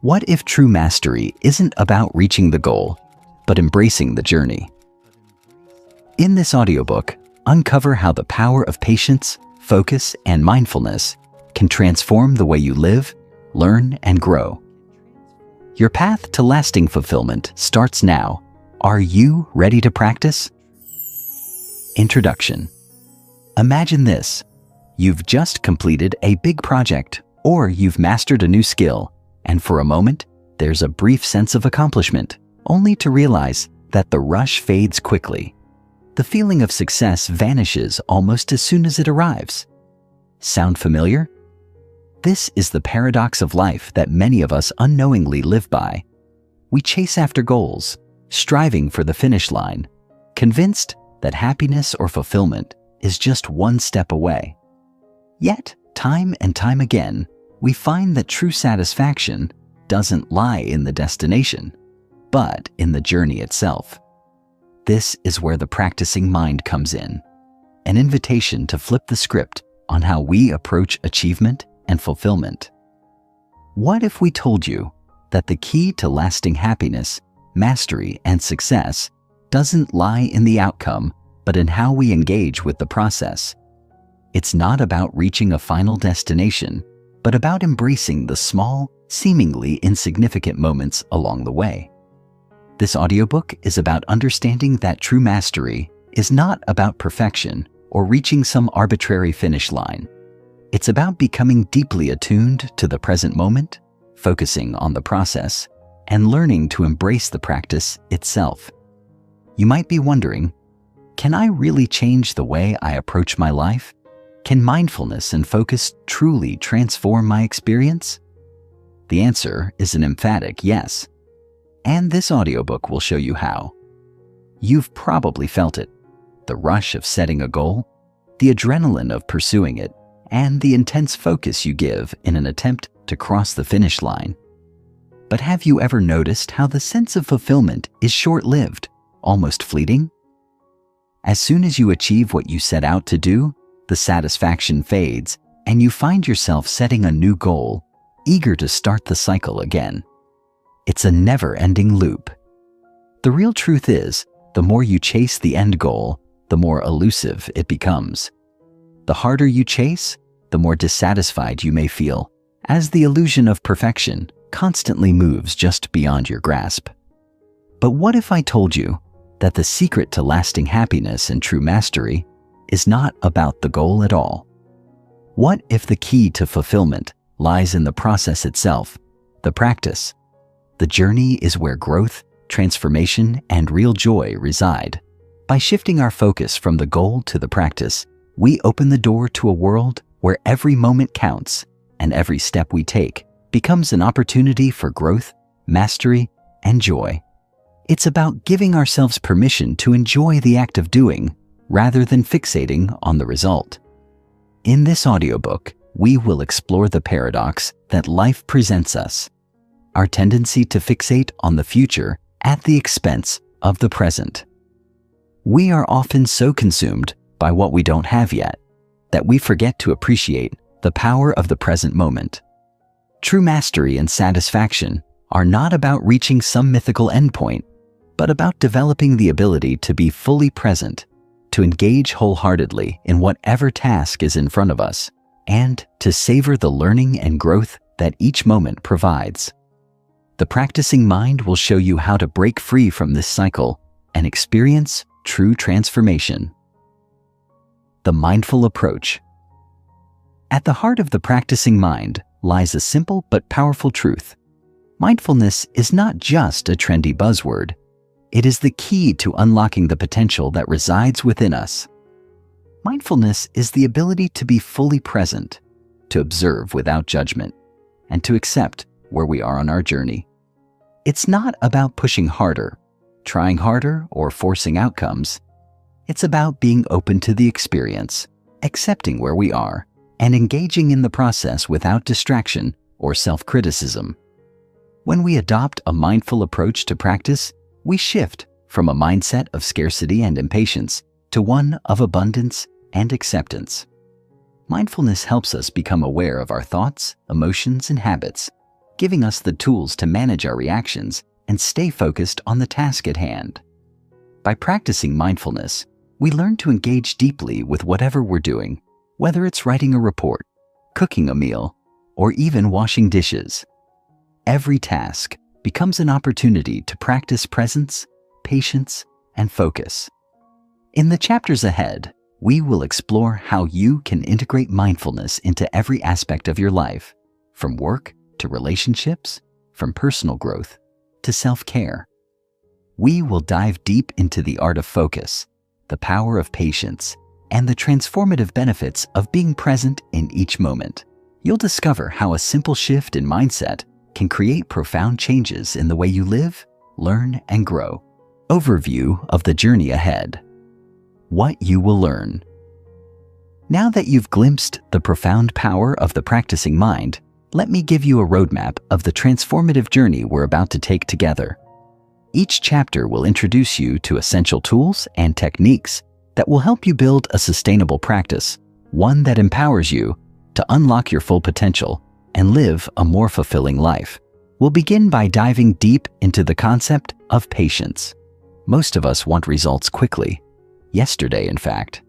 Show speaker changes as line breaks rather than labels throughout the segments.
What if true mastery isn't about reaching the goal, but embracing the journey? In this audiobook, uncover how the power of patience, focus, and mindfulness can transform the way you live, learn, and grow. Your path to lasting fulfillment starts now. Are you ready to practice? Introduction. Imagine this. You've just completed a big project, or you've mastered a new skill, and for a moment, there's a brief sense of accomplishment, only to realize that the rush fades quickly. The feeling of success vanishes almost as soon as it arrives. Sound familiar? This is the paradox of life that many of us unknowingly live by. We chase after goals, striving for the finish line, convinced that happiness or fulfillment is just one step away. Yet, time and time again, we find that true satisfaction doesn't lie in the destination, but in the journey itself. This is where the practicing mind comes in, an invitation to flip the script on how we approach achievement and fulfillment. What if we told you that the key to lasting happiness, mastery, and success doesn't lie in the outcome, but in how we engage with the process? It's not about reaching a final destination, but about embracing the small, seemingly insignificant moments along the way. This audiobook is about understanding that true mastery is not about perfection or reaching some arbitrary finish line. It's about becoming deeply attuned to the present moment, focusing on the process, and learning to embrace the practice itself. You might be wondering, can I really change the way I approach my life? Can mindfulness and focus truly transform my experience? The answer is an emphatic yes. And this audiobook will show you how. You've probably felt it: the rush of setting a goal, the adrenaline of pursuing it, and the intense focus you give in an attempt to cross the finish line. But have you ever noticed how the sense of fulfillment is short-lived, almost fleeting? As soon as you achieve what you set out to do, the satisfaction fades, and you find yourself setting a new goal, eager to start the cycle again. It's a never-ending loop. The real truth is, the more you chase the end goal, the more elusive it becomes. The harder you chase, the more dissatisfied you may feel, as the illusion of perfection constantly moves just beyond your grasp. But what if I told you that the secret to lasting happiness and true mastery is not about the goal at all? What if the key to fulfillment lies in the process itself, the practice? The journey is where growth, transformation, and real joy reside. By shifting our focus from the goal to the practice, we open the door to a world where every moment counts and every step we take becomes an opportunity for growth, mastery, and joy. It's about giving ourselves permission to enjoy the act of doing, rather than fixating on the result. In this audiobook, we will explore the paradox that life presents us, our tendency to fixate on the future at the expense of the present. We are often so consumed by what we don't have yet that we forget to appreciate the power of the present moment. True mastery and satisfaction are not about reaching some mythical endpoint, but about developing the ability to be fully present, to engage wholeheartedly in whatever task is in front of us, and to savor the learning and growth that each moment provides. The practicing mind will show you how to break free from this cycle and experience true transformation. The mindful approach. At the heart of the practicing mind lies a simple but powerful truth. Mindfulness is not just a trendy buzzword. It is the key to unlocking the potential that resides within us. Mindfulness is the ability to be fully present, to observe without judgment, and to accept where we are on our journey. It's not about pushing harder, trying harder, or forcing outcomes. It's about being open to the experience, accepting where we are, and engaging in the process without distraction or self-criticism. When we adopt a mindful approach to practice, we shift from a mindset of scarcity and impatience to one of abundance and acceptance. Mindfulness helps us become aware of our thoughts, emotions, and habits, giving us the tools to manage our reactions and stay focused on the task at hand. By practicing mindfulness, we learn to engage deeply with whatever we're doing, whether it's writing a report, cooking a meal, or even washing dishes. Every task becomes an opportunity to practice presence, patience, and focus. In the chapters ahead, we will explore how you can integrate mindfulness into every aspect of your life, from work to relationships, from personal growth to self-care. We will dive deep into the art of focus, the power of patience, and the transformative benefits of being present in each moment. You'll discover how a simple shift in mindset can create profound changes in the way you live, learn, and grow. Overview of the journey ahead. What you will learn. Now that you've glimpsed the profound power of the practicing mind, let me give you a roadmap of the transformative journey we're about to take together. Each chapter will introduce you to essential tools and techniques that will help you build a sustainable practice, one that empowers you to unlock your full potential and live a more fulfilling life. We'll begin by diving deep into the concept of patience. Most of us want results quickly, yesterday in fact.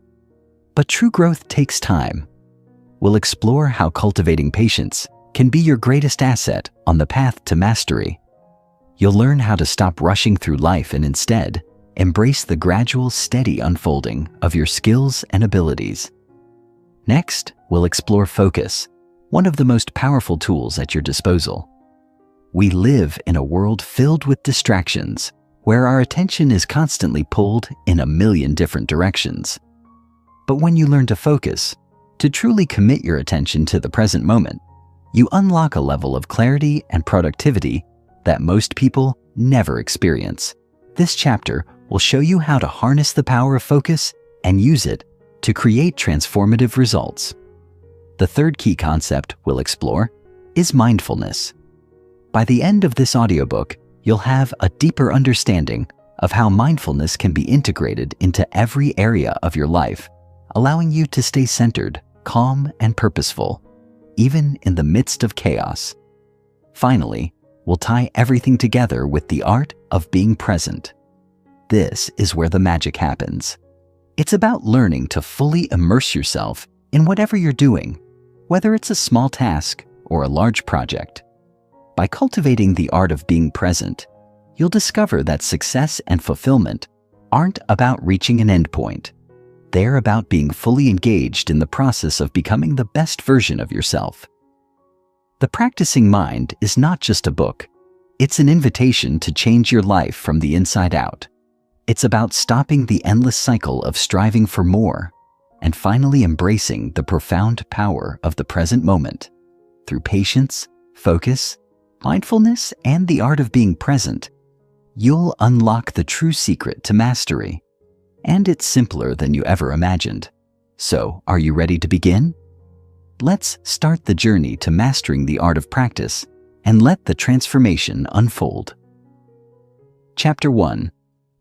But true growth takes time. We'll explore how cultivating patience can be your greatest asset on the path to mastery. You'll learn how to stop rushing through life and instead embrace the gradual, steady unfolding of your skills and abilities. Next, we'll explore focus, one of the most powerful tools at your disposal. We live in a world filled with distractions, where our attention is constantly pulled in a million different directions. But when you learn to focus, to truly commit your attention to the present moment, you unlock a level of clarity and productivity that most people never experience. This chapter will show you how to harness the power of focus and use it to create transformative results. The third key concept we'll explore is mindfulness. By the end of this audiobook, you'll have a deeper understanding of how mindfulness can be integrated into every area of your life, allowing you to stay centered, calm, and purposeful, even in the midst of chaos. Finally, we'll tie everything together with the art of being present. This is where the magic happens. It's about learning to fully immerse yourself in whatever you're doing, whether it's a small task or a large project. By cultivating the art of being present, you'll discover that success and fulfillment aren't about reaching an endpoint. They're about being fully engaged in the process of becoming the best version of yourself. The Practicing Mind is not just a book. It's an invitation to change your life from the inside out. It's about stopping the endless cycle of striving for more and finally embracing the profound power of the present moment. Through patience, focus, mindfulness, and the art of being present, you'll unlock the true secret to mastery. And it's simpler than you ever imagined. So, are you ready to begin? Let's start the journey to mastering the art of practice and let the transformation unfold. Chapter 1.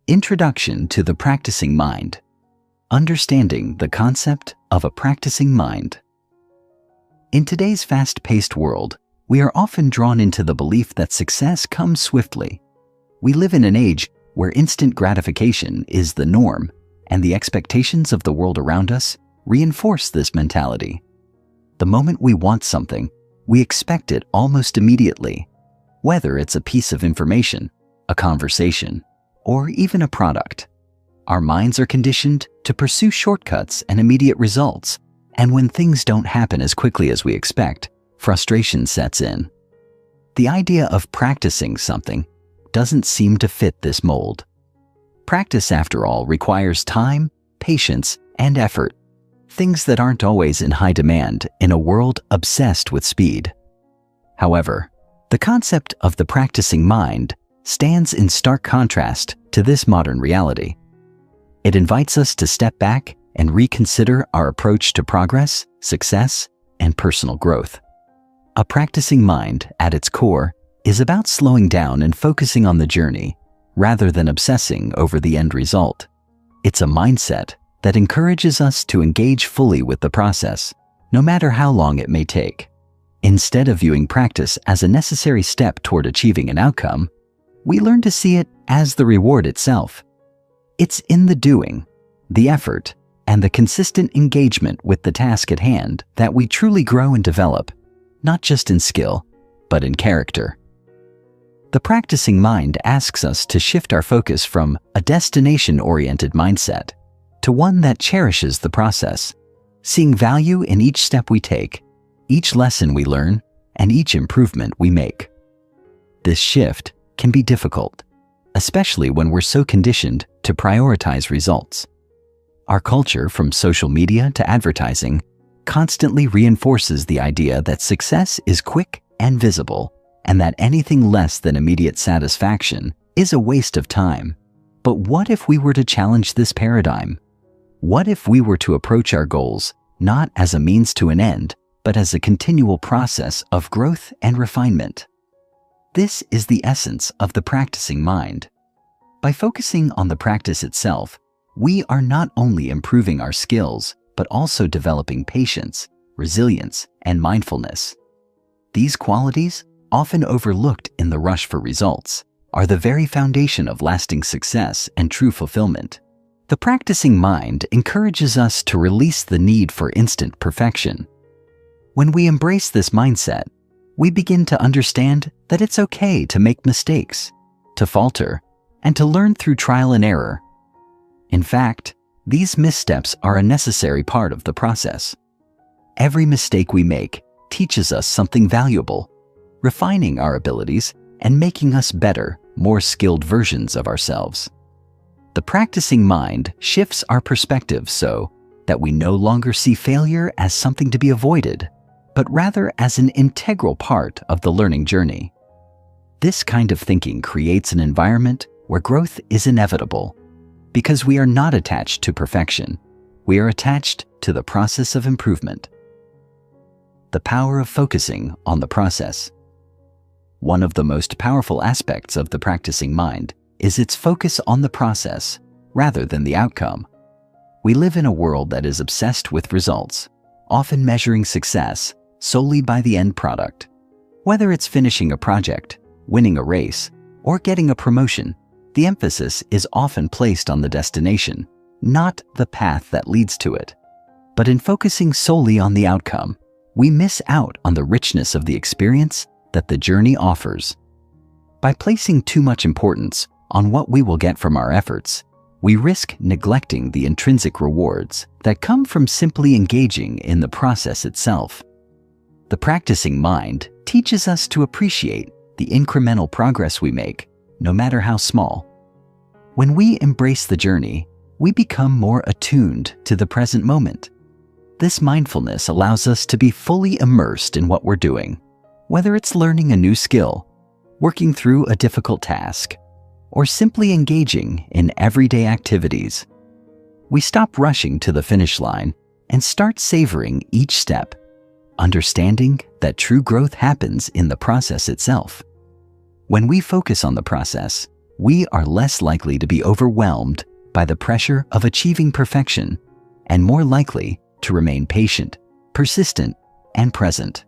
Introduction to the Practicing Mind. Understanding the concept of a practicing mind. In today's fast-paced world, we are often drawn into the belief that success comes swiftly. We live in an age where instant gratification is the norm, and the expectations of the world around us reinforce this mentality. The moment we want something, we expect it almost immediately, whether it's a piece of information, a conversation, or even a product. Our minds are conditioned to pursue shortcuts and immediate results, and when things don't happen as quickly as we expect, frustration sets in. The idea of practicing something doesn't seem to fit this mold. Practice, after all, requires time, patience, and effort, things that aren't always in high demand in a world obsessed with speed. However, the concept of the practicing mind stands in stark contrast to this modern reality. It invites us to step back and reconsider our approach to progress, success, and personal growth. A practicing mind, at its core, is about slowing down and focusing on the journey, rather than obsessing over the end result. It's a mindset that encourages us to engage fully with the process, no matter how long it may take. Instead of viewing practice as a necessary step toward achieving an outcome, we learn to see it as the reward itself. It's in the doing, the effort, and the consistent engagement with the task at hand that we truly grow and develop, not just in skill, but in character. The practicing mind asks us to shift our focus from a destination-oriented mindset to one that cherishes the process, seeing value in each step we take, each lesson we learn, and each improvement we make. This shift can be difficult, especially when we're so conditioned to prioritize results. Our culture, from social media to advertising, constantly reinforces the idea that success is quick and visible, and that anything less than immediate satisfaction is a waste of time. But what if we were to challenge this paradigm? What if we were to approach our goals not as a means to an end, but as a continual process of growth and refinement? This is the essence of the practicing mind. By focusing on the practice itself, we are not only improving our skills, but also developing patience, resilience, and mindfulness. These qualities, often overlooked in the rush for results, are the very foundation of lasting success and true fulfillment. The practicing mind encourages us to release the need for instant perfection. When we embrace this mindset, we begin to understand that it's okay to make mistakes, to falter, and to learn through trial and error. In fact, these missteps are a necessary part of the process. Every mistake we make teaches us something valuable, refining our abilities and making us better, more skilled versions of ourselves. The practicing mind shifts our perspective so that we no longer see failure as something to be avoided, but rather as an integral part of the learning journey. This kind of thinking creates an environment where growth is inevitable, because we are not attached to perfection. We are attached to the process of improvement. The power of focusing on the process. One of the most powerful aspects of the practicing mind is its focus on the process rather than the outcome. We live in a world that is obsessed with results, often measuring success solely by the end product. Whether it's finishing a project, winning a race, or getting a promotion, the emphasis is often placed on the destination, not the path that leads to it. But in focusing solely on the outcome, we miss out on the richness of the experience that the journey offers. By placing too much importance on what we will get from our efforts, we risk neglecting the intrinsic rewards that come from simply engaging in the process itself. The practicing mind teaches us to appreciate the incremental progress we make, no matter how small. When we embrace the journey, we become more attuned to the present moment. This mindfulness allows us to be fully immersed in what we're doing, whether it's learning a new skill, working through a difficult task, or simply engaging in everyday activities. We stop rushing to the finish line and start savoring each step, understanding that true growth happens in the process itself. When we focus on the process, we are less likely to be overwhelmed by the pressure of achieving perfection and more likely to remain patient, persistent, and present.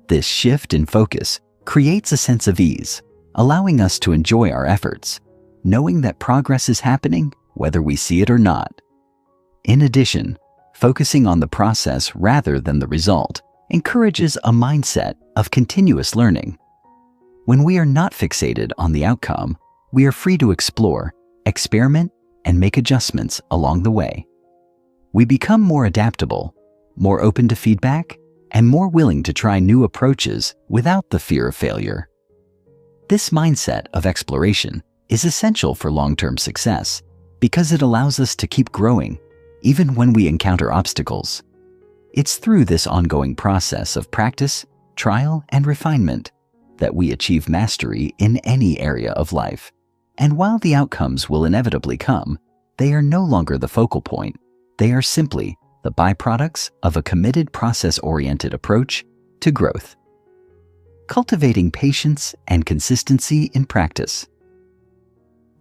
This shift in focus creates a sense of ease, allowing us to enjoy our efforts, knowing that progress is happening whether we see it or not. In addition, focusing on the process rather than the result encourages a mindset of continuous learning. When we are not fixated on the outcome, we are free to explore, experiment, and make adjustments along the way. We become more adaptable, more open to feedback, and more willing to try new approaches without the fear of failure. This mindset of exploration is essential for long-term success because it allows us to keep growing even when we encounter obstacles. It's through this ongoing process of practice, trial, and refinement that we achieve mastery in any area of life. And while the outcomes will inevitably come, they are no longer the focal point. They are simply the byproducts of a committed process-oriented approach to growth. Cultivating patience and consistency in practice.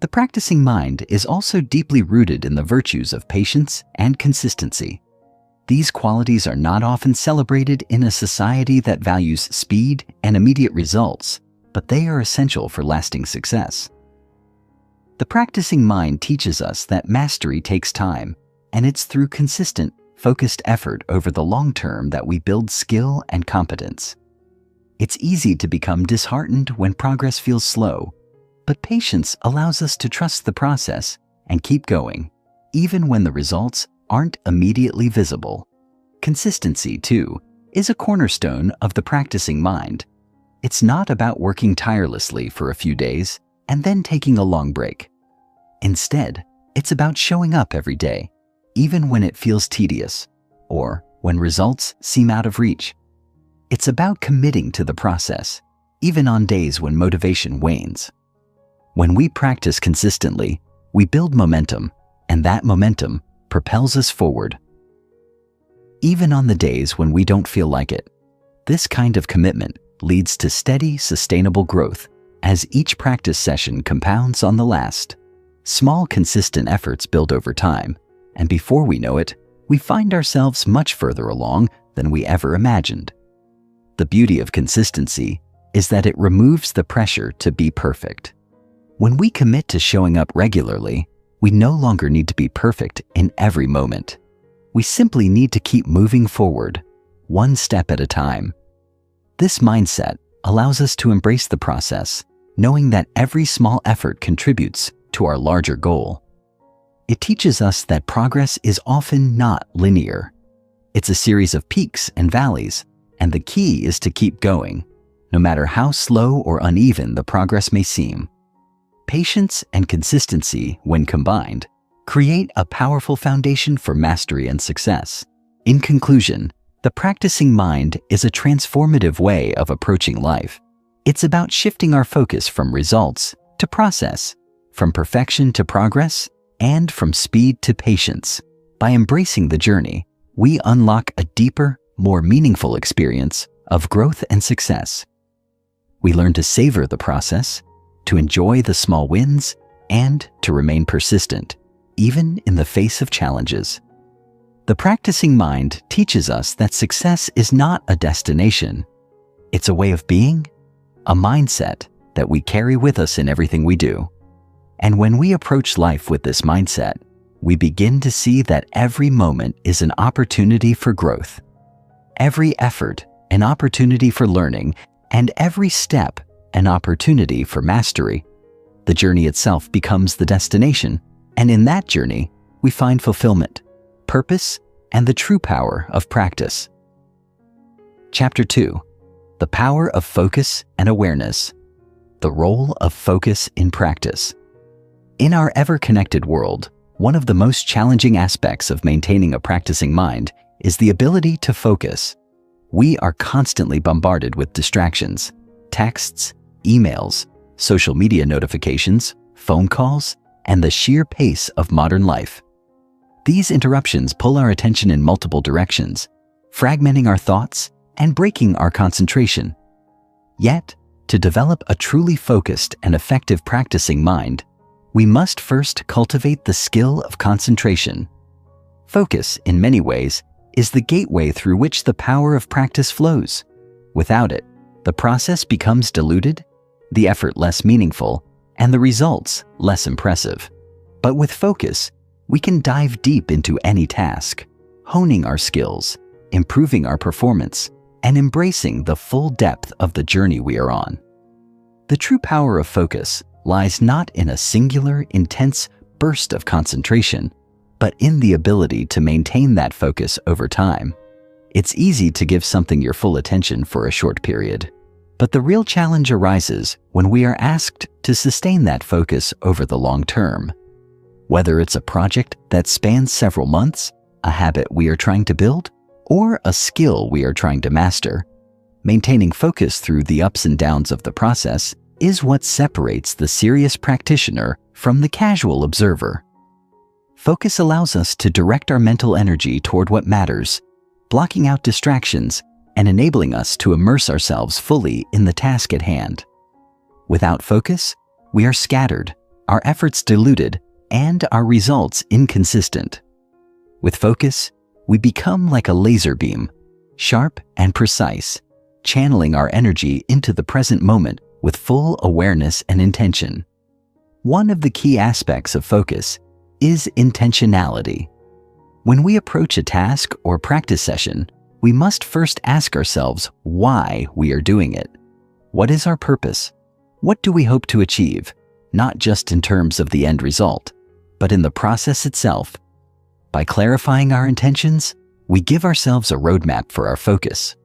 The practicing mind is also deeply rooted in the virtues of patience and consistency. These qualities are not often celebrated in a society that values speed and immediate results, but they are essential for lasting success. The practicing mind teaches us that mastery takes time, and it's through consistent, focused effort over the long term that we build skill and competence. It's easy to become disheartened when progress feels slow, but patience allows us to trust the process and keep going, even when the results aren't immediately visible. Consistency, too, is a cornerstone of the practicing mind. It's not about working tirelessly for a few days and then taking a long break. Instead, it's about showing up every day, even when it feels tedious or when results seem out of reach. It's about committing to the process, even on days when motivation wanes. When we practice consistently, we build momentum, and that momentum propels us forward. Even on the days when we don't feel like it, this kind of commitment leads to steady, sustainable growth as each practice session compounds on the last. Small, consistent efforts build over time, and before we know it, we find ourselves much further along than we ever imagined. The beauty of consistency is that it removes the pressure to be perfect. When we commit to showing up regularly, we no longer need to be perfect in every moment. We simply need to keep moving forward, one step at a time. This mindset allows us to embrace the process, knowing that every small effort contributes to our larger goal. It teaches us that progress is often not linear. It's a series of peaks and valleys, and the key is to keep going, no matter how slow or uneven the progress may seem. Patience and consistency, when combined, create a powerful foundation for mastery and success. In conclusion, the practicing mind is a transformative way of approaching life. It's about shifting our focus from results to process, from perfection to progress, and from speed to patience. By embracing the journey, we unlock a deeper, more meaningful experience of growth and success. We learn to savor the process, to enjoy the small wins, and to remain persistent, even in the face of challenges. The practicing mind teaches us that success is not a destination. It's a way of being, a mindset that we carry with us in everything we do. And when we approach life with this mindset, we begin to see that every moment is an opportunity for growth. Every effort, an opportunity for learning, and every step, an opportunity for mastery. The journey itself becomes the destination, and in that journey, we find fulfillment, purpose, and the true power of practice. Chapter 2. The Power of Focus and Awareness. The Role of Focus in Practice. In our ever-connected world, one of the most challenging aspects of maintaining a practicing mind is the ability to focus. We are constantly bombarded with distractions, texts, emails, social media notifications, phone calls, and the sheer pace of modern life. These interruptions pull our attention in multiple directions, fragmenting our thoughts and breaking our concentration. Yet, to develop a truly focused and effective practicing mind, we must first cultivate the skill of concentration. Focus, in many ways, is the gateway through which the power of practice flows. Without it, the process becomes diluted, the effort less meaningful, and the results less impressive. But with focus, we can dive deep into any task, honing our skills, improving our performance, and embracing the full depth of the journey we are on. The true power of focus lies not in a singular, intense burst of concentration, but in the ability to maintain that focus over time. It's easy to give something your full attention for a short period, but the real challenge arises when we are asked to sustain that focus over the long term. Whether it's a project that spans several months, a habit we are trying to build, or a skill we are trying to master, maintaining focus through the ups and downs of the process is what separates the serious practitioner from the casual observer. Focus allows us to direct our mental energy toward what matters, blocking out distractions and enabling us to immerse ourselves fully in the task at hand. Without focus, we are scattered, our efforts diluted, and our results inconsistent. With focus, we become like a laser beam, sharp and precise, channeling our energy into the present moment with full awareness and intention. One of the key aspects of focus is intentionality. When we approach a task or practice session, we must first ask ourselves why we are doing it. What is our purpose? What do we hope to achieve, not just in terms of the end result, but in the process itself? By clarifying our intentions, we give ourselves a roadmap for our focus.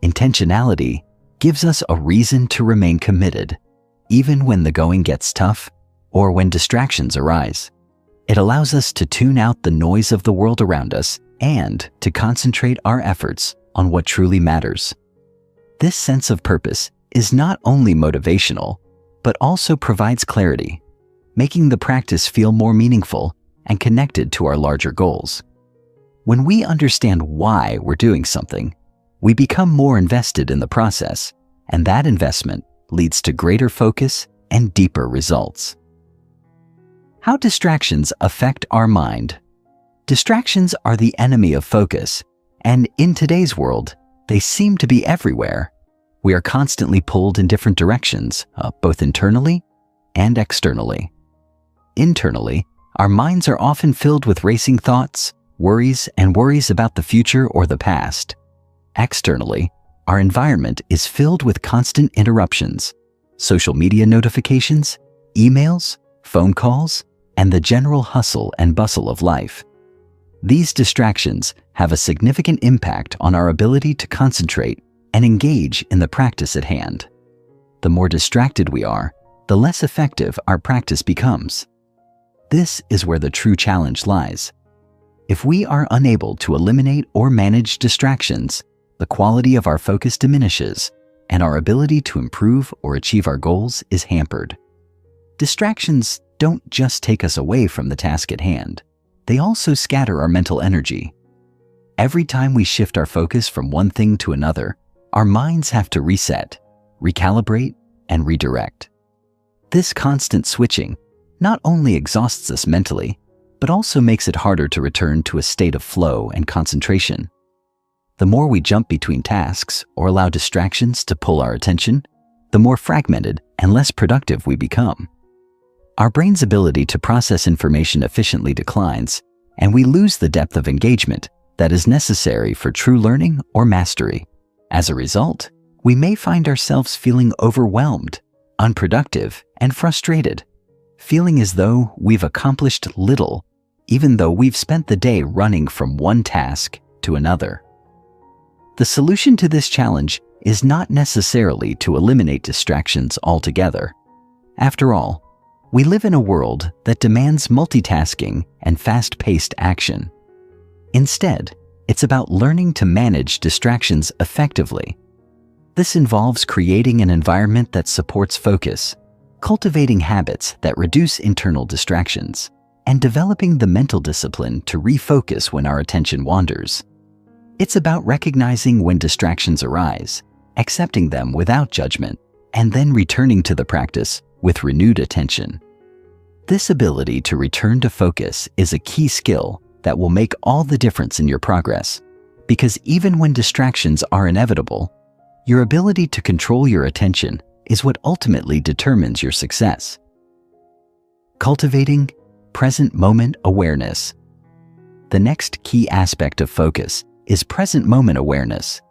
Intentionality gives us a reason to remain committed, even when the going gets tough or when distractions arise. It allows us to tune out the noise of the world around us and to concentrate our efforts on what truly matters. This sense of purpose is not only motivational, but also provides clarity, making the practice feel more meaningful and connected to our larger goals. When we understand why we're doing something, we become more invested in the process, and that investment leads to greater focus and deeper results. How distractions affect our mind. Distractions are the enemy of focus, and in today's world, they seem to be everywhere. We are constantly pulled in different directions, both internally and externally. Internally, our minds are often filled with racing thoughts, worries about the future or the past. Externally, our environment is filled with constant interruptions, social media notifications, emails, phone calls, and the general hustle and bustle of life. These distractions have a significant impact on our ability to concentrate and engage in the practice at hand. The more distracted we are, the less effective our practice becomes. This is where the true challenge lies. If we are unable to eliminate or manage distractions, the quality of our focus diminishes, and our ability to improve or achieve our goals is hampered. Distractions don't just take us away from the task at hand, they also scatter our mental energy. Every time we shift our focus from one thing to another, our minds have to reset, recalibrate, and redirect. This constant switching not only exhausts us mentally, but also makes it harder to return to a state of flow and concentration. The more we jump between tasks or allow distractions to pull our attention, the more fragmented and less productive we become. Our brain's ability to process information efficiently declines, and we lose the depth of engagement that is necessary for true learning or mastery. As a result, we may find ourselves feeling overwhelmed, unproductive, and frustrated, feeling as though we've accomplished little, even though we've spent the day running from one task to another. The solution to this challenge is not necessarily to eliminate distractions altogether. After all, we live in a world that demands multitasking and fast-paced action. Instead, it's about learning to manage distractions effectively. This involves creating an environment that supports focus, cultivating habits that reduce internal distractions, and developing the mental discipline to refocus when our attention wanders. It's about recognizing when distractions arise, accepting them without judgment, and then returning to the practice with renewed attention. This ability to return to focus is a key skill that will make all the difference in your progress, because even when distractions are inevitable, your ability to control your attention is what ultimately determines your success. Cultivating present moment awareness. The next key aspect of focus is present moment awareness.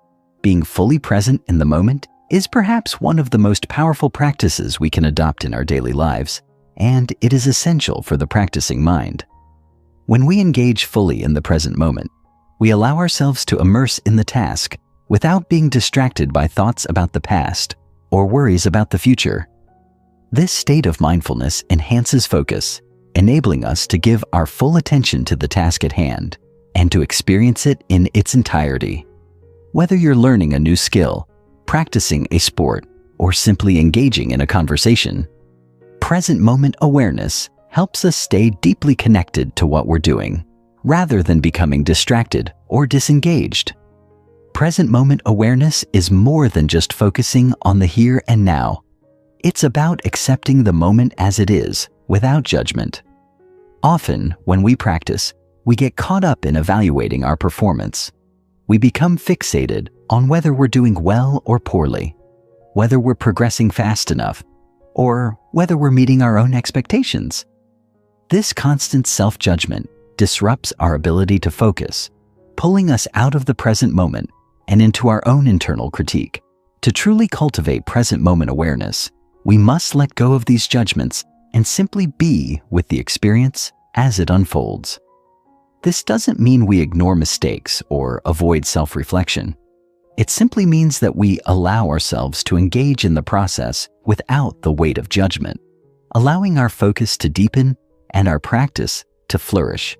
Being fully present in the moment is perhaps one of the most powerful practices we can adopt in our daily lives, and it is essential for the practicing mind. When we engage fully in the present moment, we allow ourselves to immerse in the task without being distracted by thoughts about the past or worries about the future. This state of mindfulness enhances focus, enabling us to give our full attention to the task at hand and to experience it in its entirety. Whether you're learning a new skill, practicing a sport, or simply engaging in a conversation, present moment awareness helps us stay deeply connected to what we're doing, rather than becoming distracted or disengaged. Present moment awareness is more than just focusing on the here and now. It's about accepting the moment as it is, without judgment. Often, when we practice, we get caught up in evaluating our performance. We become fixated on whether we're doing well or poorly, whether we're progressing fast enough, or whether we're meeting our own expectations. This constant self-judgment disrupts our ability to focus, pulling us out of the present moment and into our own internal critique. To truly cultivate present moment awareness, we must let go of these judgments and simply be with the experience as it unfolds. This doesn't mean we ignore mistakes or avoid self-reflection. It simply means that we allow ourselves to engage in the process without the weight of judgment, allowing our focus to deepen and our practice to flourish.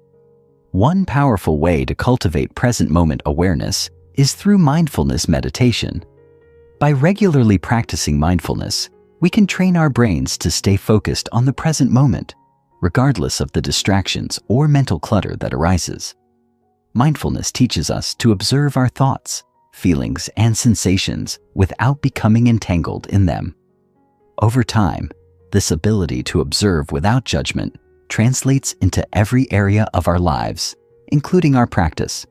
One powerful way to cultivate present moment awareness is through mindfulness meditation. By regularly practicing mindfulness, we can train our brains to stay focused on the present moment, regardless of the distractions or mental clutter that arises. Mindfulness teaches us to observe our thoughts, feelings, and sensations without becoming entangled in them. Over time, this ability to observe without judgment translates into every area of our lives, including our practice.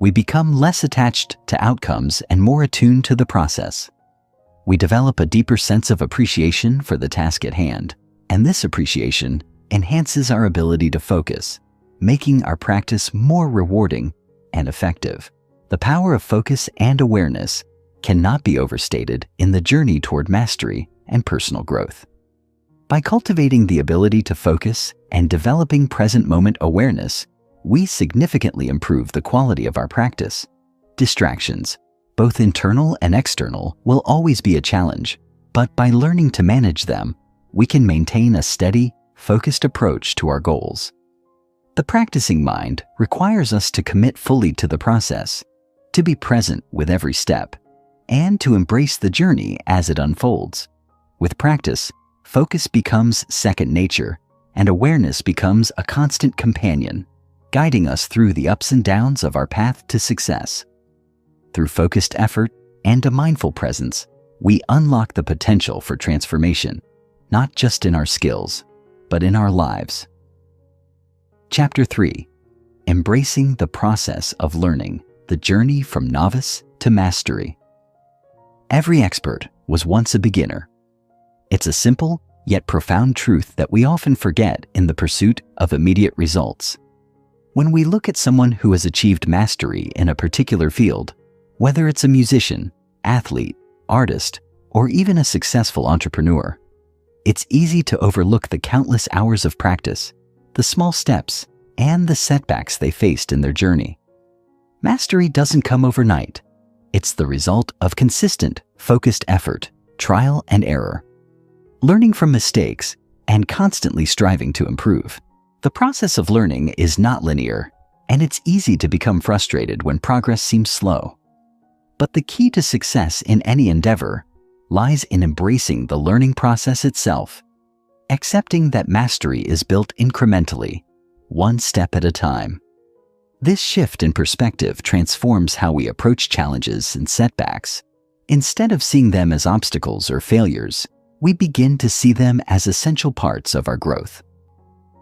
We become less attached to outcomes and more attuned to the process. We develop a deeper sense of appreciation for the task at hand, and this appreciation enhances our ability to focus, making our practice more rewarding and effective. The power of focus and awareness cannot be overstated in the journey toward mastery and personal growth. By cultivating the ability to focus and developing present moment awareness, we significantly improve the quality of our practice. Distractions, both internal and external, will always be a challenge, but by learning to manage them, we can maintain a steady, focused approach to our goals. The practicing mind requires us to commit fully to the process, to be present with every step, and to embrace the journey as it unfolds. With practice, focus becomes second nature, and awareness becomes a constant companion, guiding us through the ups and downs of our path to success. Through focused effort and a mindful presence, we unlock the potential for transformation, not just in our skills, but in our lives. Chapter 3. Embracing the process of learning, the journey from novice to mastery. Every expert was once a beginner. It's a simple yet profound truth that we often forget in the pursuit of immediate results. When we look at someone who has achieved mastery in a particular field, whether it's a musician, athlete, artist, or even a successful entrepreneur, it's easy to overlook the countless hours of practice, the small steps, and the setbacks they faced in their journey. Mastery doesn't come overnight. It's the result of consistent, focused effort, trial and error, learning from mistakes, and constantly striving to improve. The process of learning is not linear, and it's easy to become frustrated when progress seems slow. But the key to success in any endeavor lies in embracing the learning process itself, accepting that mastery is built incrementally, one step at a time. This shift in perspective transforms how we approach challenges and setbacks. Instead of seeing them as obstacles or failures, we begin to see them as essential parts of our growth.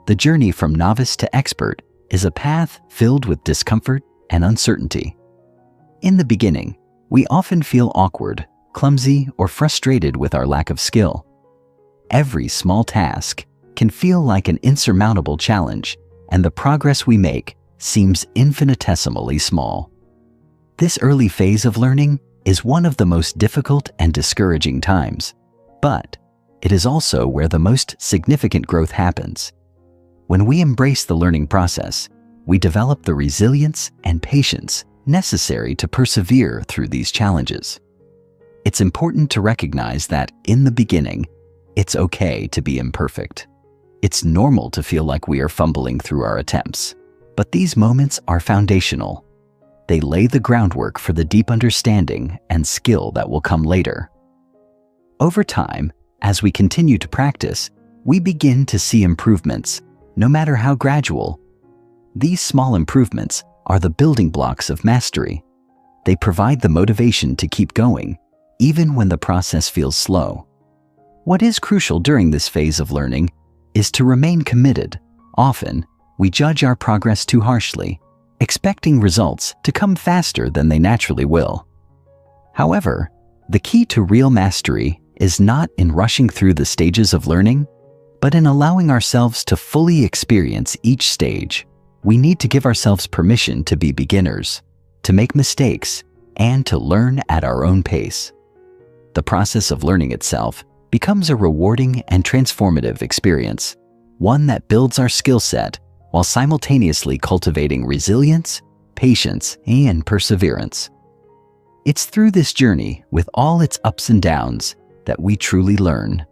The journey from novice to expert is a path filled with discomfort and uncertainty. In the beginning, we often feel awkward, clumsy, or frustrated with our lack of skill. Every small task can feel like an insurmountable challenge, and the progress we make seems infinitesimally small. This early phase of learning is one of the most difficult and discouraging times, but it is also where the most significant growth happens. When we embrace the learning process, we develop the resilience and patience necessary to persevere through these challenges. It's important to recognize that in the beginning, it's okay to be imperfect. It's normal to feel like we are fumbling through our attempts, but these moments are foundational. They lay the groundwork for the deep understanding and skill that will come later. Over time, as we continue to practice, we begin to see improvements, no matter how gradual. These small improvements are the building blocks of mastery. They provide the motivation to keep going, even when the process feels slow. What is crucial during this phase of learning is to remain committed, often we judge our progress too harshly, expecting results to come faster than they naturally will. However, the key to real mastery is not in rushing through the stages of learning, but in allowing ourselves to fully experience each stage. We need to give ourselves permission to be beginners, to make mistakes, and to learn at our own pace. The process of learning itself becomes a rewarding and transformative experience, one that builds our skill set while simultaneously cultivating resilience, patience, and perseverance. It's through this journey, with all its ups and downs, that we truly learn,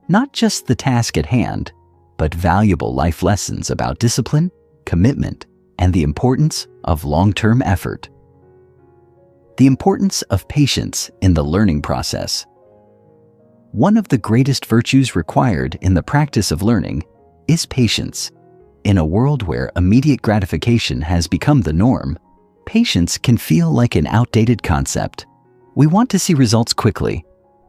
not just the task at hand, but valuable life lessons about discipline, commitment, and the importance of long-term effort. The importance of patience in the learning process. One of the greatest virtues required in the practice of learning is patience. In a world where immediate gratification has become the norm, patience can feel like an outdated concept. We want to see results quickly.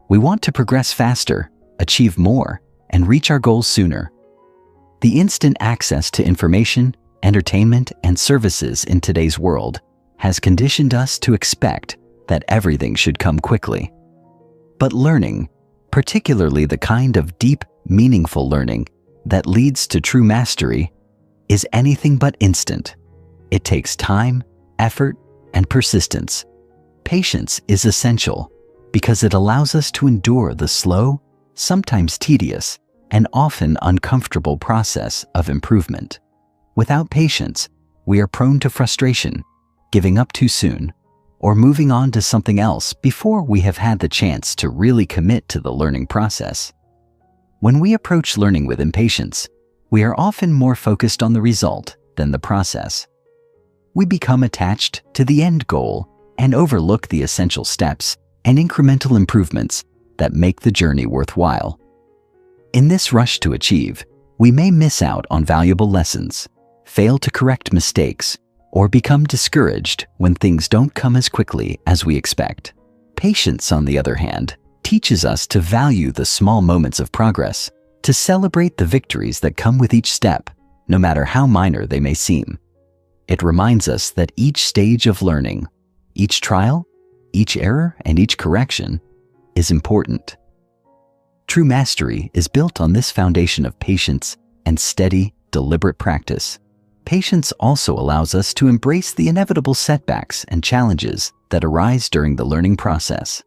We want to progress faster, achieve more, and reach our goals sooner. The instant access to information, entertainment, and services in today's world has conditioned us to expect that everything should come quickly. But learning, particularly the kind of deep, meaningful learning that leads to true mastery, is anything but instant. It takes time, effort, and persistence. Patience is essential because it allows us to endure the slow, sometimes tedious, and often uncomfortable process of improvement. Without patience, we are prone to frustration, giving up too soon, or moving on to something else before we have had the chance to really commit to the learning process. When we approach learning with impatience, we are often more focused on the result than the process. We become attached to the end goal and overlook the essential steps and incremental improvements that make the journey worthwhile. In this rush to achieve, we may miss out on valuable lessons, fail to correct mistakes, or become discouraged when things don't come as quickly as we expect. Patience, on the other hand, teaches us to value the small moments of progress, to celebrate the victories that come with each step, no matter how minor they may seem. It reminds us that each stage of learning, each trial, each error, and each correction is important. True mastery is built on this foundation of patience and steady, deliberate practice. Patience also allows us to embrace the inevitable setbacks and challenges that arise during the learning process.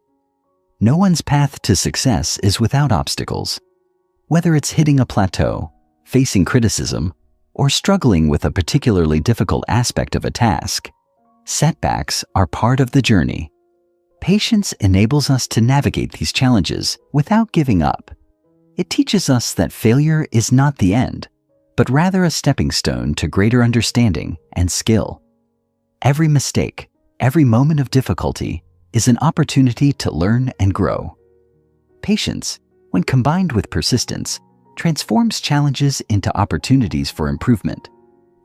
No one's path to success is without obstacles. Whether it's hitting a plateau, facing criticism, or struggling with a particularly difficult aspect of a task, setbacks are part of the journey. Patience enables us to navigate these challenges without giving up. It teaches us that failure is not the end, but rather a stepping stone to greater understanding and skill. Every mistake, every moment of difficulty is an opportunity to learn and grow. Patience, when combined with persistence, transforms challenges into opportunities for improvement.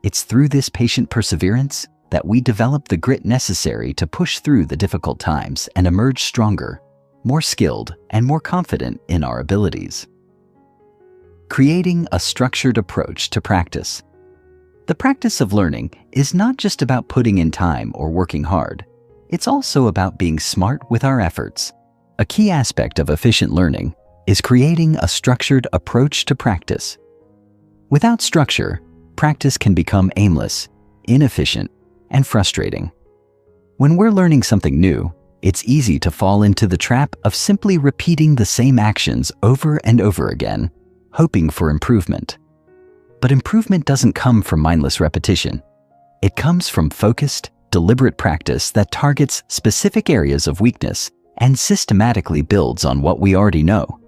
It's through this patient perseverance that we develop the grit necessary to push through the difficult times and emerge stronger, more skilled, and more confident in our abilities. Creating a structured approach to practice. The practice of learning is not just about putting in time or working hard. It's also about being smart with our efforts. A key aspect of efficient learning is creating a structured approach to practice. Without structure, practice can become aimless, inefficient, and frustrating. When we're learning something new, it's easy to fall into the trap of simply repeating the same actions over and over again, hoping for improvement. But improvement doesn't come from mindless repetition. It comes from focused, deliberate practice that targets specific areas of weakness and systematically builds on what we already know.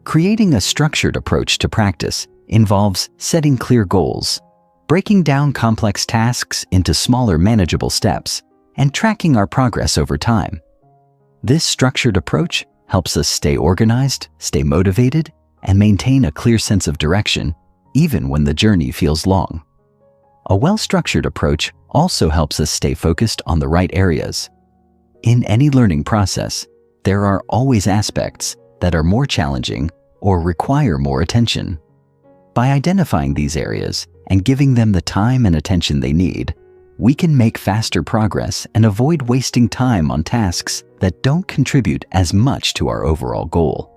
Creating a structured approach to practice involves setting clear goals, breaking down complex tasks into smaller, manageable steps, and tracking our progress over time. This structured approach helps us stay organized, stay motivated, and maintain a clear sense of direction, even when the journey feels long. A well-structured approach also helps us stay focused on the right areas. In any learning process, there are always aspects that are more challenging or require more attention. By identifying these areas and giving them the time and attention they need, we can make faster progress and avoid wasting time on tasks that don't contribute as much to our overall goal.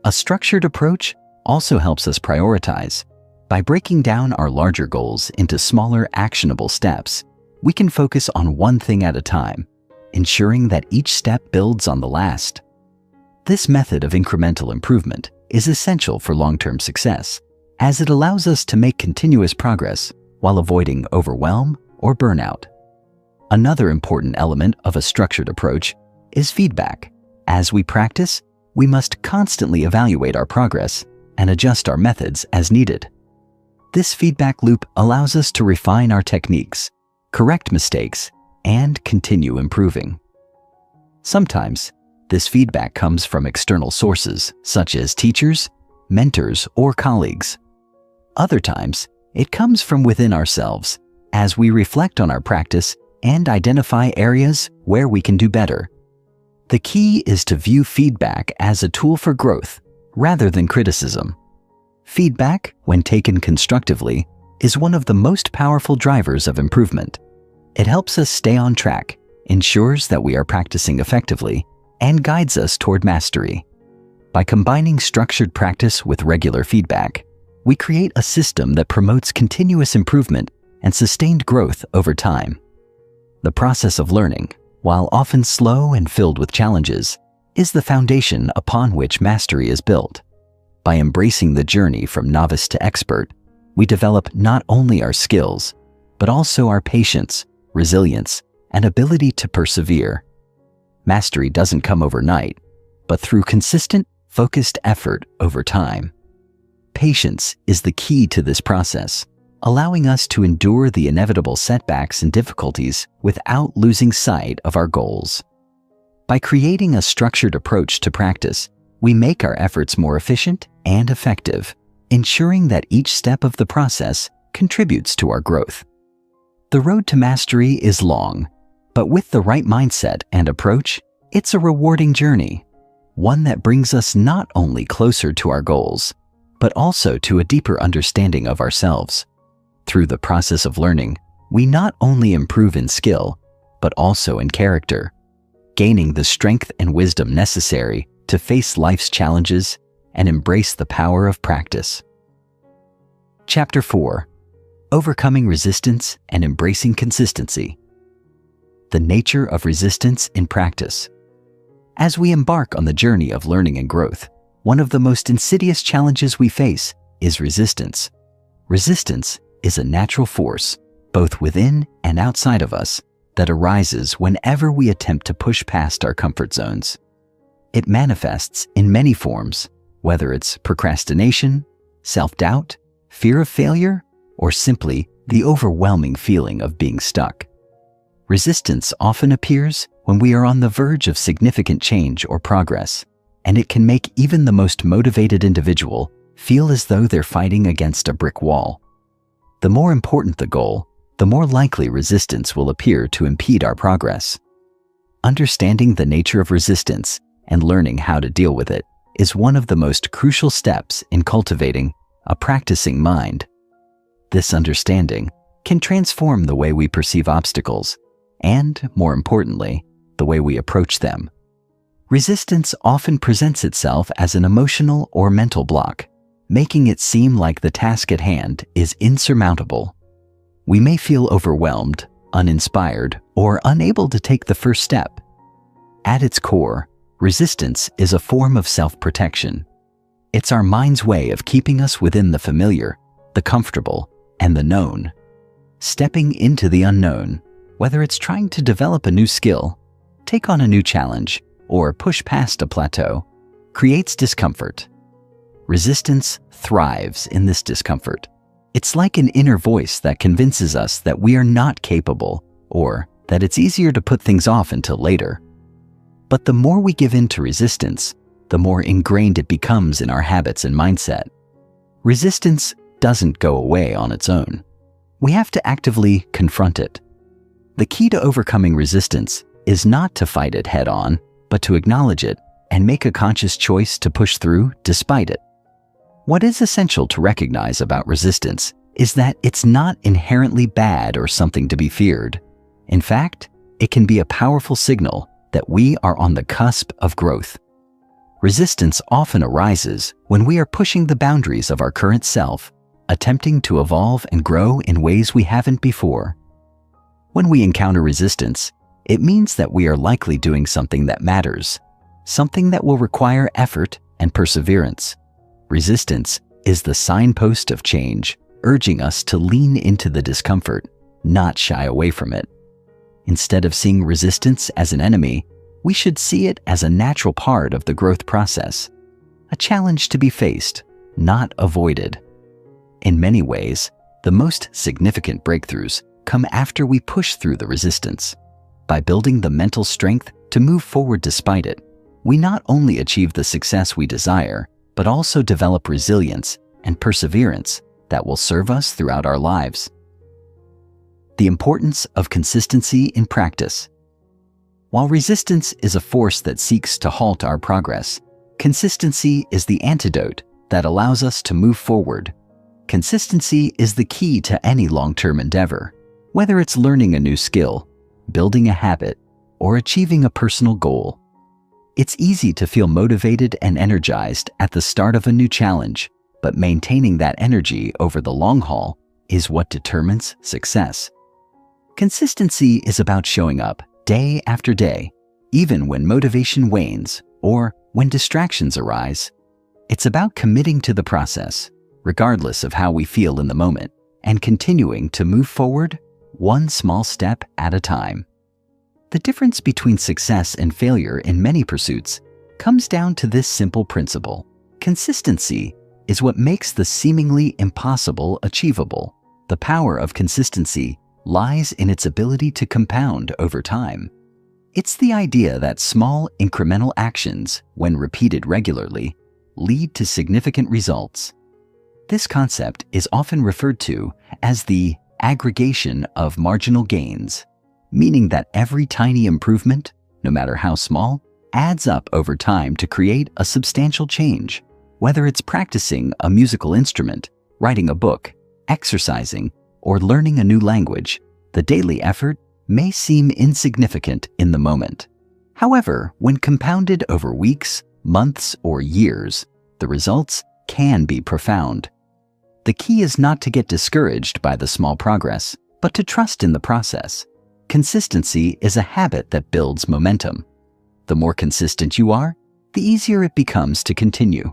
A structured approach also helps us prioritize. By breaking down our larger goals into smaller, actionable steps, we can focus on one thing at a time, ensuring that each step builds on the last. This method of incremental improvement is essential for long-term success, as it allows us to make continuous progress while avoiding overwhelm or burnout. Another important element of a structured approach is feedback. As we practice, we must constantly evaluate our progress and adjust our methods as needed. This feedback loop allows us to refine our techniques, correct mistakes, and continue improving. Sometimes, this feedback comes from external sources such as teachers, mentors, or colleagues. Other times, it comes from within ourselves as we reflect on our practice and identify areas where we can do better. The key is to view feedback as a tool for growth rather than criticism. Feedback, when taken constructively, is one of the most powerful drivers of improvement. It helps us stay on track, ensures that we are practicing effectively, and guides us toward mastery. By combining structured practice with regular feedback, we create a system that promotes continuous improvement and sustained growth over time. The process of learning, while often slow and filled with challenges, is the foundation upon which mastery is built. By embracing the journey from novice to expert, we develop not only our skills, but also our patience, resilience, and ability to persevere. Mastery doesn't come overnight, but through consistent, focused effort over time. Patience is the key to this process, allowing us to endure the inevitable setbacks and difficulties without losing sight of our goals. By creating a structured approach to practice, we make our efforts more efficient and effective, ensuring that each step of the process contributes to our growth. The road to mastery is long, but with the right mindset and approach, it's a rewarding journey, one that brings us not only closer to our goals, but also to a deeper understanding of ourselves. Through the process of learning, we not only improve in skill, but also in character, gaining the strength and wisdom necessary to face life's challenges and embrace the power of practice. Chapter 4: Overcoming Resistance and Embracing Consistency. The nature of resistance in practice. As we embark on the journey of learning and growth, one of the most insidious challenges we face is resistance. Resistance is a natural force, both within and outside of us, that arises whenever we attempt to push past our comfort zones. It manifests in many forms, whether it's procrastination, self-doubt, fear of failure, or simply the overwhelming feeling of being stuck. Resistance often appears when we are on the verge of significant change or progress, and it can make even the most motivated individual feel as though they're fighting against a brick wall. The more important the goal, the more likely resistance will appear to impede our progress. Understanding the nature of resistance and learning how to deal with it is one of the most crucial steps in cultivating a practicing mind. This understanding can transform the way we perceive obstacles and, more importantly, the way we approach them. Resistance often presents itself as an emotional or mental block, making it seem like the task at hand is insurmountable. We may feel overwhelmed, uninspired, or unable to take the first step. At its core, resistance is a form of self-protection. It's our mind's way of keeping us within the familiar, the comfortable, and the known. Stepping into the unknown, whether it's trying to develop a new skill, take on a new challenge, or push past a plateau, creates discomfort. Resistance thrives in this discomfort. It's like an inner voice that convinces us that we are not capable, or that it's easier to put things off until later. But the more we give in to resistance, the more ingrained it becomes in our habits and mindset. Resistance doesn't go away on its own. We have to actively confront it. The key to overcoming resistance is not to fight it head-on, but to acknowledge it and make a conscious choice to push through despite it. What is essential to recognize about resistance is that it's not inherently bad or something to be feared. In fact, it can be a powerful signal that we are on the cusp of growth. Resistance often arises when we are pushing the boundaries of our current self, attempting to evolve and grow in ways we haven't before. When we encounter resistance, it means that we are likely doing something that matters, something that will require effort and perseverance. Resistance is the signpost of change, urging us to lean into the discomfort, not shy away from it. Instead of seeing resistance as an enemy, we should see it as a natural part of the growth process, a challenge to be faced, not avoided. In many ways, the most significant breakthroughs come after we push through the resistance. By building the mental strength to move forward despite it, we not only achieve the success we desire, but also develop resilience and perseverance that will serve us throughout our lives. The importance of consistency in practice. While resistance is a force that seeks to halt our progress, consistency is the antidote that allows us to move forward. Consistency is the key to any long-term endeavor, whether it's learning a new skill, building a habit, or achieving a personal goal. It's easy to feel motivated and energized at the start of a new challenge, but maintaining that energy over the long haul is what determines success. Consistency is about showing up day after day, even when motivation wanes or when distractions arise. It's about committing to the process, regardless of how we feel in the moment, and continuing to move forward one small step at a time. The difference between success and failure in many pursuits comes down to this simple principle. Consistency is what makes the seemingly impossible achievable. The power of consistency lies in its ability to compound over time. It's the idea that small incremental actions, when repeated regularly, lead to significant results. This concept is often referred to as the aggregation of marginal gains, meaning that every tiny improvement, no matter how small, adds up over time to create a substantial change. Whether it's practicing a musical instrument, writing a book, exercising, or learning a new language, the daily effort may seem insignificant in the moment. However, when compounded over weeks, months, or years, the results can be profound. The key is not to get discouraged by the small progress, but to trust in the process. Consistency is a habit that builds momentum. The more consistent you are, the easier it becomes to continue.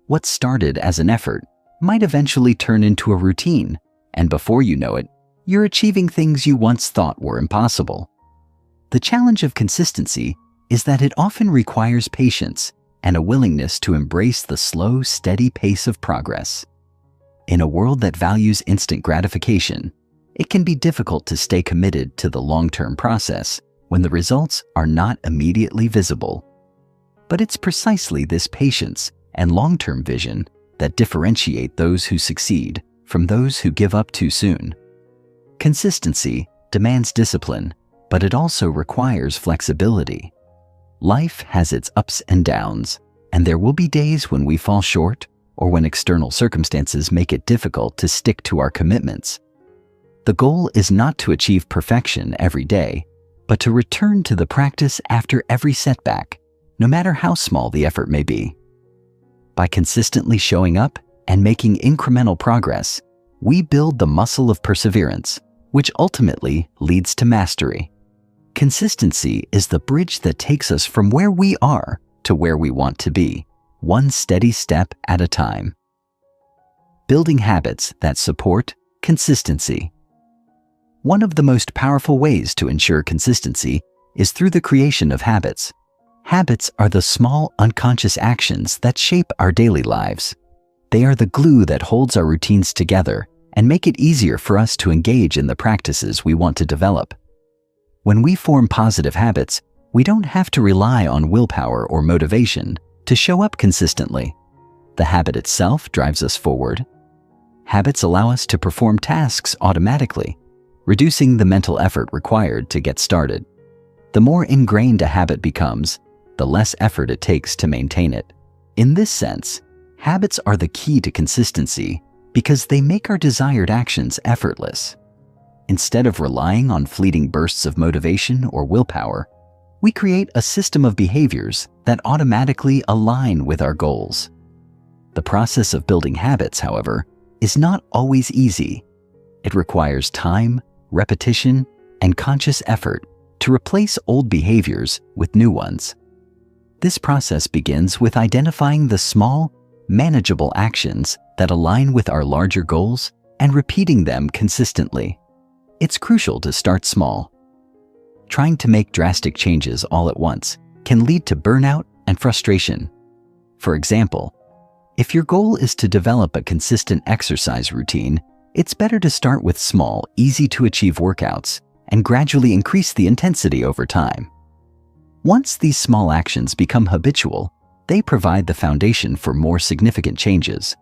What started as an effort might eventually turn into a routine, and before you know it, you're achieving things you once thought were impossible. The challenge of consistency is that it often requires patience and a willingness to embrace the slow, steady pace of progress. In a world that values instant gratification, it can be difficult to stay committed to the long-term process when the results are not immediately visible. But it's precisely this patience and long-term vision that differentiate those who succeed from those who give up too soon. Consistency demands discipline, but it also requires flexibility. Life has its ups and downs, and there will be days when we fall short or when external circumstances make it difficult to stick to our commitments. The goal is not to achieve perfection every day, but to return to the practice after every setback, no matter how small the effort may be. By consistently showing up and making incremental progress, we build the muscle of perseverance, which ultimately leads to mastery. Consistency is the bridge that takes us from where we are to where we want to be, one steady step at a time. Building habits that support consistency. One of the most powerful ways to ensure consistency is through the creation of habits. Habits are the small, unconscious actions that shape our daily lives. They are the glue that holds our routines together and make it easier for us to engage in the practices we want to develop. When we form positive habits, we don't have to rely on willpower or motivation to show up consistently. The habit itself drives us forward. Habits allow us to perform tasks automatically, reducing the mental effort required to get started. The more ingrained a habit becomes, the less effort it takes to maintain it. In this sense, Habits are the key to consistency because they make our desired actions effortless. Instead of relying on fleeting bursts of motivation or willpower, we create a system of behaviors that automatically align with our goals. The process of building habits, however, is not always easy. It requires time, repetition, and conscious effort to replace old behaviors with new ones. This process begins with identifying the small, manageable actions that align with our larger goals and repeating them consistently. It's crucial to start small. Trying to make drastic changes all at once can lead to burnout and frustration. For example, if your goal is to develop a consistent exercise routine, it's better to start with small, easy-to-achieve workouts and gradually increase the intensity over time. Once these small actions become habitual, they provide the foundation for more significant changes.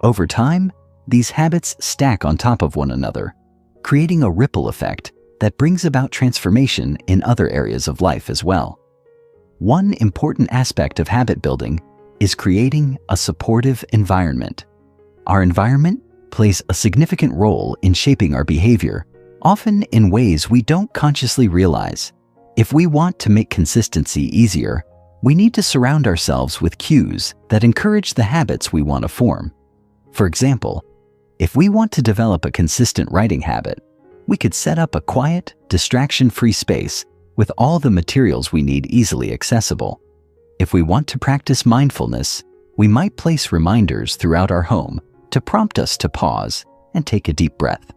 Over time, these habits stack on top of one another, creating a ripple effect that brings about transformation in other areas of life as well. One important aspect of habit building is creating a supportive environment. Our environment plays a significant role in shaping our behavior, often in ways we don't consciously realize. If we want to make consistency easier, we need to surround ourselves with cues that encourage the habits we want to form. For example, if we want to develop a consistent writing habit, we could set up a quiet, distraction-free space with all the materials we need easily accessible. If we want to practice mindfulness, we might place reminders throughout our home to prompt us to pause and take a deep breath.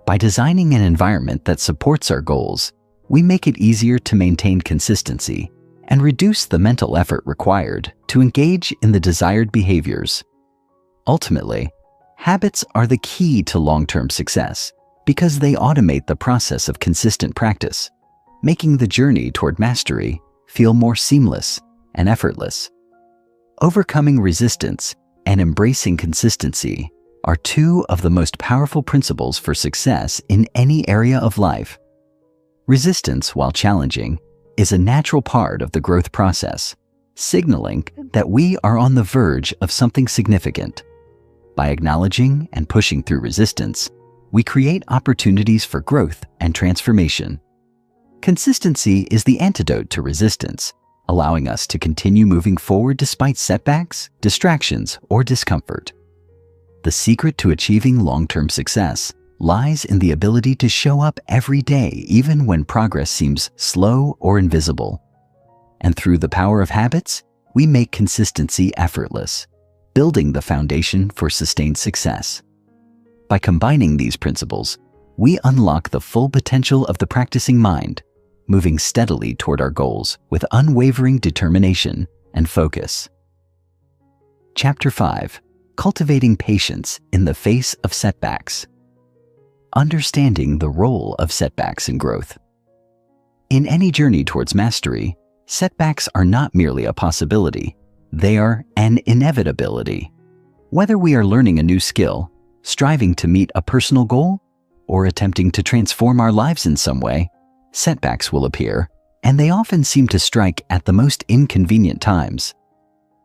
By designing an environment that supports our goals, we make it easier to maintain consistency and reduce the mental effort required to engage in the desired behaviors. Ultimately, habits are the key to long-term success because they automate the process of consistent practice, making the journey toward mastery feel more seamless and effortless. Overcoming resistance and embracing consistency are two of the most powerful principles for success in any area of life. Resistance, while challenging, is a natural part of the growth process, signaling that we are on the verge of something significant. By acknowledging and pushing through resistance, we create opportunities for growth and transformation. Consistency is the antidote to resistance, allowing us to continue moving forward despite setbacks, distractions, or discomfort. The secret to achieving long-term success lies in the ability to show up every day even when progress seems slow or invisible. And through the power of habits, we make consistency effortless, building the foundation for sustained success. By combining these principles, we unlock the full potential of the practicing mind, moving steadily toward our goals with unwavering determination and focus. Chapter 5: Cultivating Patience in the Face of Setbacks. Understanding the role of setbacks in growth. In any journey towards mastery, setbacks are not merely a possibility, they are an inevitability. Whether we are learning a new skill, striving to meet a personal goal, or attempting to transform our lives in some way, setbacks will appear, and they often seem to strike at the most inconvenient times.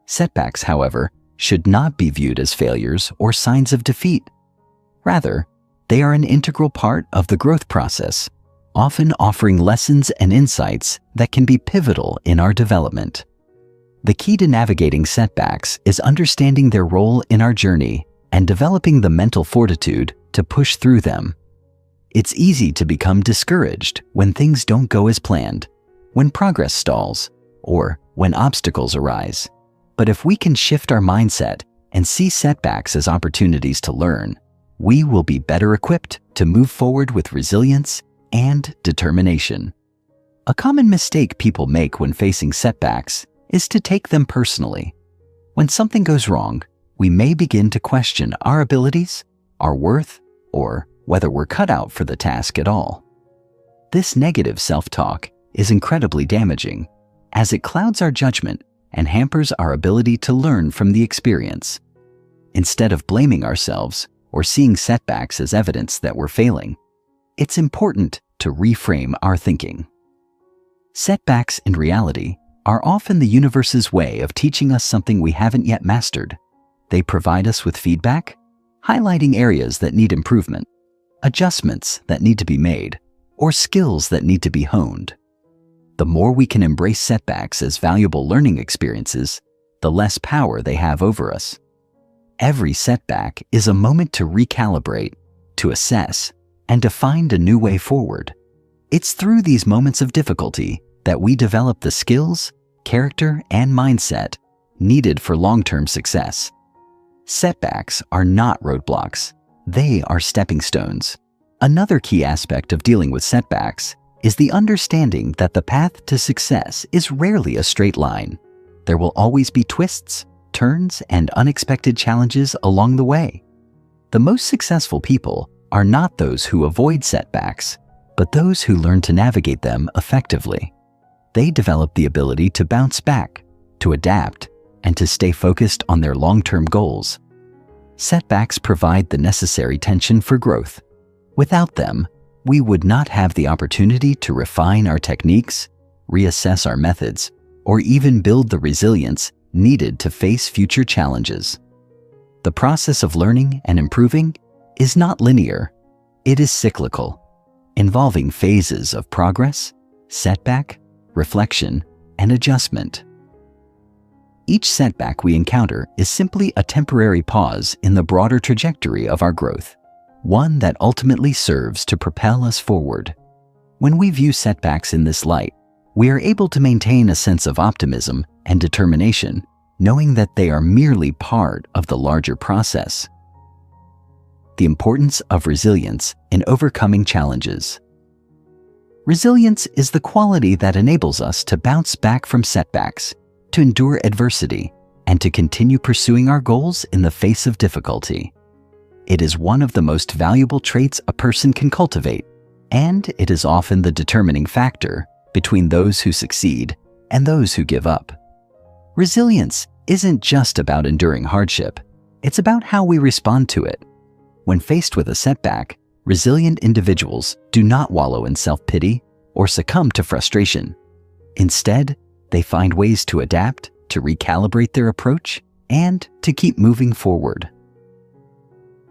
Setbacks, however, should not be viewed as failures or signs of defeat. Rather, they are an integral part of the growth process, often offering lessons and insights that can be pivotal in our development. The key to navigating setbacks is understanding their role in our journey and developing the mental fortitude to push through them. It's easy to become discouraged when things don't go as planned, when progress stalls, or when obstacles arise. But if we can shift our mindset and see setbacks as opportunities to learn, we will be better equipped to move forward with resilience and determination. A common mistake people make when facing setbacks is to take them personally. When something goes wrong, we may begin to question our abilities, our worth, or whether we're cut out for the task at all. This negative self-talk is incredibly damaging, as it clouds our judgment and hampers our ability to learn from the experience. Instead of blaming ourselves or seeing setbacks as evidence that we're failing, it's important to reframe our thinking. Setbacks, in reality, are often the universe's way of teaching us something we haven't yet mastered. They provide us with feedback, highlighting areas that need improvement, adjustments that need to be made, or skills that need to be honed. The more we can embrace setbacks as valuable learning experiences, the less power they have over us. Every setback is a moment to recalibrate, to assess, and to find a new way forward. It's through these moments of difficulty that we develop the skills, character, and mindset needed for long-term success. Setbacks are not roadblocks. They are stepping stones. Another key aspect of dealing with setbacks is the understanding that the path to success is rarely a straight line. There will always be twists, turns, and unexpected challenges along the way. The most successful people are not those who avoid setbacks, but those who learn to navigate them effectively. They develop the ability to bounce back, to adapt, and to stay focused on their long-term goals. Setbacks provide the necessary tension for growth. Without them, we would not have the opportunity to refine our techniques, reassess our methods, or even build the resilience needed to face future challenges. The process of learning and improving is not linear. It is cyclical, involving phases of progress, setback, reflection, and adjustment. Each setback we encounter is simply a temporary pause in the broader trajectory of our growth, one that ultimately serves to propel us forward. When we view setbacks in this light, we are able to maintain a sense of optimism and determination, knowing that they are merely part of the larger process. The importance of resilience in overcoming challenges. Resilience is the quality that enables us to bounce back from setbacks, to endure adversity, and to continue pursuing our goals in the face of difficulty. It is one of the most valuable traits a person can cultivate, and it is often the determining factor between those who succeed and those who give up. Resilience isn't just about enduring hardship, it's about how we respond to it. When faced with a setback, resilient individuals do not wallow in self-pity or succumb to frustration. Instead, they find ways to adapt, to recalibrate their approach, and to keep moving forward.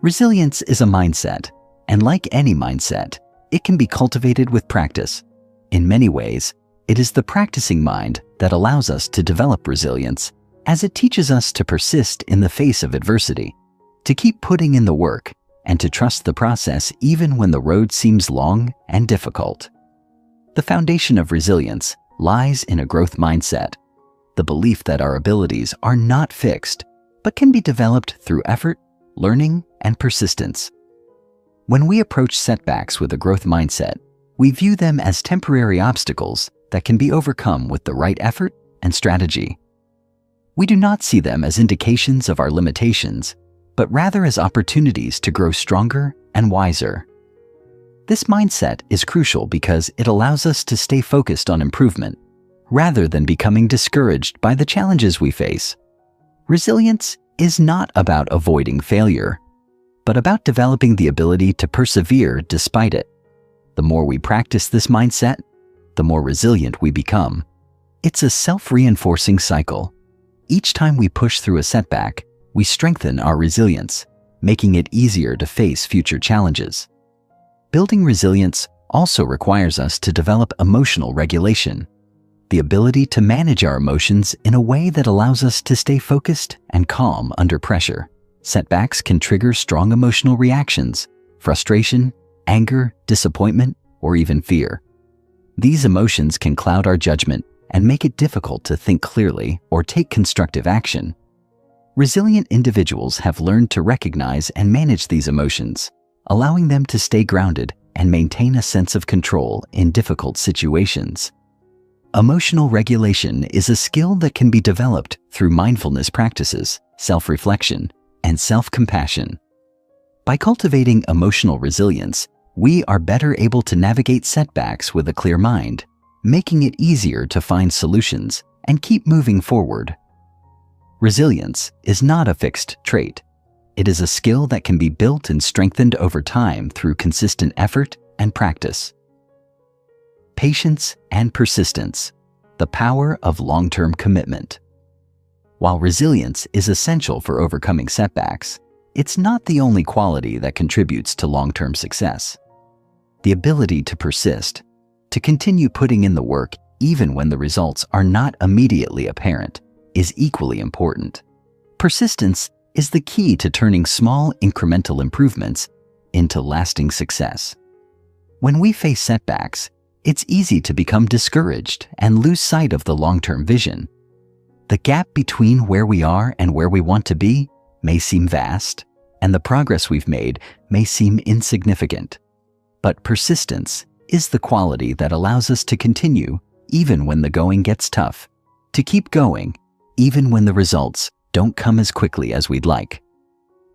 Resilience is a mindset, and like any mindset, it can be cultivated with practice. In many ways, it is the practicing mind that allows us to develop resilience, as it teaches us to persist in the face of adversity, to keep putting in the work, and to trust the process even when the road seems long and difficult. The foundation of resilience lies in a growth mindset, the belief that our abilities are not fixed, but can be developed through effort, learning, and persistence. When we approach setbacks with a growth mindset, we view them as temporary obstacles that can be overcome with the right effort and strategy. We do not see them as indications of our limitations, but rather as opportunities to grow stronger and wiser. This mindset is crucial because it allows us to stay focused on improvement, rather than becoming discouraged by the challenges we face. Resilience is not about avoiding failure, but about developing the ability to persevere despite it. The more we practice this mindset, the more resilient we become. It's a self-reinforcing cycle. Each time we push through a setback, we strengthen our resilience, making it easier to face future challenges. Building resilience also requires us to develop emotional regulation, the ability to manage our emotions in a way that allows us to stay focused and calm under pressure. Setbacks can trigger strong emotional reactions, frustration, anger, disappointment, or even fear. These emotions can cloud our judgment and make it difficult to think clearly or take constructive action. Resilient individuals have learned to recognize and manage these emotions, allowing them to stay grounded and maintain a sense of control in difficult situations. Emotional regulation is a skill that can be developed through mindfulness practices, self-reflection, and self-compassion. By cultivating emotional resilience, we are better able to navigate setbacks with a clear mind, making it easier to find solutions and keep moving forward. Resilience is not a fixed trait. It is a skill that can be built and strengthened over time through consistent effort and practice. Patience and persistence. The power of long-term commitment. While resilience is essential for overcoming setbacks, it's not the only quality that contributes to long-term success. The ability to persist, to continue putting in the work even when the results are not immediately apparent, is equally important. Persistence is the key to turning small incremental improvements into lasting success. When we face setbacks, it's easy to become discouraged and lose sight of the long-term vision. The gap between where we are and where we want to be may seem vast, and the progress we've made may seem insignificant. But persistence is the quality that allows us to continue even when the going gets tough, to keep going even when the results don't come as quickly as we'd like.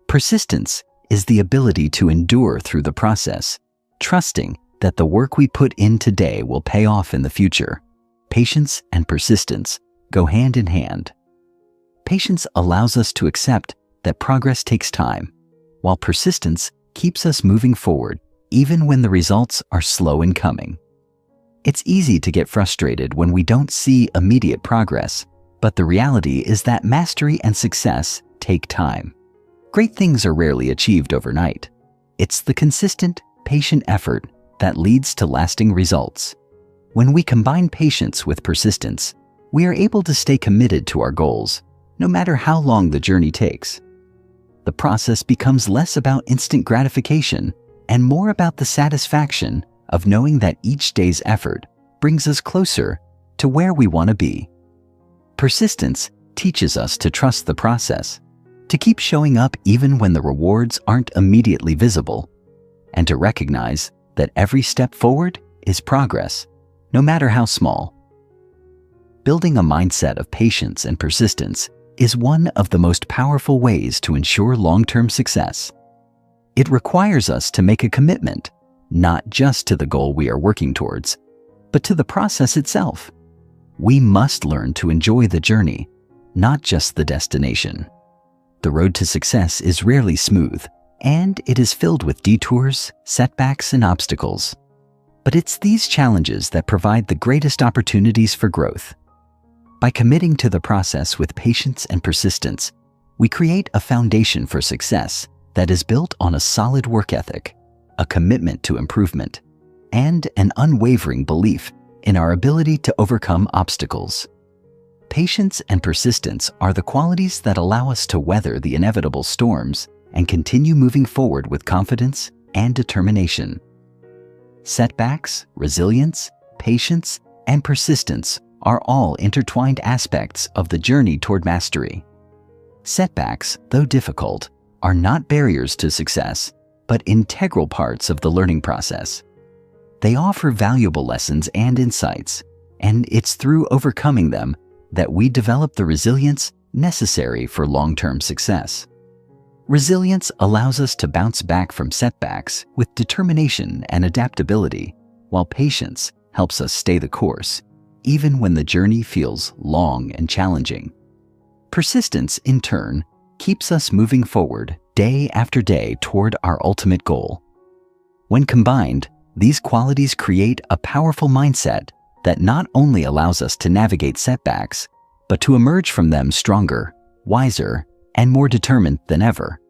Persistence is the ability to endure through the process, trusting that the work we put in today will pay off in the future. Patience and persistence go hand in hand. Patience allows us to accept that progress takes time, while persistence keeps us moving forward even when the results are slow in coming. It's easy to get frustrated when we don't see immediate progress, but the reality is that mastery and success take time. Great things are rarely achieved overnight. It's the consistent, patient effort that leads to lasting results. When we combine patience with persistence, we are able to stay committed to our goals, no matter how long the journey takes. The process becomes less about instant gratification and more about the satisfaction of knowing that each day's effort brings us closer to where we want to be. Persistence teaches us to trust the process, to keep showing up even when the rewards aren't immediately visible, and to recognize that every step forward is progress, no matter how small. Building a mindset of patience and persistence is one of the most powerful ways to ensure long-term success. It requires us to make a commitment, not just to the goal we are working towards, but to the process itself. We must learn to enjoy the journey, not just the destination. The road to success is rarely smooth, and it is filled with detours, setbacks, and obstacles. But it's these challenges that provide the greatest opportunities for growth. By committing to the process with patience and persistence, we create a foundation for success that is built on a solid work ethic, a commitment to improvement, and an unwavering belief in our ability to overcome obstacles. Patience and persistence are the qualities that allow us to weather the inevitable storms and continue moving forward with confidence and determination. Setbacks, resilience, patience, and persistence are all intertwined aspects of the journey toward mastery. Setbacks, though difficult, are not barriers to success, but integral parts of the learning process. They offer valuable lessons and insights, and it's through overcoming them that we develop the resilience necessary for long-term success. Resilience allows us to bounce back from setbacks with determination and adaptability, while patience helps us stay the course, even when the journey feels long and challenging. Persistence, in turn, keeps us moving forward day after day toward our ultimate goal. When combined, these qualities create a powerful mindset that not only allows us to navigate setbacks, but to emerge from them stronger, wiser, and more determined than ever.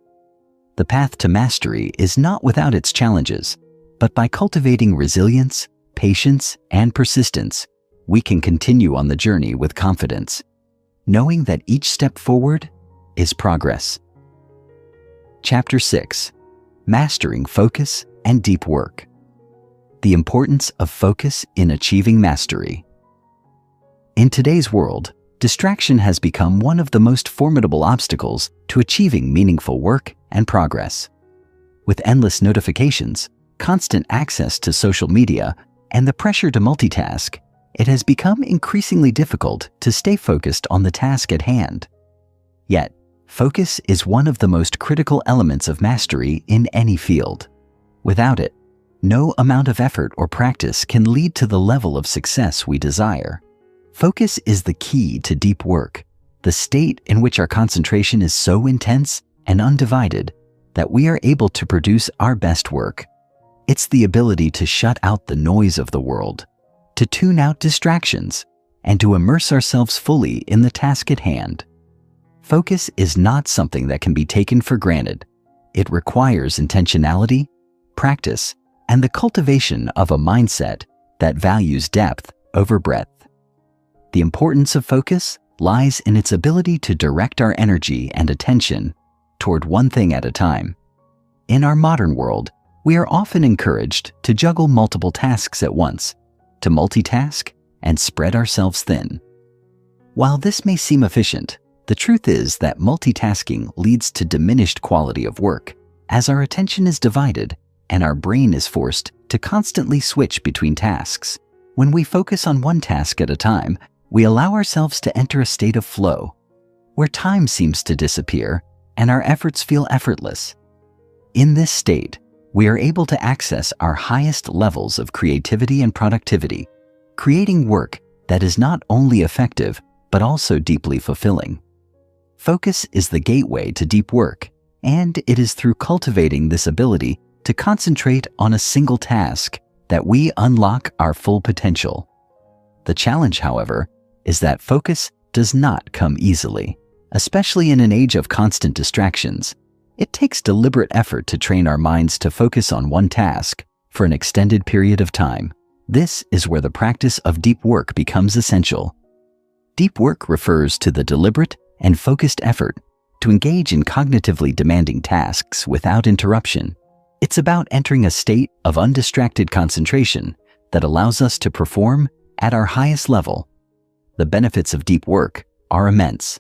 The path to mastery is not without its challenges, but by cultivating resilience, patience, and persistence, we can continue on the journey with confidence, knowing that each step forward is progress. Chapter 6: Mastering Focus and Deep Work. The importance of focus in achieving mastery. In today's world, distraction has become one of the most formidable obstacles to achieving meaningful work and progress. With endless notifications, constant access to social media, and the pressure to multitask, it has become increasingly difficult to stay focused on the task at hand. Yet, focus is one of the most critical elements of mastery in any field. Without it, no amount of effort or practice can lead to the level of success we desire. Focus is the key to deep work, the state in which our concentration is so intense and undivided that we are able to produce our best work. It's the ability to shut out the noise of the world, to tune out distractions, and to immerse ourselves fully in the task at hand. Focus is not something that can be taken for granted. It requires intentionality, practice, and the cultivation of a mindset that values depth over breadth. The importance of focus lies in its ability to direct our energy and attention toward one thing at a time. In our modern world, we are often encouraged to juggle multiple tasks at once, to multitask and spread ourselves thin. While this may seem efficient, the truth is that multitasking leads to diminished quality of work, as our attention is divided and our brain is forced to constantly switch between tasks. When we focus on one task at a time, we allow ourselves to enter a state of flow, where time seems to disappear and our efforts feel effortless. In this state, we are able to access our highest levels of creativity and productivity, creating work that is not only effective, but also deeply fulfilling. Focus is the gateway to deep work, and it is through cultivating this ability to concentrate on a single task that we unlock our full potential. The challenge, however, is that focus does not come easily, especially in an age of constant distractions. It takes deliberate effort to train our minds to focus on one task for an extended period of time. This is where the practice of deep work becomes essential. Deep work refers to the deliberate and focused effort to engage in cognitively demanding tasks without interruption. It's about entering a state of undistracted concentration that allows us to perform at our highest level. The benefits of deep work are immense.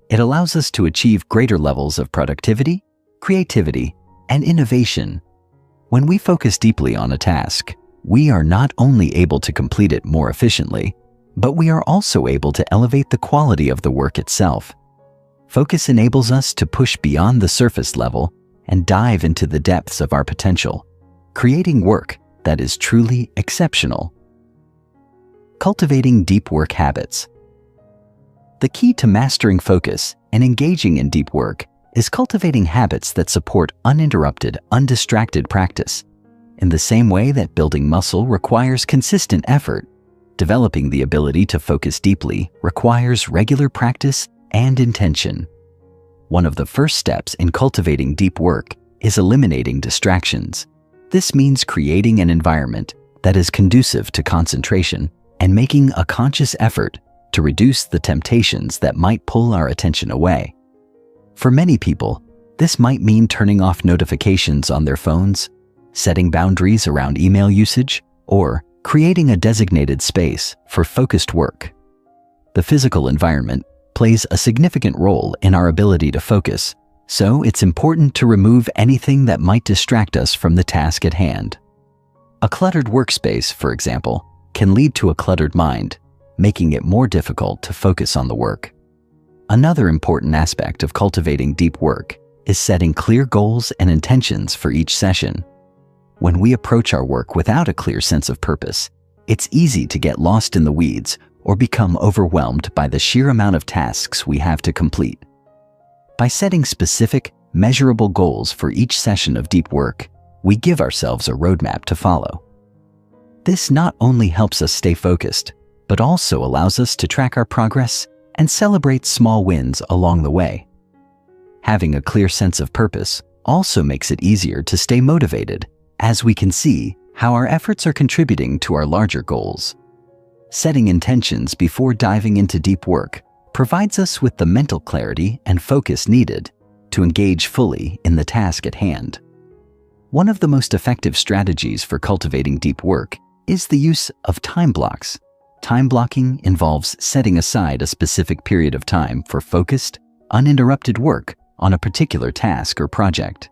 It allows us to achieve greater levels of productivity, creativity, and innovation. When we focus deeply on a task, we are not only able to complete it more efficiently, but we are also able to elevate the quality of the work itself. Focus enables us to push beyond the surface level and dive into the depths of our potential, creating work that is truly exceptional. Cultivating deep work habits. The key to mastering focus and engaging in deep work is cultivating habits that support uninterrupted, undistracted practice. In the same way that building muscle requires consistent effort, developing the ability to focus deeply requires regular practice and intention. One of the first steps in cultivating deep work is eliminating distractions. This means creating an environment that is conducive to concentration and making a conscious effort to reduce the temptations that might pull our attention away. For many people, this might mean turning off notifications on their phones, setting boundaries around email usage, or creating a designated space for focused work. The physical environment plays a significant role in our ability to focus, so it's important to remove anything that might distract us from the task at hand. A cluttered workspace, for example, can lead to a cluttered mind, making it more difficult to focus on the work. Another important aspect of cultivating deep work is setting clear goals and intentions for each session. When we approach our work without a clear sense of purpose, it's easy to get lost in the weeds or become overwhelmed by the sheer amount of tasks we have to complete. By setting specific, measurable goals for each session of deep work, we give ourselves a roadmap to follow. This not only helps us stay focused, but also allows us to track our progress and celebrate small wins along the way. Having a clear sense of purpose also makes it easier to stay motivated, as we can see how our efforts are contributing to our larger goals. Setting intentions before diving into deep work provides us with the mental clarity and focus needed to engage fully in the task at hand. One of the most effective strategies for cultivating deep work is the use of time blocks. Time blocking involves setting aside a specific period of time for focused, uninterrupted work on a particular task or project.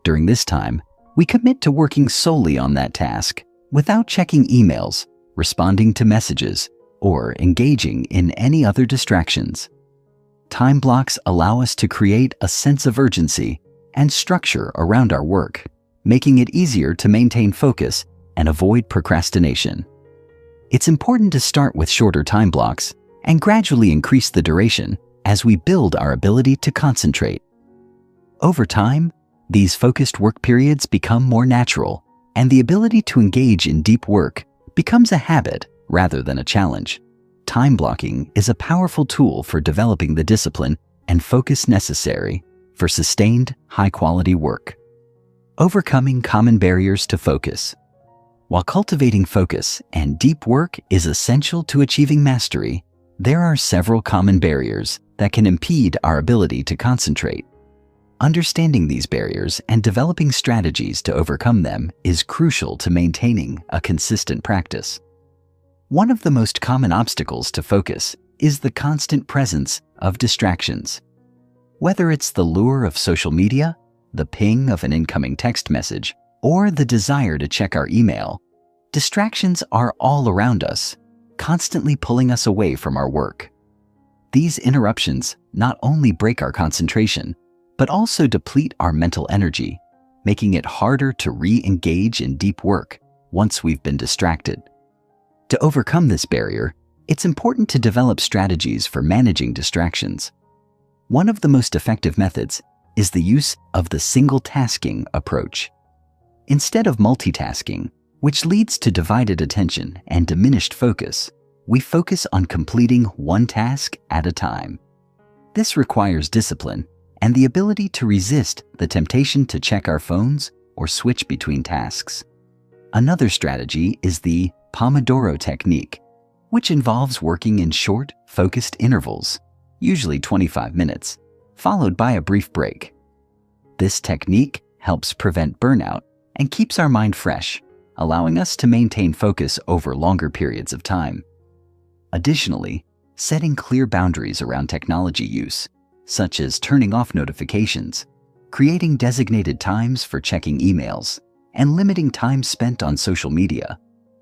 During this time, we commit to working solely on that task without checking emails, responding to messages, or engaging in any other distractions. Time blocks allow us to create a sense of urgency and structure around our work, making it easier to maintain focus and avoid procrastination. It's important to start with shorter time blocks and gradually increase the duration as we build our ability to concentrate. Over time, these focused work periods become more natural, and the ability to engage in deep work becomes a habit rather than a challenge. time blocking is a powerful tool for developing the discipline and focus necessary for sustained, high-quality work. Overcoming common barriers to focus. While cultivating focus and deep work is essential to achieving mastery, there are several common barriers that can impede our ability to concentrate. Understanding these barriers and developing strategies to overcome them is crucial to maintaining a consistent practice. One of the most common obstacles to focus is the constant presence of distractions. Whether it's the lure of social media, the ping of an incoming text message, or the desire to check our email, distractions are all around us, constantly pulling us away from our work. These interruptions not only break our concentration, but also deplete our mental energy, making it harder to re-engage in deep work once we've been distracted. To overcome this barrier, it's important to develop strategies for managing distractions. One of the most effective methods is the use of the single-tasking approach. Instead of multitasking, which leads to divided attention and diminished focus, we focus on completing one task at a time. This requires discipline and the ability to resist the temptation to check our phones or switch between tasks. Another strategy is the Pomodoro technique, which involves working in short, focused intervals, usually 25 minutes, followed by a brief break. This technique helps prevent burnout and keeps our mind fresh, allowing us to maintain focus over longer periods of time. Additionally, setting clear boundaries around technology use, such as turning off notifications, creating designated times for checking emails, and limiting time spent on social media,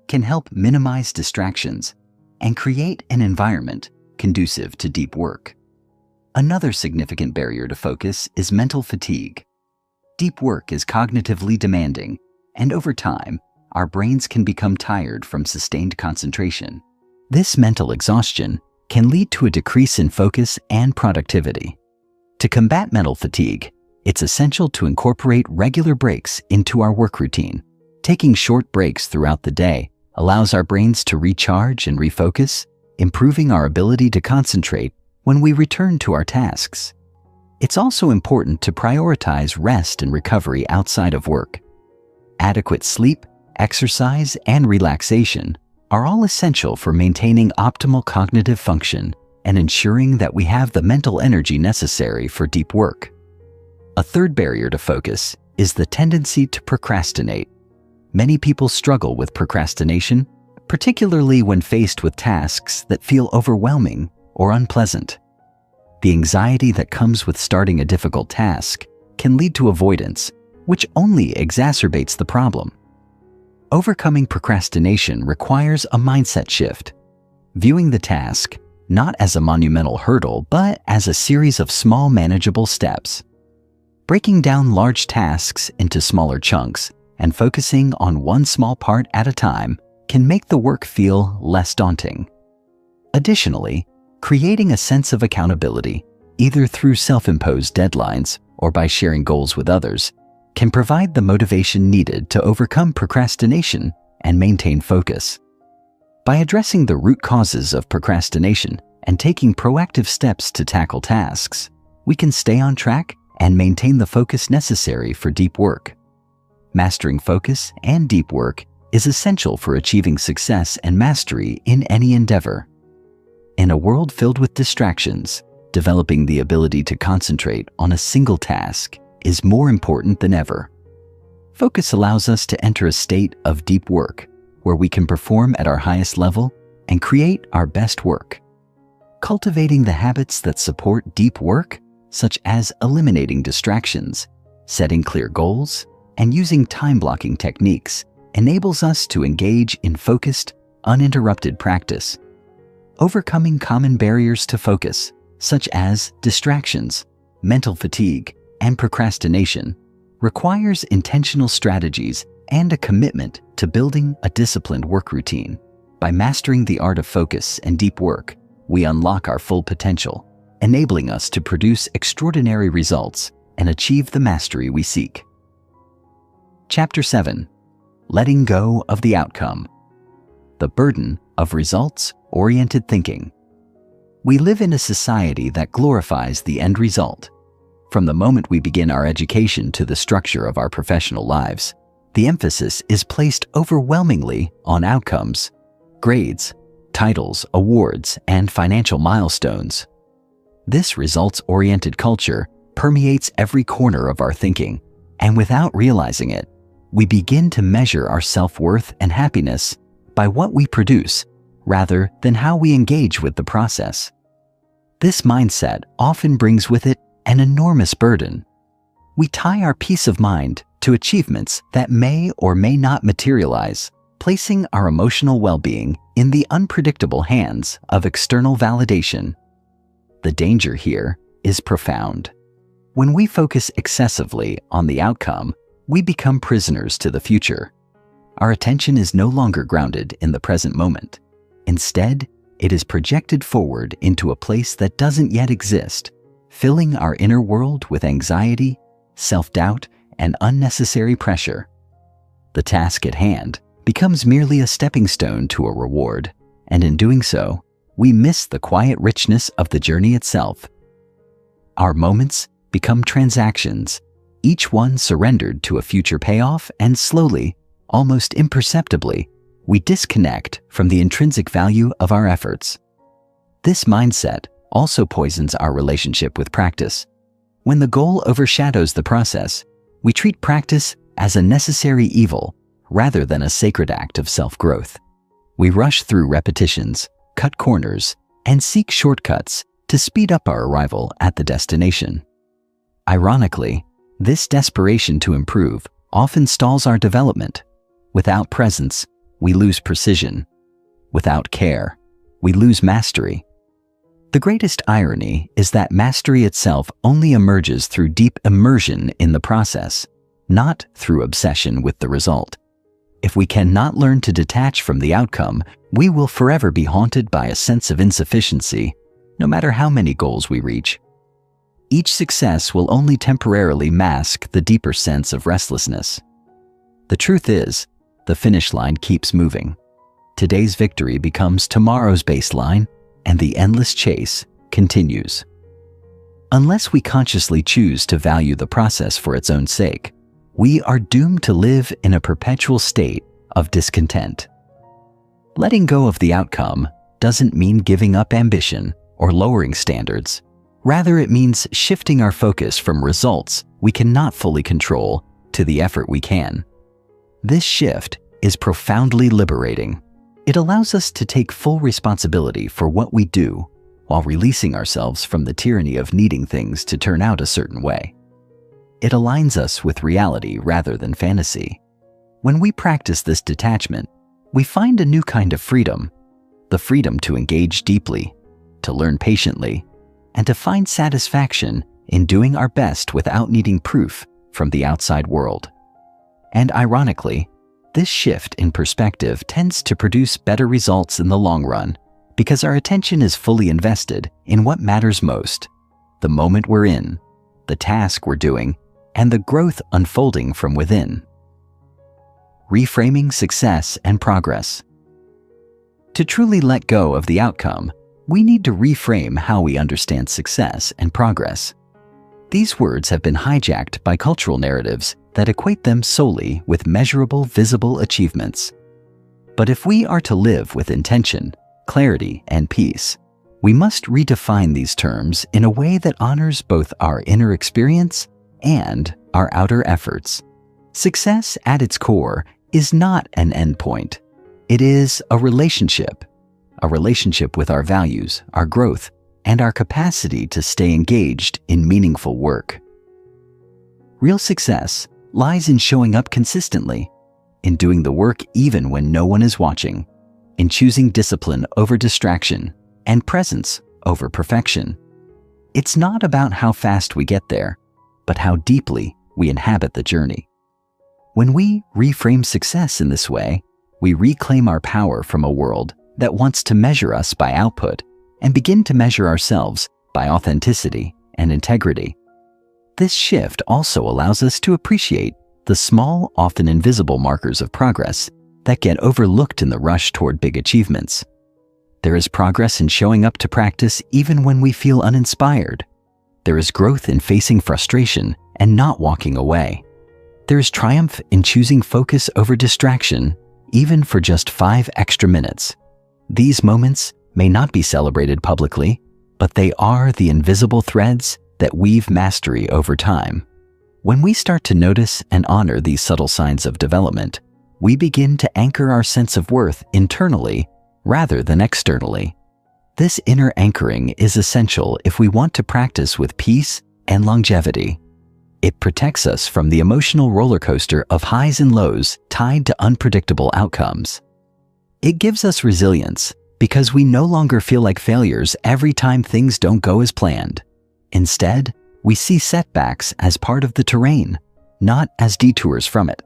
can help minimize distractions and create an environment conducive to deep work. Another significant barrier to focus is mental fatigue. Deep work is cognitively demanding, and over time, our brains can become tired from sustained concentration. This mental exhaustion can lead to a decrease in focus and productivity. To combat mental fatigue, it's essential to incorporate regular breaks into our work routine. Taking short breaks throughout the day allows our brains to recharge and refocus, improving our ability to concentrate when we return to our tasks. It's also important to prioritize rest and recovery outside of work. Adequate sleep, exercise, and relaxation are all essential for maintaining optimal cognitive function and ensuring that we have the mental energy necessary for deep work. A third barrier to focus is the tendency to procrastinate. Many people struggle with procrastination, particularly when faced with tasks that feel overwhelming or unpleasant. The anxiety that comes with starting a difficult task can lead to avoidance, which only exacerbates the problem. Overcoming procrastination requires a mindset shift, viewing the task not as a monumental hurdle, but as a series of small, manageable steps. Breaking down large tasks into smaller chunks and focusing on one small part at a time can make the work feel less daunting. Additionally, creating a sense of accountability, either through self-imposed deadlines or by sharing goals with others, can provide the motivation needed to overcome procrastination and maintain focus. By addressing the root causes of procrastination and taking proactive steps to tackle tasks, we can stay on track and maintain the focus necessary for deep work. Mastering focus and deep work is essential for achieving success and mastery in any endeavor. In a world filled with distractions, developing the ability to concentrate on a single task is more important than ever. Focus allows us to enter a state of deep work where we can perform at our highest level and create our best work. Cultivating the habits that support deep work, such as eliminating distractions, setting clear goals, and using time-blocking techniques, enables us to engage in focused, uninterrupted practice. Overcoming common barriers to focus, such as distractions, mental fatigue, and procrastination, requires intentional strategies and a commitment to building a disciplined work routine. By mastering the art of focus and deep work, we unlock our full potential, enabling us to produce extraordinary results and achieve the mastery we seek. Chapter 7. Letting Go of the Outcome. The burden of results result-oriented thinking. We live in a society that glorifies the end result. From the moment we begin our education to the structure of our professional lives, the emphasis is placed overwhelmingly on outcomes, grades, titles, awards, and financial milestones. This results-oriented culture permeates every corner of our thinking, and without realizing it, we begin to measure our self-worth and happiness by what we produce rather than how we engage with the process. This mindset often brings with it an enormous burden. We tie our peace of mind to achievements that may or may not materialize, placing our emotional well-being in the unpredictable hands of external validation. The danger here is profound. When we focus excessively on the outcome, we become prisoners to the future. Our attention is no longer grounded in the present moment. Instead, it is projected forward into a place that doesn't yet exist, filling our inner world with anxiety, self-doubt, and unnecessary pressure. The task at hand becomes merely a stepping stone to a reward, and in doing so, we miss the quiet richness of the journey itself. Our moments become transactions, each one surrendered to a future payoff, and slowly, almost imperceptibly, we disconnect from the intrinsic value of our efforts. This mindset also poisons our relationship with practice. When the goal overshadows the process, we treat practice as a necessary evil rather than a sacred act of self-growth. We rush through repetitions, cut corners, and seek shortcuts to speed up our arrival at the destination. Ironically, this desperation to improve often stalls our development. Without presence, we lose precision. Without care, we lose mastery. The greatest irony is that mastery itself only emerges through deep immersion in the process, not through obsession with the result. If we cannot learn to detach from the outcome, we will forever be haunted by a sense of insufficiency, no matter how many goals we reach. Each success will only temporarily mask the deeper sense of restlessness. The truth is, the finish line keeps moving. Today's victory becomes tomorrow's baseline, and the endless chase continues. Unless we consciously choose to value the process for its own sake, we are doomed to live in a perpetual state of discontent. Letting go of the outcome doesn't mean giving up ambition or lowering standards. Rather, it means shifting our focus from results we cannot fully control to the effort we can. This shift is profoundly liberating. It allows us to take full responsibility for what we do while releasing ourselves from the tyranny of needing things to turn out a certain way. It aligns us with reality rather than fantasy. When we practice this detachment, we find a new kind of freedom, the freedom to engage deeply, to learn patiently, and to find satisfaction in doing our best without needing proof from the outside world. And ironically, this shift in perspective tends to produce better results in the long run because our attention is fully invested in what matters most: the moment we're in, the task we're doing, and the growth unfolding from within. Reframing success and progress. To truly let go of the outcome, we need to reframe how we understand success and progress. These words have been hijacked by cultural narratives that equate them solely with measurable, visible achievements. But if we are to live with intention, clarity, and peace, we must redefine these terms in a way that honors both our inner experience and our outer efforts. Success at its core is not an endpoint. It is a relationship with our values, our growth, and our capacity to stay engaged in meaningful work. Real success lies in showing up consistently, in doing the work even when no one is watching, in choosing discipline over distraction and presence over perfection. It's not about how fast we get there, but how deeply we inhabit the journey. When we reframe success in this way, we reclaim our power from a world that wants to measure us by output and begin to measure ourselves by authenticity and integrity. This shift also allows us to appreciate the small, often invisible markers of progress that get overlooked in the rush toward big achievements. There is progress in showing up to practice even when we feel uninspired. There is growth in facing frustration and not walking away. There is triumph in choosing focus over distraction, even for just 5 extra minutes. These moments may not be celebrated publicly, but they are the invisible threads that weave mastery over time. When we start to notice and honor these subtle signs of development, we begin to anchor our sense of worth internally rather than externally. This inner anchoring is essential if we want to practice with peace and longevity. It protects us from the emotional roller coaster of highs and lows tied to unpredictable outcomes. It gives us resilience because we no longer feel like failures every time things don't go as planned. Instead, we see setbacks as part of the terrain, not as detours from it.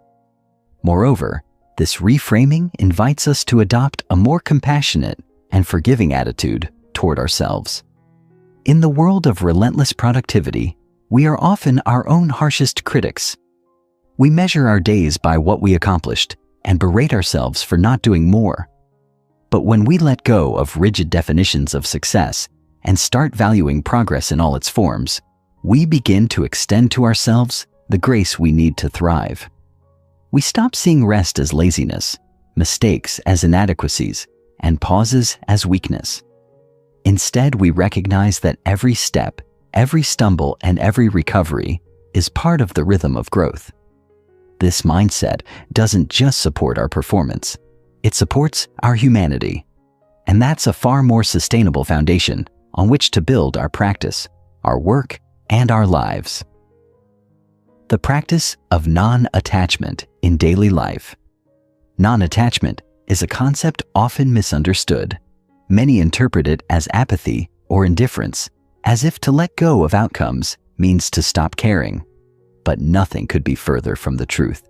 Moreover, this reframing invites us to adopt a more compassionate and forgiving attitude toward ourselves. In the world of relentless productivity, we are often our own harshest critics. We measure our days by what we accomplished and berate ourselves for not doing more. But when we let go of rigid definitions of success and start valuing progress in all its forms, we begin to extend to ourselves the grace we need to thrive. We stop seeing rest as laziness, mistakes as inadequacies, and pauses as weakness. Instead, we recognize that every step, every stumble, and every recovery is part of the rhythm of growth. This mindset doesn't just support our performance, it supports our humanity. And that's a far more sustainable foundation on which to build our practice, our work, and our lives. The practice of non-attachment in daily life. Non-attachment is a concept often misunderstood. Many interpret it as apathy or indifference, as if to let go of outcomes means to stop caring. But nothing could be further from the truth.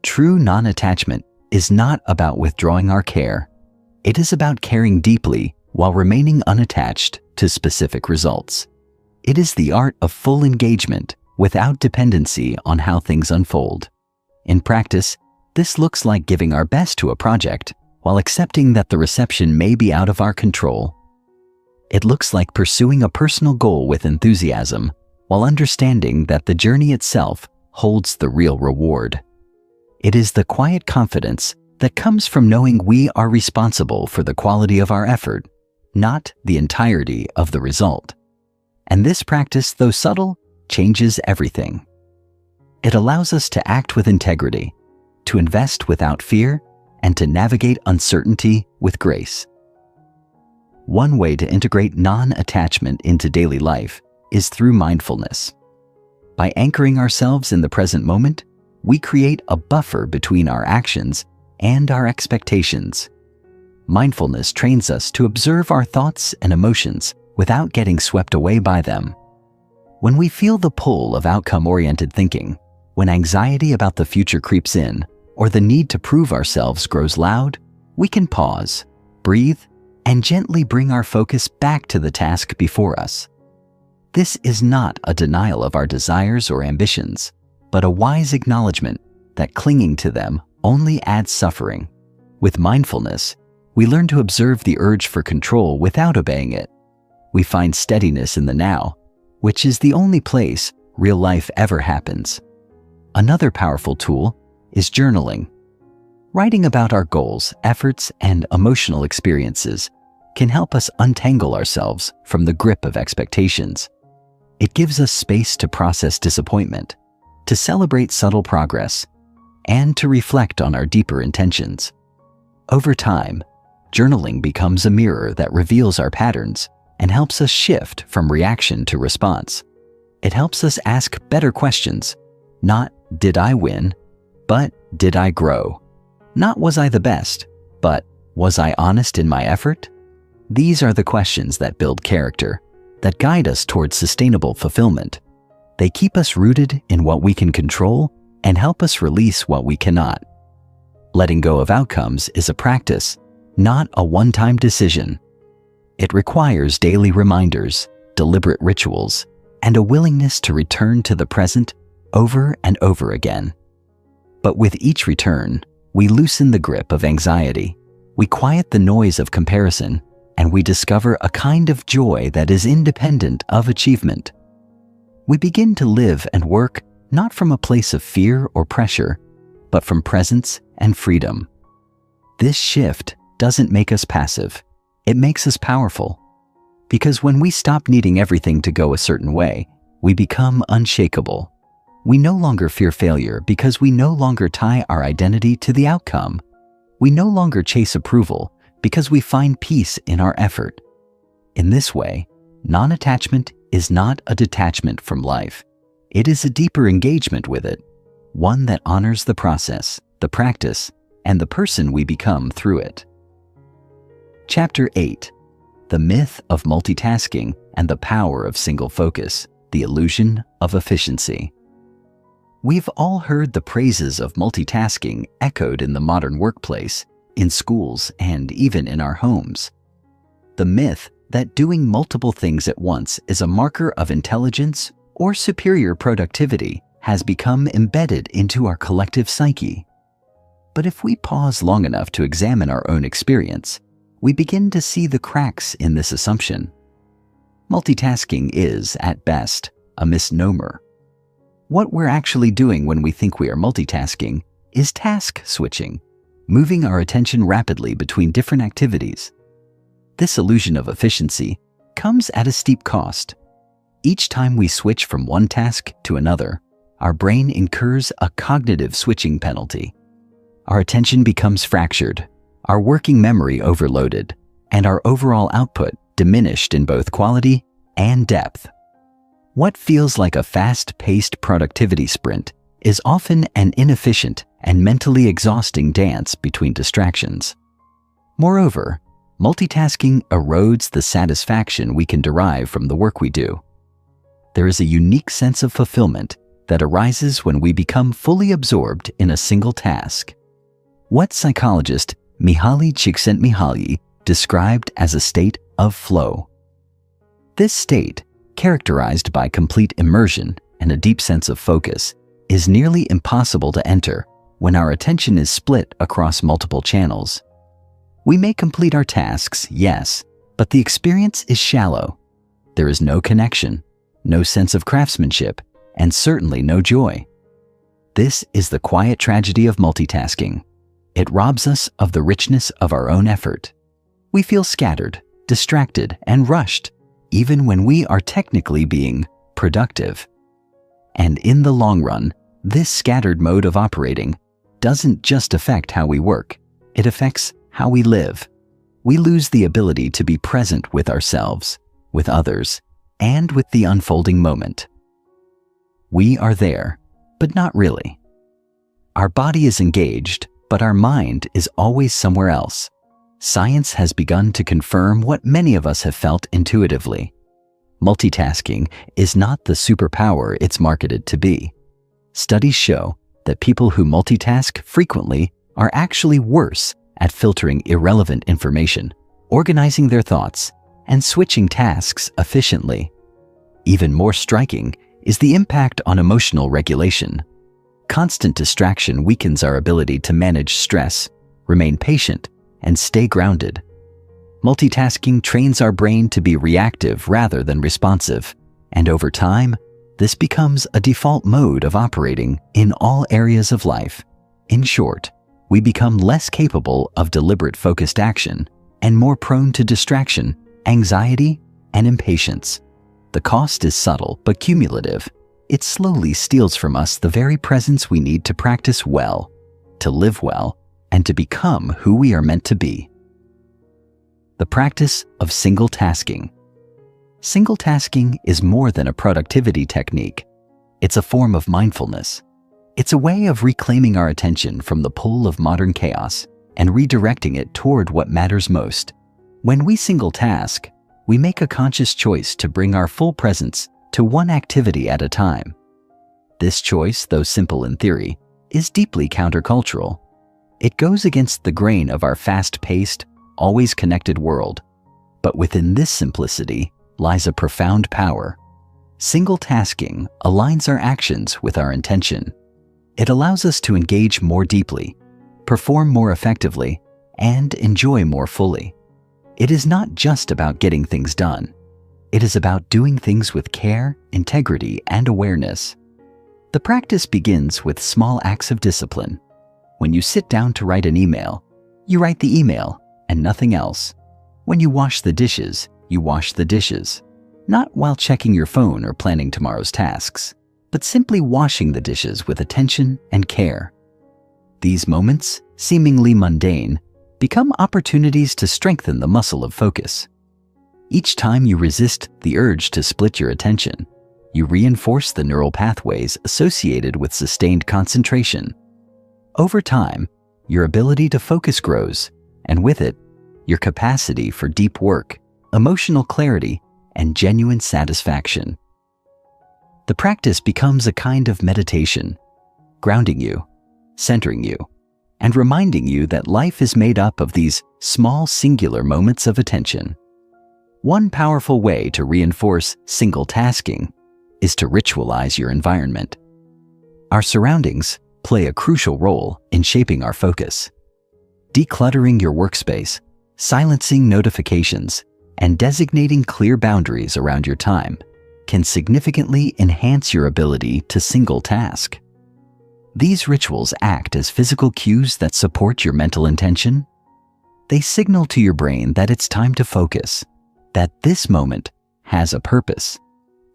True non-attachment is not about withdrawing our care. It is about caring deeply while remaining unattached to specific results. It is the art of full engagement without dependency on how things unfold. In practice, this looks like giving our best to a project while accepting that the reception may be out of our control. It looks like pursuing a personal goal with enthusiasm while understanding that the journey itself holds the real reward. It is the quiet confidence that comes from knowing we are responsible for the quality of our effort, not the entirety of the result. And this practice, though subtle, changes everything. It allows us to act with integrity, to invest without fear, and to navigate uncertainty with grace. One way to integrate non-attachment into daily life is through mindfulness. By anchoring ourselves in the present moment, we create a buffer between our actions and our expectations. Mindfulness trains us to observe our thoughts and emotions without getting swept away by them. When we feel the pull of outcome-oriented thinking, when anxiety about the future creeps in, or the need to prove ourselves grows loud, we can pause, breathe, and gently bring our focus back to the task before us. This is not a denial of our desires or ambitions, but a wise acknowledgement that clinging to them only adds suffering. With mindfulness, we learn to observe the urge for control without obeying it. We find steadiness in the now, which is the only place real life ever happens. Another powerful tool is journaling. Writing about our goals, efforts, and emotional experiences can help us untangle ourselves from the grip of expectations. It gives us space to process disappointment, to celebrate subtle progress, and to reflect on our deeper intentions. Over time, journaling becomes a mirror that reveals our patterns and helps us shift from reaction to response. It helps us ask better questions, not "Did I win?" but "Did I grow?" Not "Was I the best?" but "Was I honest in my effort?" These are the questions that build character, that guide us towards sustainable fulfillment. They keep us rooted in what we can control and help us release what we cannot. Letting go of outcomes is a practice, not a one-time decision. It requires daily reminders, deliberate rituals, and a willingness to return to the present over and over again. But with each return, we loosen the grip of anxiety. We quiet the noise of comparison and we discover a kind of joy that is independent of achievement. We begin to live and work not from a place of fear or pressure, but from presence and freedom. This shift doesn't make us passive. It makes us powerful. Because when we stop needing everything to go a certain way, we become unshakable. We no longer fear failure because we no longer tie our identity to the outcome. We no longer chase approval because we find peace in our effort. In this way, non-attachment is not a detachment from life. It is a deeper engagement with it, one that honors the process, the practice, and the person we become through it. Chapter 8. The Myth of Multitasking and the Power of Single Focus, the Illusion of Efficiency. We've all heard the praises of multitasking echoed in the modern workplace, in schools, and even in our homes. The myth that doing multiple things at once is a marker of intelligence or superior productivity has become embedded into our collective psyche. But if we pause long enough to examine our own experience, we begin to see the cracks in this assumption. Multitasking is, at best, a misnomer. What we're actually doing when we think we are multitasking is task switching, moving our attention rapidly between different activities. This illusion of efficiency comes at a steep cost. Each time we switch from one task to another, our brain incurs a cognitive switching penalty. Our attention becomes fractured, our working memory overloaded, and our overall output diminished in both quality and depth. What feels like a fast-paced productivity sprint is often an inefficient and mentally exhausting dance between distractions. Moreover, multitasking erodes the satisfaction we can derive from the work we do. There is a unique sense of fulfillment that arises when we become fully absorbed in a single task. What psychologist Mihaly Csikszentmihalyi described as a state of flow. This state, characterized by complete immersion and a deep sense of focus, is nearly impossible to enter when our attention is split across multiple channels. We may complete our tasks, yes, but the experience is shallow. There is no connection, no sense of craftsmanship, and certainly no joy. This is the quiet tragedy of multitasking. It robs us of the richness of our own effort. We feel scattered, distracted, and rushed, even when we are technically being productive. And in the long run, this scattered mode of operating doesn't just affect how we work, it affects how we live. We lose the ability to be present with ourselves, with others, and with the unfolding moment. We are there, but not really. Our body is engaged, but our mind is always somewhere else. Science has begun to confirm what many of us have felt intuitively. Multitasking is not the superpower it's marketed to be. Studies show that people who multitask frequently are actually worse at filtering irrelevant information, organizing their thoughts, and switching tasks efficiently. Even more striking is the impact on emotional regulation. Constant distraction weakens our ability to manage stress, remain patient, and stay grounded. Multitasking trains our brain to be reactive rather than responsive, and over time, this becomes a default mode of operating in all areas of life. In short, we become less capable of deliberate focused action and more prone to distraction, anxiety, and impatience. The cost is subtle but cumulative. It slowly steals from us the very presence we need to practice well, to live well, and to become who we are meant to be. The practice of single tasking. Single tasking is more than a productivity technique. It's a form of mindfulness. It's a way of reclaiming our attention from the pull of modern chaos and redirecting it toward what matters most. When we single task, we make a conscious choice to bring our full presence to one activity at a time. This choice, though simple in theory, is deeply countercultural. It goes against the grain of our fast-paced, always connected world. But within this simplicity lies a profound power. Single tasking aligns our actions with our intention. It allows us to engage more deeply, perform more effectively, and enjoy more fully. It is not just about getting things done. It is about doing things with care, integrity, and awareness. The practice begins with small acts of discipline. When you sit down to write an email, you write the email and nothing else. When you wash the dishes, you wash the dishes. Not while checking your phone or planning tomorrow's tasks, but simply washing the dishes with attention and care. These moments, seemingly mundane, become opportunities to strengthen the muscle of focus. Each time you resist the urge to split your attention, you reinforce the neural pathways associated with sustained concentration. Over time, your ability to focus grows, and with it, your capacity for deep work, emotional clarity, and genuine satisfaction. The practice becomes a kind of meditation, grounding you, centering you, and reminding you that life is made up of these small singular moments of attention. One powerful way to reinforce single tasking is to ritualize your environment. Our surroundings play a crucial role in shaping our focus. Decluttering your workspace, silencing notifications, and designating clear boundaries around your time can significantly enhance your ability to single task. These rituals act as physical cues that support your mental intention. They signal to your brain that it's time to focus, that this moment has a purpose.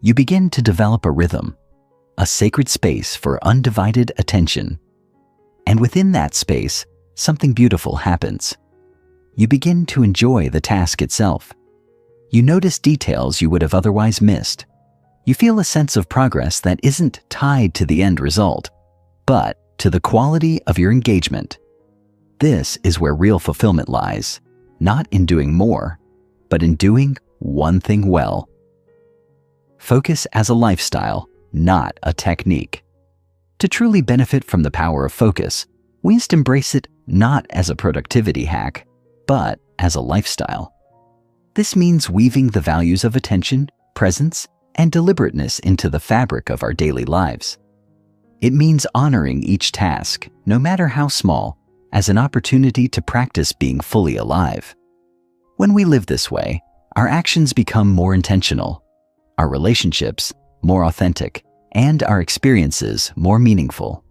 You begin to develop a rhythm, a sacred space for undivided attention. And within that space, something beautiful happens. You begin to enjoy the task itself. You notice details you would have otherwise missed. You feel a sense of progress that isn't tied to the end result, but to the quality of your engagement. This is where real fulfillment lies, not in doing more, but in doing one thing well. Focus as a lifestyle, not a technique. To truly benefit from the power of focus, we must embrace it not as a productivity hack, but as a lifestyle. This means weaving the values of attention, presence, and deliberateness into the fabric of our daily lives. It means honoring each task, no matter how small, as an opportunity to practice being fully alive. When we live this way, our actions become more intentional, our relationships more authentic, and our experiences more meaningful.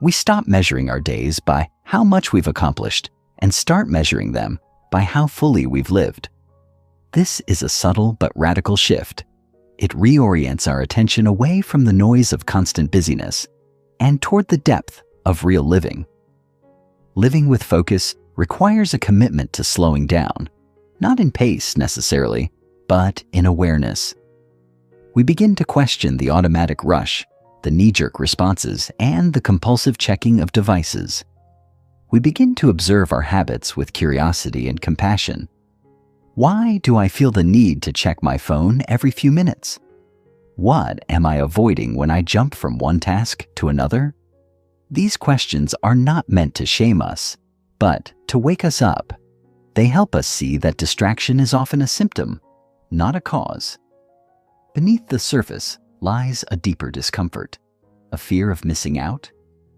We stop measuring our days by how much we've accomplished and start measuring them by how fully we've lived. This is a subtle but radical shift. It reorients our attention away from the noise of constant busyness and toward the depth of real living. Living with focus requires a commitment to slowing down, not in pace necessarily, but in awareness. We begin to question the automatic rush, the knee-jerk responses, and the compulsive checking of devices. We begin to observe our habits with curiosity and compassion. Why do I feel the need to check my phone every few minutes? What am I avoiding when I jump from one task to another? These questions are not meant to shame us, but to wake us up. They help us see that distraction is often a symptom, not a cause. Beneath the surface lies a deeper discomfort, a fear of missing out,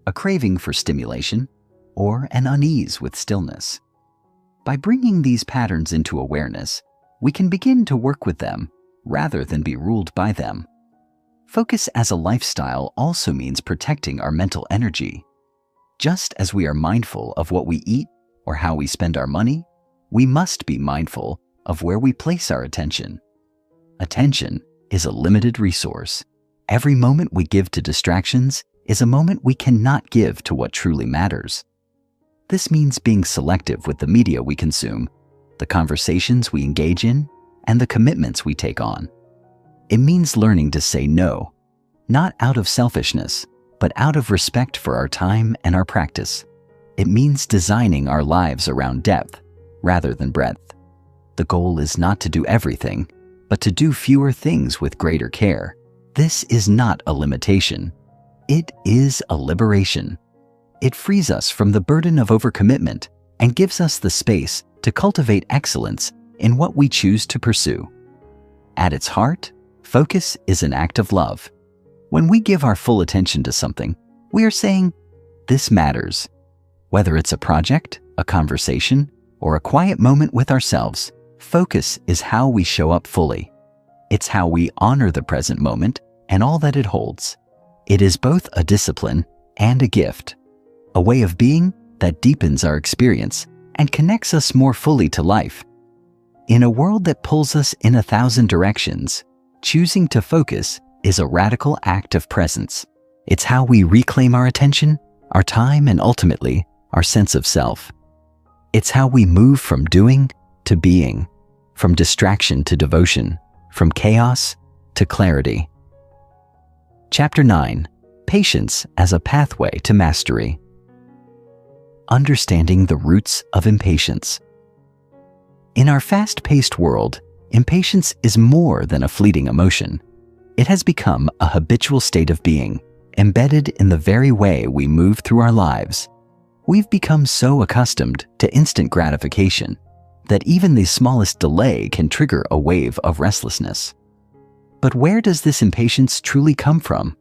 a craving for stimulation, or an unease with stillness. By bringing these patterns into awareness, we can begin to work with them rather than be ruled by them. Focus as a lifestyle also means protecting our mental energy. Just as we are mindful of what we eat or how we spend our money, we must be mindful of where we place our attention. Attention is a limited resource. Every moment we give to distractions is a moment we cannot give to what truly matters. This means being selective with the media we consume, the conversations we engage in, and the commitments we take on. It means learning to say no, not out of selfishness, but out of respect for our time and our practice. It means designing our lives around depth rather than breadth. The goal is not to do everything, but to do fewer things with greater care. This is not a limitation. It is a liberation. It frees us from the burden of overcommitment and gives us the space to cultivate excellence in what we choose to pursue. At its heart, focus is an act of love. When we give our full attention to something, we are saying, "This matters." Whether it's a project, a conversation, or a quiet moment with ourselves, focus is how we show up fully. It's how we honor the present moment and all that it holds. It is both a discipline and a gift, a way of being that deepens our experience and connects us more fully to life. In a world that pulls us in 1,000 directions, choosing to focus is a radical act of presence. It's how we reclaim our attention, our time, and ultimately, our sense of self. It's how we move from doing to being, from distraction to devotion, from chaos to clarity. Chapter 9. Patience as a Pathway to Mastery. Understanding the roots of impatience. In our fast-paced world, impatience is more than a fleeting emotion. It has become a habitual state of being, embedded in the very way we move through our lives. We've become so accustomed to instant gratification that even the smallest delay can trigger a wave of restlessness. But where does this impatience truly come from?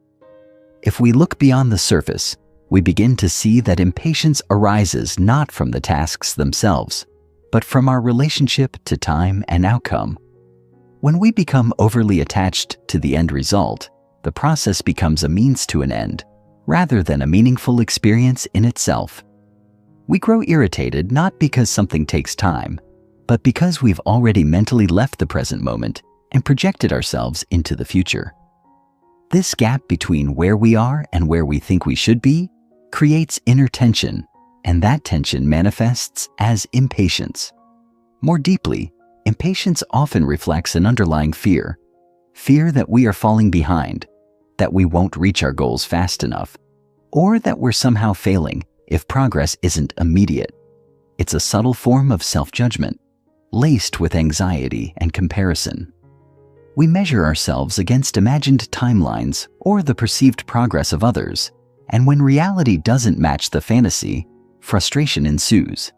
If we look beyond the surface, we begin to see that impatience arises not from the tasks themselves, but from our relationship to time and outcome. When we become overly attached to the end result, the process becomes a means to an end, rather than a meaningful experience in itself. We grow irritated not because something takes time, but because we've already mentally left the present moment and projected ourselves into the future. This gap between where we are and where we think we should be creates inner tension, and that tension manifests as impatience. More deeply, impatience often reflects an underlying fear that we are falling behind, that we won't reach our goals fast enough, or that we're somehow failing if progress isn't immediate. It's a subtle form of self-judgment, laced with anxiety and comparison. We measure ourselves against imagined timelines or the perceived progress of others, and when reality doesn't match the fantasy, frustration ensues.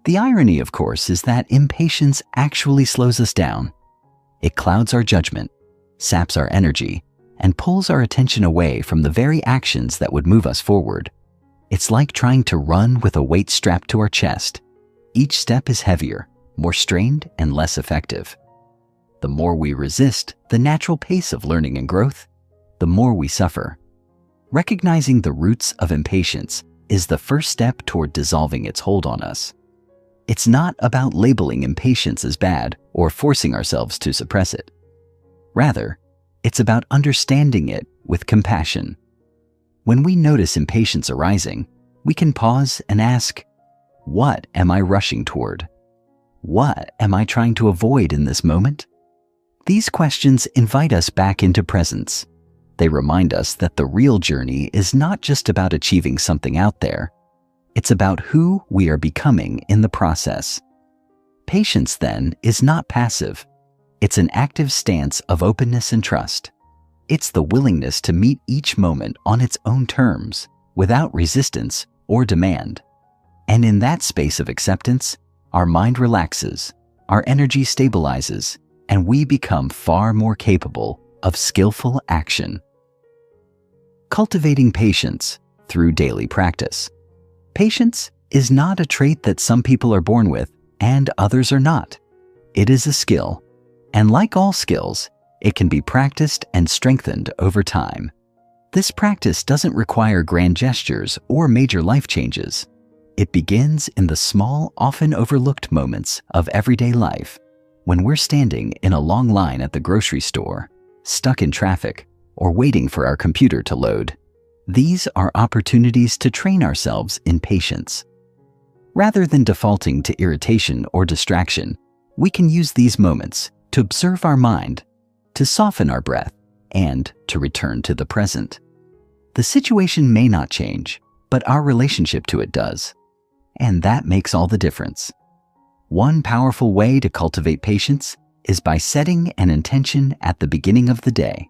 The irony, of course, is that impatience actually slows us down. It clouds our judgment, saps our energy, and pulls our attention away from the very actions that would move us forward. It's like trying to run with a weight strapped to our chest. Each step is heavier, more strained, and less effective. The more we resist the natural pace of learning and growth, the more we suffer. Recognizing the roots of impatience is the first step toward dissolving its hold on us. It's not about labeling impatience as bad or forcing ourselves to suppress it. Rather, it's about understanding it with compassion. When we notice impatience arising, we can pause and ask, what am I rushing toward? What am I trying to avoid in this moment? These questions invite us back into presence. They remind us that the real journey is not just about achieving something out there. It's about who we are becoming in the process. Patience, then, is not passive. It's an active stance of openness and trust. It's the willingness to meet each moment on its own terms, without resistance or demand. And in that space of acceptance, our mind relaxes, our energy stabilizes, and we become far more capable of skillful action. Cultivating patience through daily practice. Patience is not a trait that some people are born with and others are not. It is a skill, and like all skills, it can be practiced and strengthened over time. This practice doesn't require grand gestures or major life changes. It begins in the small, often overlooked moments of everyday life. When we're standing in a long line at the grocery store, stuck in traffic, or waiting for our computer to load, these are opportunities to train ourselves in patience. Rather than defaulting to irritation or distraction, we can use these moments to observe our mind, to soften our breath, and to return to the present. The situation may not change, but our relationship to it does. And that makes all the difference. One powerful way to cultivate patience is by setting an intention at the beginning of the day.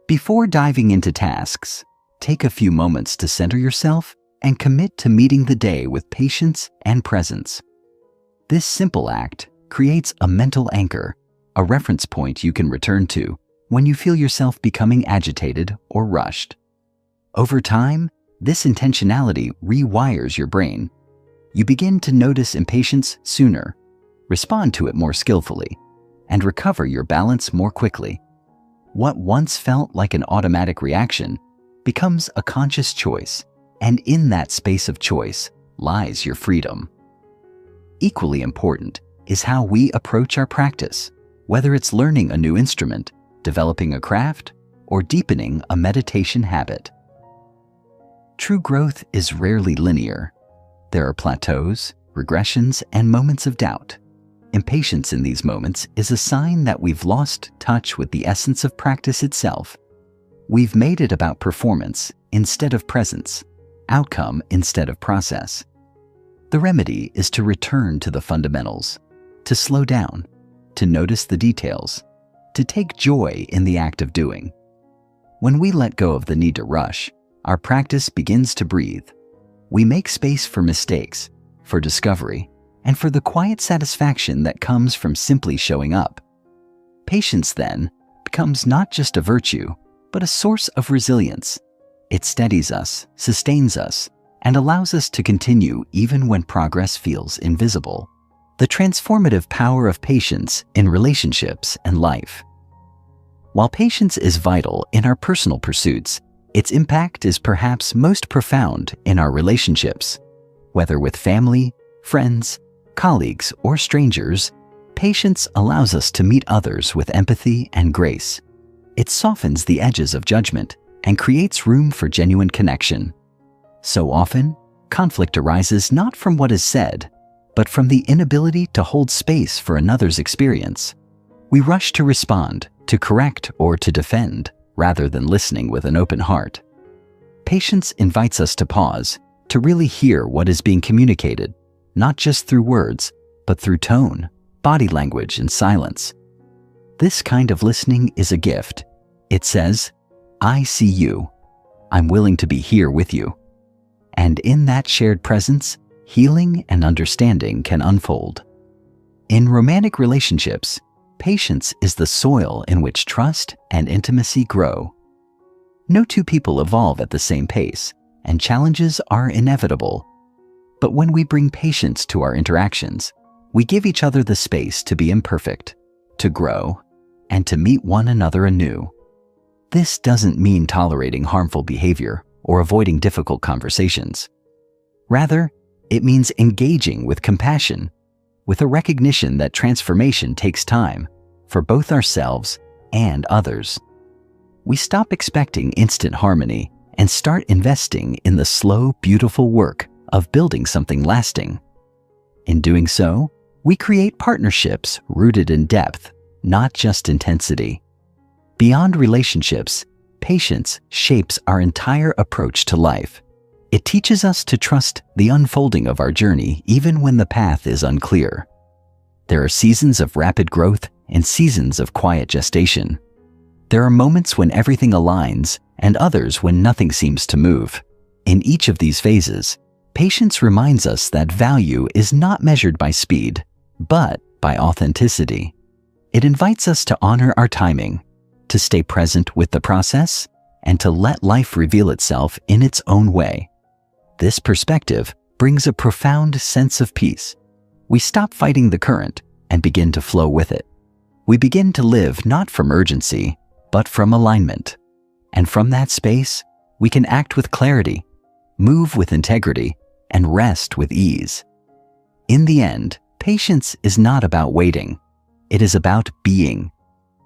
Before diving into tasks, take a few moments to center yourself and commit to meeting the day with patience and presence. This simple act creates a mental anchor, a reference point you can return to when you feel yourself becoming agitated or rushed. Over time, this intentionality rewires your brain. you begin to notice impatience sooner, respond to it more skillfully, and recover your balance more quickly. What once felt like an automatic reaction becomes a conscious choice, and in that space of choice lies your freedom. Equally important is how we approach our practice, whether it's learning a new instrument, developing a craft, or deepening a meditation habit. True growth is rarely linear. There are plateaus, regressions, and moments of doubt. Impatience in these moments is a sign that we've lost touch with the essence of practice itself. We've made it about performance instead of presence, outcome instead of process. The remedy is to return to the fundamentals, to slow down, to notice the details, to take joy in the act of doing. When we let go of the need to rush, our practice begins to breathe. We make space for mistakes, for discovery, and for the quiet satisfaction that comes from simply showing up. Patience, then, becomes not just a virtue, but a source of resilience. It steadies us, sustains us, and allows us to continue even when progress feels invisible. The transformative power of patience in relationships and life. While patience is vital in our personal pursuits, its impact is perhaps most profound in our relationships. Whether with family, friends, colleagues, or strangers, patience allows us to meet others with empathy and grace. It softens the edges of judgment and creates room for genuine connection. So often, conflict arises not from what is said, but from the inability to hold space for another's experience. We rush to respond, to correct, or to defend, rather than listening with an open heart. Patience invites us to pause, to really hear what is being communicated, not just through words, but through tone, body language, and silence. This kind of listening is a gift. It says, "I see you. I'm willing to be here with you." And in that shared presence, healing and understanding can unfold. In romantic relationships, patience is the soil in which trust and intimacy grow. No two people evolve at the same pace, and challenges are inevitable. But when we bring patience to our interactions, we give each other the space to be imperfect, to grow, and to meet one another anew. This doesn't mean tolerating harmful behavior or avoiding difficult conversations. Rather, it means engaging with compassion, with a recognition that transformation takes time for both ourselves and others. We stop expecting instant harmony and start investing in the slow, beautiful work of building something lasting. In doing so, we create partnerships rooted in depth, not just intensity. Beyond relationships, patience shapes our entire approach to life. It teaches us to trust the unfolding of our journey even when the path is unclear. There are seasons of rapid growth and seasons of quiet gestation. There are moments when everything aligns and others when nothing seems to move. In each of these phases, patience reminds us that value is not measured by speed, but by authenticity. It invites us to honor our timing, to stay present with the process, and to let life reveal itself in its own way. This perspective brings a profound sense of peace. We stop fighting the current and begin to flow with it. We begin to live not from urgency, but from alignment. And from that space, we can act with clarity, move with integrity, and rest with ease. In the end, patience is not about waiting. It is about being.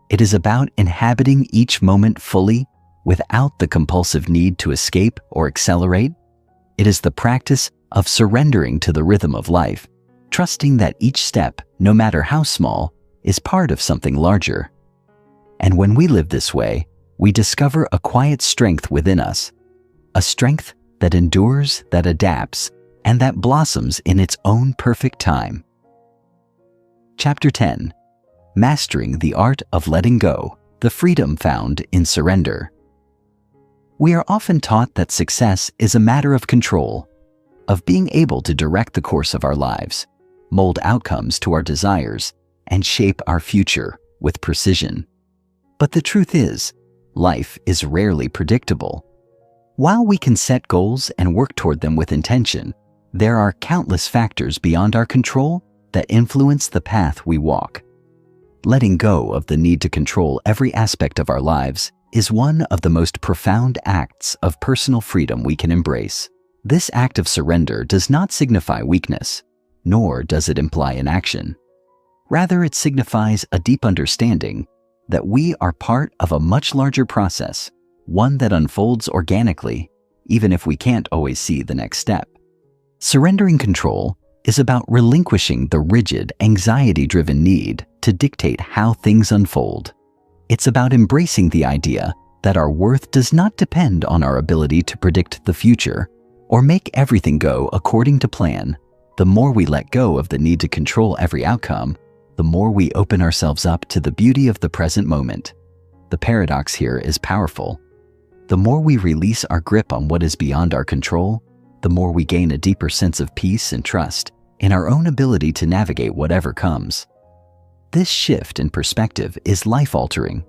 It is about inhabiting each moment fully without the compulsive need to escape or accelerate. It is the practice of surrendering to the rhythm of life, trusting that each step, no matter how small, is part of something larger. And when we live this way, we discover a quiet strength within us, a strength that endures, that adapts, and that blossoms in its own perfect time. Chapter 10. Mastering the Art of Letting Go, the Freedom Found in Surrender. We are often taught that success is a matter of control, of being able to direct the course of our lives, mold outcomes to our desires, and shape our future with precision. But the truth is, life is rarely predictable. While we can set goals and work toward them with intention, There are countless factors beyond our control that influence the path we walk. Letting go of the need to control every aspect of our lives is one of the most profound acts of personal freedom we can embrace. This act of surrender does not signify weakness, nor does it imply inaction. Rather, it signifies a deep understanding that we are part of a much larger process, one that unfolds organically, even if we can't always see the next step. Surrendering control is about relinquishing the rigid, anxiety-driven need to dictate how things unfold. It's about embracing the idea that our worth does not depend on our ability to predict the future or make everything go according to plan. The more we let go of the need to control every outcome, the more we open ourselves up to the beauty of the present moment. The paradox here is powerful. The more we release our grip on what is beyond our control, the more we gain a deeper sense of peace and trust in our own ability to navigate whatever comes. This shift in perspective is life-altering.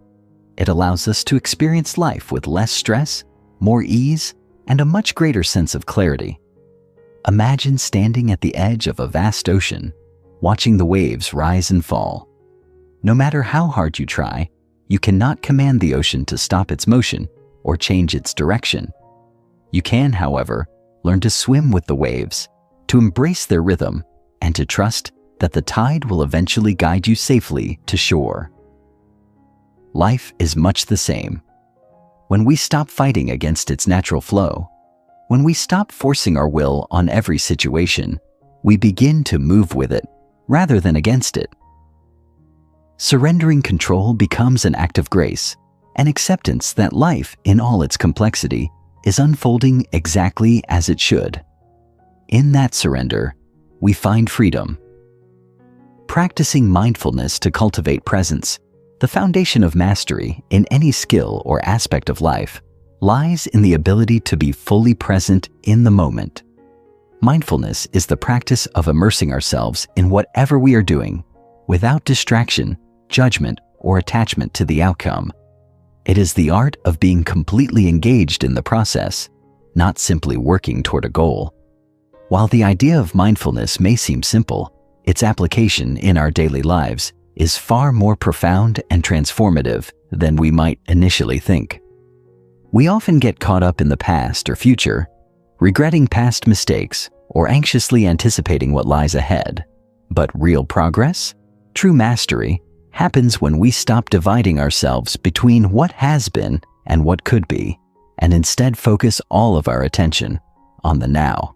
It allows us to experience life with less stress, more ease, and a much greater sense of clarity. Imagine standing at the edge of a vast ocean, watching the waves rise and fall. No matter how hard you try, you cannot command the ocean to stop its motion or change its direction. You can, however, learn to swim with the waves, to embrace their rhythm, and to trust that the tide will eventually guide you safely to shore. Life is much the same. When we stop fighting against its natural flow, when we stop forcing our will on every situation, we begin to move with it rather than against it. Surrendering control becomes an act of grace, an acceptance that life, in all its complexity, is unfolding exactly as it should. In that surrender, we find freedom. Practicing mindfulness to cultivate presence, the foundation of mastery in any skill or aspect of life, lies in the ability to be fully present in the moment. Mindfulness is the practice of immersing ourselves in whatever we are doing, without distraction, judgment, or attachment to the outcome. It is the art of being completely engaged in the process, not simply working toward a goal. While the idea of mindfulness may seem simple, its application in our daily lives is far more profound and transformative than we might initially think. We often get caught up in the past or future, regretting past mistakes or anxiously anticipating what lies ahead. But real progress, true mastery, happens when we stop dividing ourselves between what has been and what could be, and instead focus all of our attention on the now.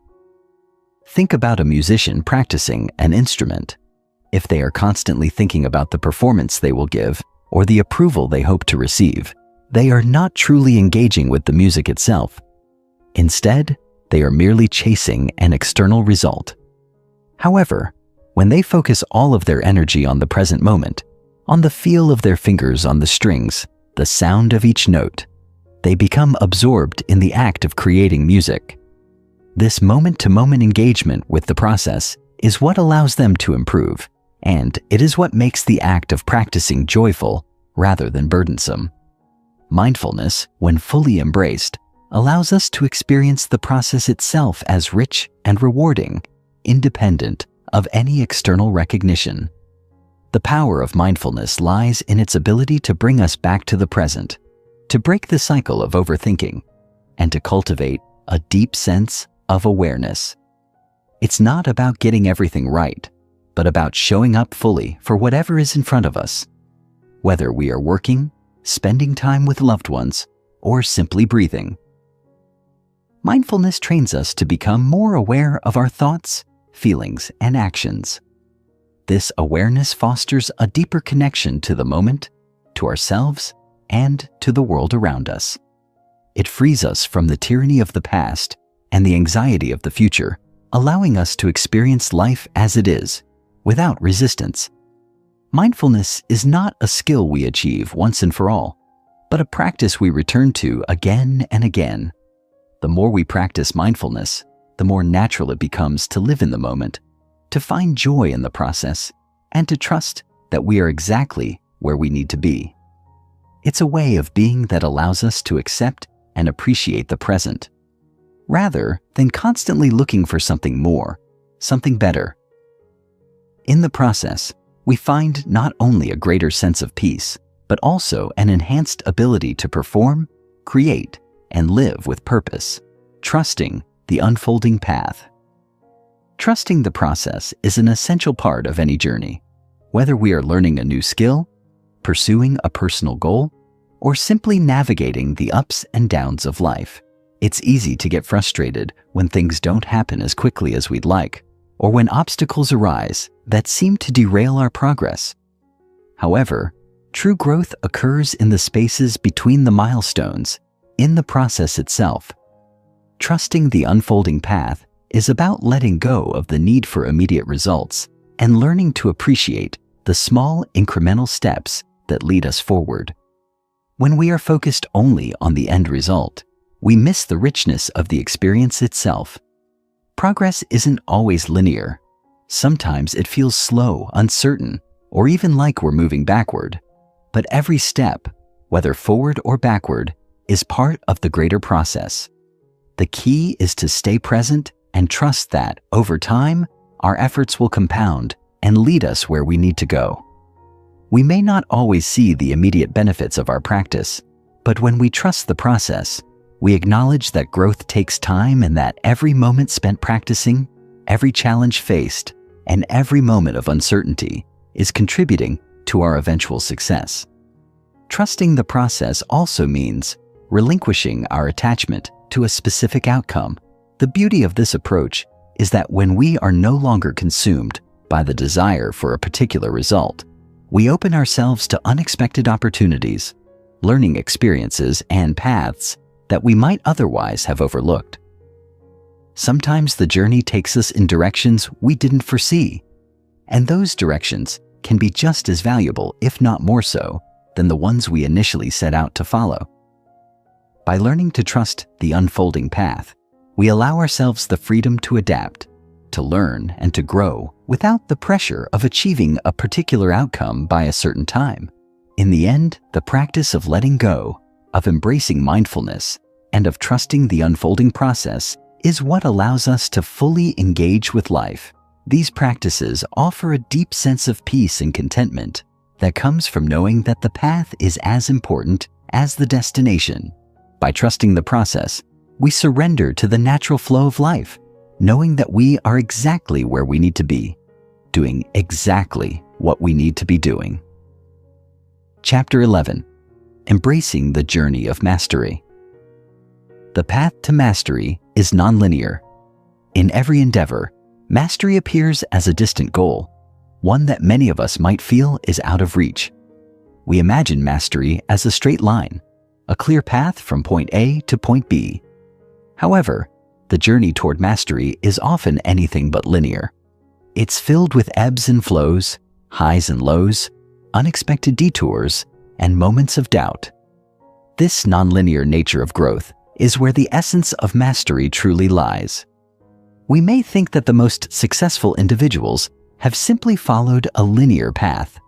Think about a musician practicing an instrument. If they are constantly thinking about the performance they will give or the approval they hope to receive, they are not truly engaging with the music itself. Instead, they are merely chasing an external result. However, when they focus all of their energy on the present moment, on the feel of their fingers on the strings, the sound of each note, they become absorbed in the act of creating music. This moment-to-moment engagement with the process is what allows them to improve, and it is what makes the act of practicing joyful rather than burdensome. Mindfulness, when fully embraced, allows us to experience the process itself as rich and rewarding, independent of any external recognition. The power of mindfulness lies in its ability to bring us back to the present, to break the cycle of overthinking, and to cultivate a deep sense of awareness. It's not about getting everything right, but about showing up fully for whatever is in front of us. Whether we are working, spending time with loved ones, or simply breathing. Mindfulness trains us to become more aware of our thoughts, feelings, and actions. This awareness fosters a deeper connection to the moment, to ourselves, and to the world around us. It frees us from the tyranny of the past and the anxiety of the future, allowing us to experience life as it is, without resistance. Mindfulness is not a skill we achieve once and for all, but a practice we return to again and again. The more we practice mindfulness, the more natural it becomes to live in the moment, to find joy in the process, and to trust that we are exactly where we need to be. It's a way of being that allows us to accept and appreciate the present. rather than constantly looking for something more, something better. In the process, we find not only a greater sense of peace, but also an enhanced ability to perform, create, and live with purpose, trusting the unfolding path. Trusting the process is an essential part of any journey, whether we are learning a new skill, pursuing a personal goal, or simply navigating the ups and downs of life. It's easy to get frustrated when things don't happen as quickly as we'd like, or when obstacles arise that seem to derail our progress. However, true growth occurs in the spaces between the milestones, in the process itself. Trusting the unfolding path is about letting go of the need for immediate results and learning to appreciate the small incremental steps that lead us forward. When we are focused only on the end result, we miss the richness of the experience itself. Progress isn't always linear. Sometimes it feels slow, uncertain, or even like we're moving backward. But every step, whether forward or backward, is part of the greater process. The key is to stay present and trust that, over time, our efforts will compound and lead us where we need to go. We may not always see the immediate benefits of our practice, but when we trust the process, we acknowledge that growth takes time and that every moment spent practicing, every challenge faced, and every moment of uncertainty is contributing to our eventual success. Trusting the process also means relinquishing our attachment to a specific outcome. The beauty of this approach is that when we are no longer consumed by the desire for a particular result, we open ourselves to unexpected opportunities, learning experiences, and paths that we might otherwise have overlooked. Sometimes the journey takes us in directions we didn't foresee, and those directions can be just as valuable, if not more so, than the ones we initially set out to follow. By learning to trust the unfolding path, we allow ourselves the freedom to adapt, to learn, and to grow without the pressure of achieving a particular outcome by a certain time. In the end, the practice of letting go, of embracing mindfulness, and of trusting the unfolding process is what allows us to fully engage with life. These practices offer a deep sense of peace and contentment that comes from knowing that the path is as important as the destination. By trusting the process, we surrender to the natural flow of life, knowing that we are exactly where we need to be, doing exactly what we need to be doing. Chapter 11. Embracing the Journey of Mastery. The path to mastery is nonlinear. In every endeavor, mastery appears as a distant goal, one that many of us might feel is out of reach. We imagine mastery as a straight line, a clear path from point A to point B. However, the journey toward mastery is often anything but linear. It's filled with ebbs and flows, highs and lows, unexpected detours, and moments of doubt. This nonlinear nature of growth is where the essence of mastery truly lies. We may think that the most successful individuals have simply followed a linear path,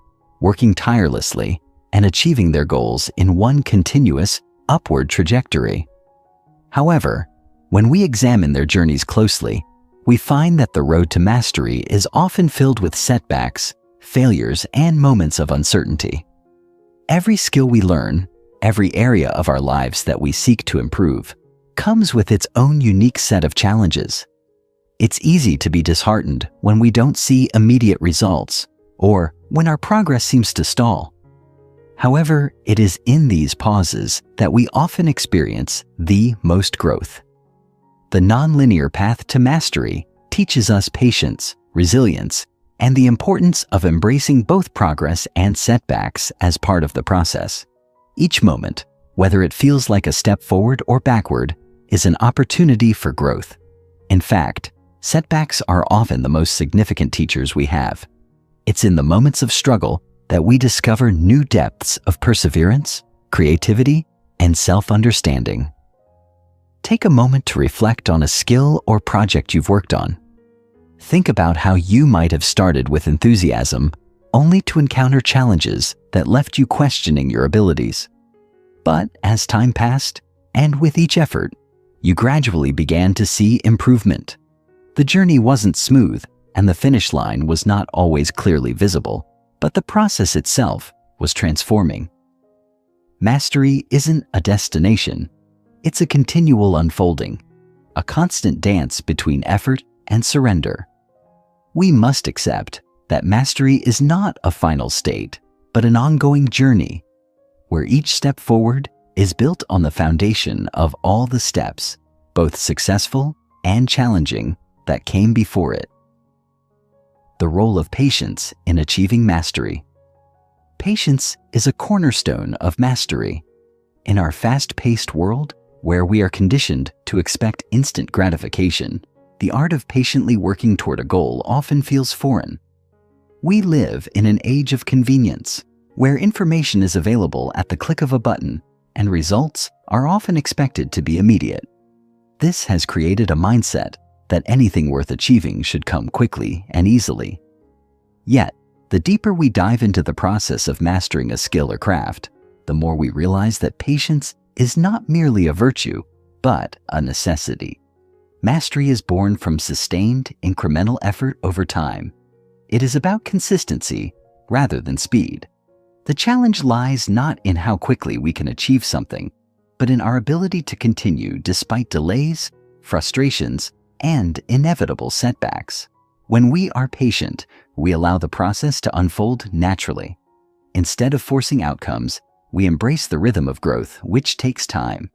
working tirelessly and achieving their goals in one continuous, upward trajectory. However, when we examine their journeys closely, we find that the road to mastery is often filled with setbacks, failures, and moments of uncertainty. Every skill we learn, every area of our lives that we seek to improve, comes with its own unique set of challenges. It's easy to be disheartened when we don't see immediate results, or when our progress seems to stall. However, it is in these pauses that we often experience the most growth. The nonlinear path to mastery teaches us patience, resilience, and the importance of embracing both progress and setbacks as part of the process. Each moment, whether it feels like a step forward or backward, is an opportunity for growth. In fact, setbacks are often the most significant teachers we have. It's in the moments of struggle that we discover new depths of perseverance, creativity, and self-understanding. Take a moment to reflect on a skill or project you've worked on. Think about how you might have started with enthusiasm, only to encounter challenges that left you questioning your abilities. But as time passed, and with each effort, you gradually began to see improvement. The journey wasn't smooth, and the finish line was not always clearly visible, but the process itself was transforming. Mastery isn't a destination. It's a continual unfolding, a constant dance between effort and surrender. We must accept that mastery is not a final state, but an ongoing journey, where each step forward is built on the foundation of all the steps, both successful and challenging, that came before it. The role of patience in achieving mastery. Patience is a cornerstone of mastery. In our fast-paced world, where we are conditioned to expect instant gratification, the art of patiently working toward a goal often feels foreign. We live in an age of convenience, where information is available at the click of a button and results are often expected to be immediate. This has created a mindset that anything worth achieving should come quickly and easily. Yet, the deeper we dive into the process of mastering a skill or craft, the more we realize that patience is not merely a virtue, but a necessity. Mastery is born from sustained, incremental effort over time. It is about consistency rather than speed. The challenge lies not in how quickly we can achieve something, but in our ability to continue despite delays, frustrations, and inevitable setbacks. When we are patient, we allow the process to unfold naturally. Instead of forcing outcomes, we embrace the rhythm of growth, which takes time.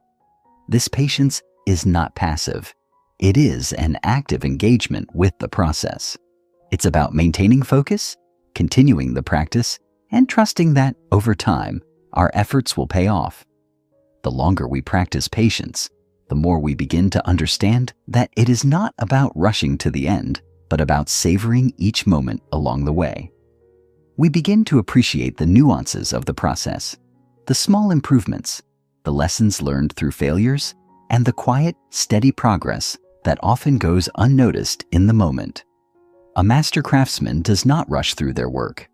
This patience is not passive. It is an active engagement with the process. It's about maintaining focus, continuing the practice, and trusting that, over time, our efforts will pay off. The longer we practice patience, the more we begin to understand that it is not about rushing to the end, but about savoring each moment along the way. We begin to appreciate the nuances of the process, the small improvements, the lessons learned through failures, and the quiet, steady progress that often goes unnoticed in the moment. A master craftsman does not rush through their work.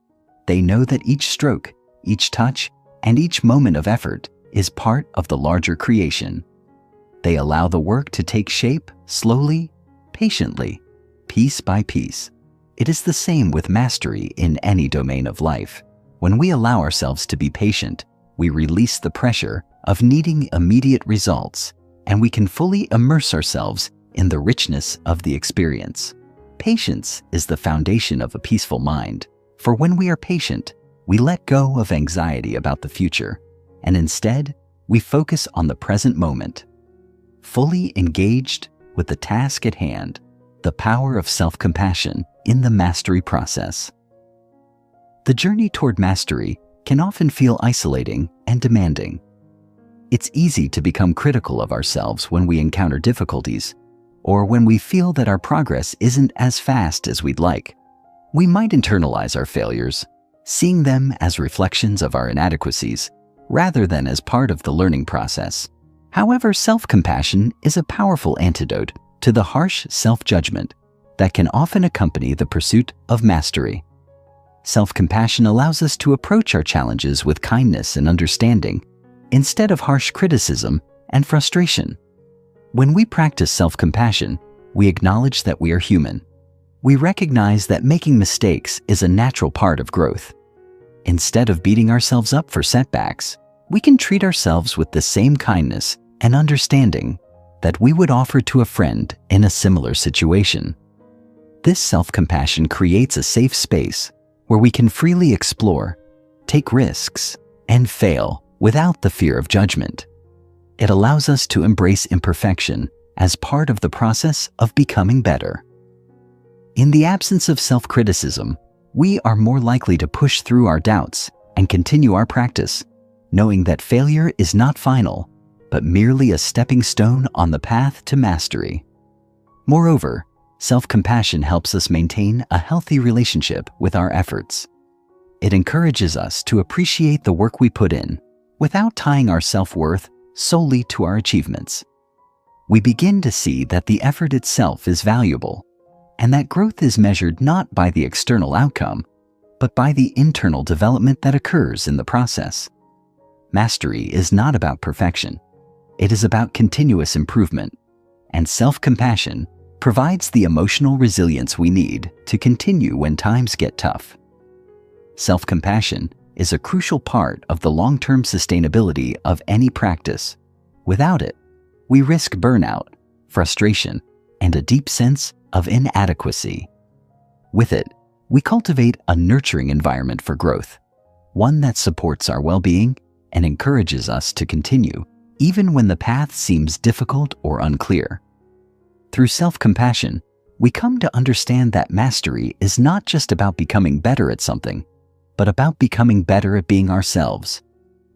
They know that each stroke, each touch, and each moment of effort is part of the larger creation. They allow the work to take shape slowly, patiently, piece by piece. It is the same with mastery in any domain of life. When we allow ourselves to be patient, we release the pressure of needing immediate results, and we can fully immerse ourselves in the richness of the experience. Patience is the foundation of a peaceful mind, for when we are patient, we let go of anxiety about the future, and instead, we focus on the present moment. Fully engaged with the task at hand, the power of self-compassion in the mastery process. The journey toward mastery can often feel isolating and demanding. It's easy to become critical of ourselves when we encounter difficulties, or when we feel that our progress isn't as fast as we'd like. We might internalize our failures, seeing them as reflections of our inadequacies, rather than as part of the learning process. However, self-compassion is a powerful antidote to the harsh self-judgment that can often accompany the pursuit of mastery. Self-compassion allows us to approach our challenges with kindness and understanding, instead of harsh criticism and frustration. When we practice self-compassion, we acknowledge that we are human. We recognize that making mistakes is a natural part of growth. Instead of beating ourselves up for setbacks, we can treat ourselves with the same kindness and understanding that we would offer to a friend in a similar situation. This self-compassion creates a safe space where we can freely explore, take risks, and fail without the fear of judgment. It allows us to embrace imperfection as part of the process of becoming better. In the absence of self-criticism, we are more likely to push through our doubts and continue our practice, knowing that failure is not final, but merely a stepping stone on the path to mastery. Moreover, self-compassion helps us maintain a healthy relationship with our efforts. It encourages us to appreciate the work we put in, without tying our self-worth solely to our achievements. We begin to see that the effort itself is valuable, and that growth is measured not by the external outcome, but by the internal development that occurs in the process. Mastery is not about perfection. It is about continuous improvement, and self-compassion provides the emotional resilience we need to continue when times get tough. Self-compassion is a crucial part of the long-term sustainability of any practice. Without it, we risk burnout, frustration, and a deep sense of inadequacy. With it, we cultivate a nurturing environment for growth, one that supports our well-being and encourages us to continue even when the path seems difficult or unclear. Through self-compassion, we come to understand that mastery is not just about becoming better at something, but about becoming better at being ourselves,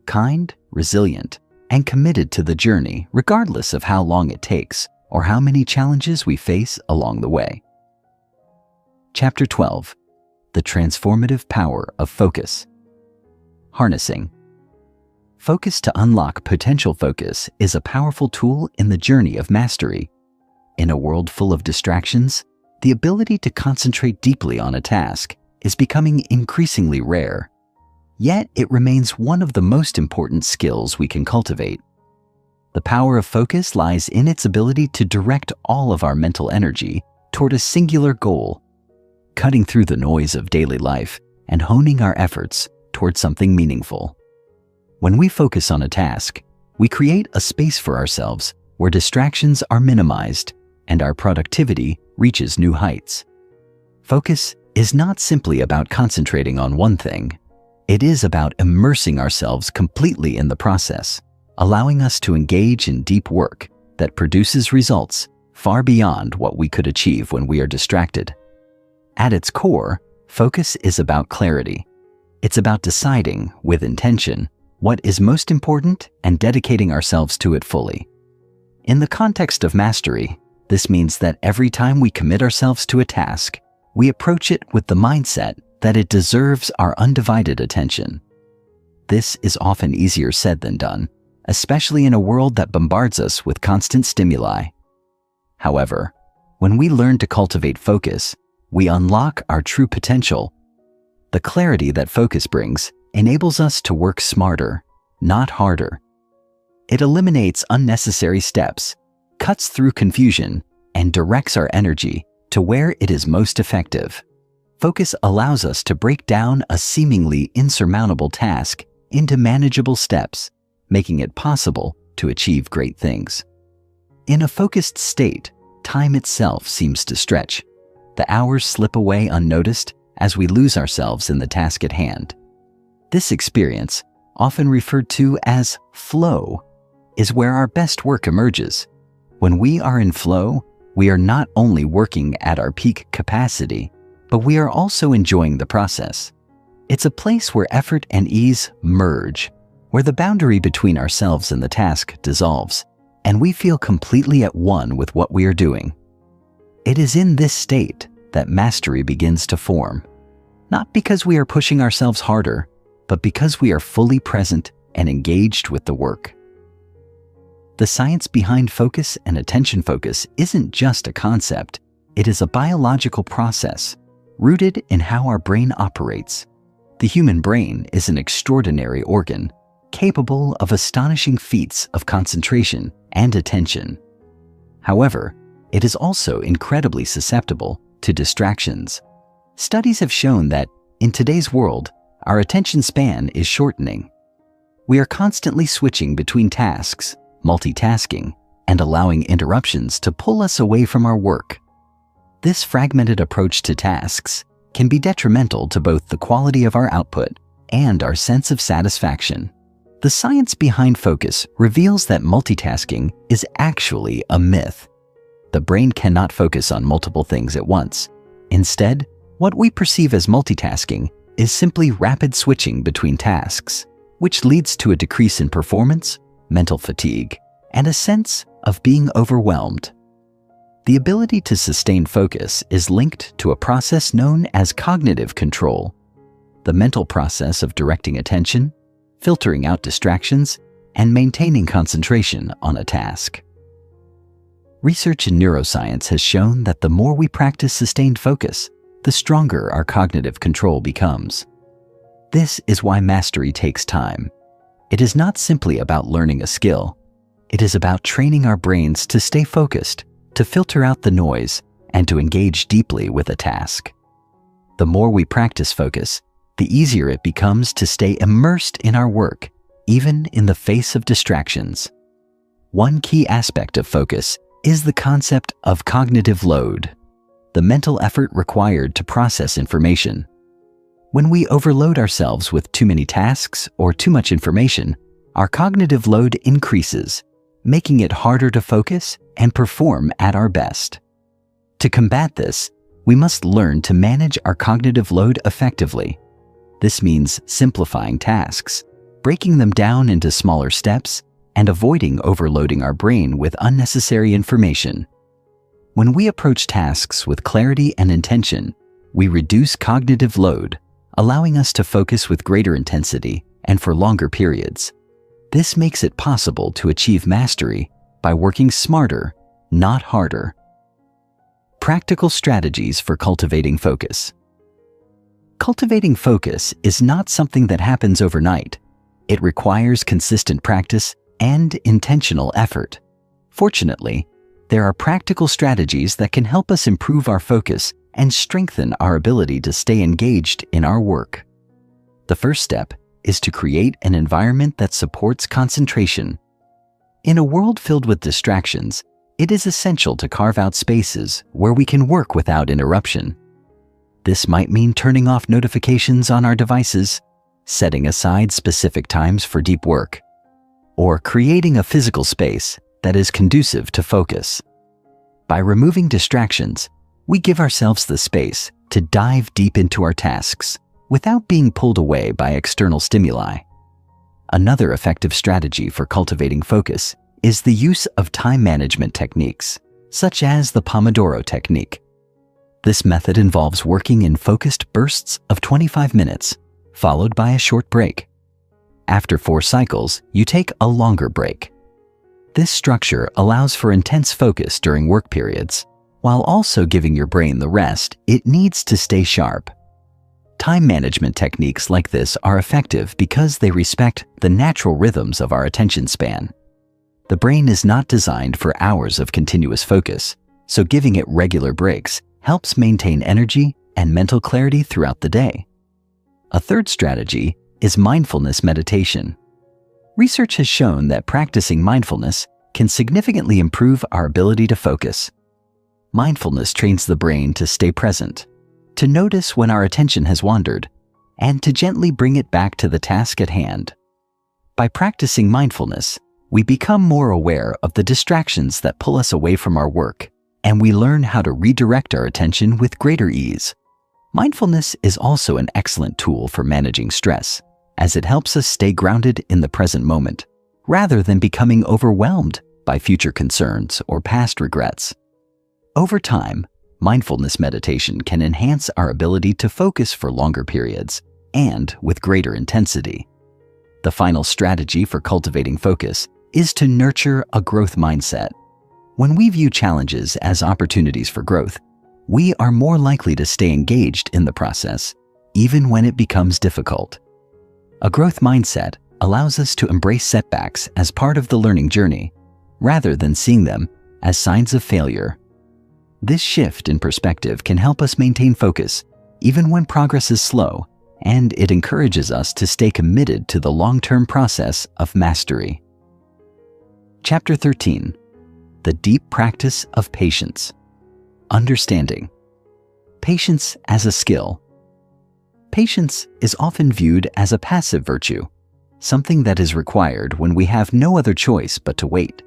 kind, resilient, and committed to the journey regardless of how long it takes or how many challenges we face along the way. Chapter 12. The Transformative Power of Focus. Harnessing. Focus to unlock potential focus is a powerful tool in the journey of mastery. In a world full of distractions, the ability to concentrate deeply on a task is becoming increasingly rare. Yet it remains one of the most important skills we can cultivate. The power of focus lies in its ability to direct all of our mental energy toward a singular goal, cutting through the noise of daily life and honing our efforts toward something meaningful. When we focus on a task, we create a space for ourselves where distractions are minimized and our productivity reaches new heights. Focus is not simply about concentrating on one thing. It is about immersing ourselves completely in the process, allowing us to engage in deep work that produces results far beyond what we could achieve when we are distracted. At its core, focus is about clarity. It's about deciding, with intention, what is most important and dedicating ourselves to it fully. In the context of mastery, this means that every time we commit ourselves to a task, we approach it with the mindset that it deserves our undivided attention. This is often easier said than done, especially in a world that bombards us with constant stimuli. However, when we learn to cultivate focus, we unlock our true potential. The clarity that focus brings enables us to work smarter, not harder. It eliminates unnecessary steps, cuts through confusion, and directs our energy to where it is most effective. Focus allows us to break down a seemingly insurmountable task into manageable steps, making it possible to achieve great things. In a focused state, time itself seems to stretch. The hours slip away unnoticed as we lose ourselves in the task at hand. This experience, often referred to as flow, is where our best work emerges. When we are in flow, we are not only working at our peak capacity, but we are also enjoying the process. It's a place where effort and ease merge, where the boundary between ourselves and the task dissolves, and we feel completely at one with what we are doing. It is in this state that mastery begins to form, not because we are pushing ourselves harder, but because we are fully present and engaged with the work. The science behind focus and attention focus isn't just a concept, it is a biological process rooted in how our brain operates. The human brain is an extraordinary organ, capable of astonishing feats of concentration and attention. However, it is also incredibly susceptible to distractions. Studies have shown that, in today's world, our attention span is shortening. We are constantly switching between tasks, multitasking, and allowing interruptions to pull us away from our work. This fragmented approach to tasks can be detrimental to both the quality of our output and our sense of satisfaction. The science behind focus reveals that multitasking is actually a myth. The brain cannot focus on multiple things at once. Instead, what we perceive as multitasking is simply rapid switching between tasks, which leads to a decrease in performance, mental fatigue, and a sense of being overwhelmed. The ability to sustain focus is linked to a process known as cognitive control, the mental process of directing attention, filtering out distractions, and maintaining concentration on a task. Research in neuroscience has shown that the more we practice sustained focus, the stronger our cognitive control becomes. This is why mastery takes time. It is not simply about learning a skill. It is about training our brains to stay focused, to filter out the noise, and to engage deeply with a task. The more we practice focus, the easier it becomes to stay immersed in our work, even in the face of distractions. One key aspect of focus is the concept of cognitive load, the mental effort required to process information. When we overload ourselves with too many tasks or too much information, our cognitive load increases, making it harder to focus and perform at our best. To combat this, we must learn to manage our cognitive load effectively. This means simplifying tasks, breaking them down into smaller steps, and avoiding overloading our brain with unnecessary information. When we approach tasks with clarity and intention, we reduce cognitive load, allowing us to focus with greater intensity and for longer periods. This makes it possible to achieve mastery by working smarter, not harder. Practical strategies for cultivating focus. Cultivating focus is not something that happens overnight. It requires consistent practice and intentional effort. Fortunately, there are practical strategies that can help us improve our focus and strengthen our ability to stay engaged in our work. The first step is to create an environment that supports concentration. In a world filled with distractions, it is essential to carve out spaces where we can work without interruption. This might mean turning off notifications on our devices, setting aside specific times for deep work, or creating a physical space that is conducive to focus. By removing distractions, we give ourselves the space to dive deep into our tasks without being pulled away by external stimuli. Another effective strategy for cultivating focus is the use of time management techniques, such as the Pomodoro technique. This method involves working in focused bursts of 25 minutes, followed by a short break. After 4 cycles, you take a longer break. This structure allows for intense focus during work periods, while also giving your brain the rest it needs to stay sharp. Time management techniques like this are effective because they respect the natural rhythms of our attention span. The brain is not designed for hours of continuous focus, so giving it regular breaks helps maintain energy and mental clarity throughout the day. A third strategy is mindfulness meditation. Research has shown that practicing mindfulness can significantly improve our ability to focus. Mindfulness trains the brain to stay present, to notice when our attention has wandered, and to gently bring it back to the task at hand. By practicing mindfulness, we become more aware of the distractions that pull us away from our work, and we learn how to redirect our attention with greater ease. Mindfulness is also an excellent tool for managing stress, as it helps us stay grounded in the present moment, rather than becoming overwhelmed by future concerns or past regrets. Over time, mindfulness meditation can enhance our ability to focus for longer periods and with greater intensity. The final strategy for cultivating focus is to nurture a growth mindset. When we view challenges as opportunities for growth, we are more likely to stay engaged in the process, even when it becomes difficult. A growth mindset allows us to embrace setbacks as part of the learning journey, rather than seeing them as signs of failure. This shift in perspective can help us maintain focus, even when progress is slow, and it encourages us to stay committed to the long-term process of mastery. Chapter 13. The Deep Practice of Patience. Understanding. Patience as a skill. Patience is often viewed as a passive virtue, something that is required when we have no other choice but to wait.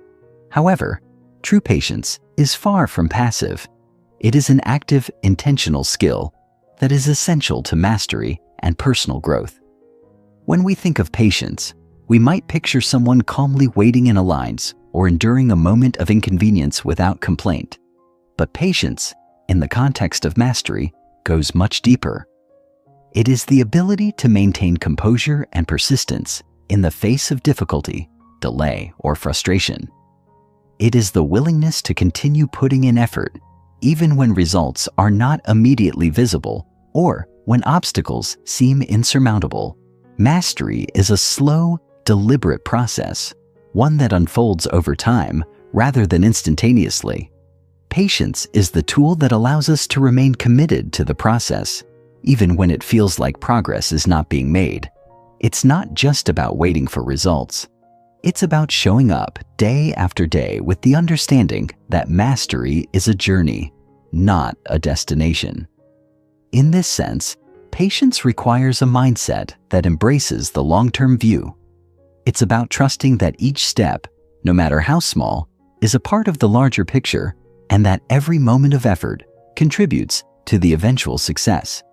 However, true patience is far from passive. It is an active, intentional skill that is essential to mastery and personal growth. When we think of patience, we might picture someone calmly waiting in lines or enduring a moment of inconvenience without complaint. But patience, in the context of mastery, goes much deeper. It is the ability to maintain composure and persistence in the face of difficulty, delay, or frustration. It is the willingness to continue putting in effort, even when results are not immediately visible or when obstacles seem insurmountable. Mastery is a slow, deliberate process, one that unfolds over time rather than instantaneously. Patience is the tool that allows us to remain committed to the process, even when it feels like progress is not being made. It's not just about waiting for results. It's about showing up day after day with the understanding that mastery is a journey, not a destination. In this sense, patience requires a mindset that embraces the long-term view. It's about trusting that each step, no matter how small, is a part of the larger picture, and that every moment of effort contributes to the eventual success.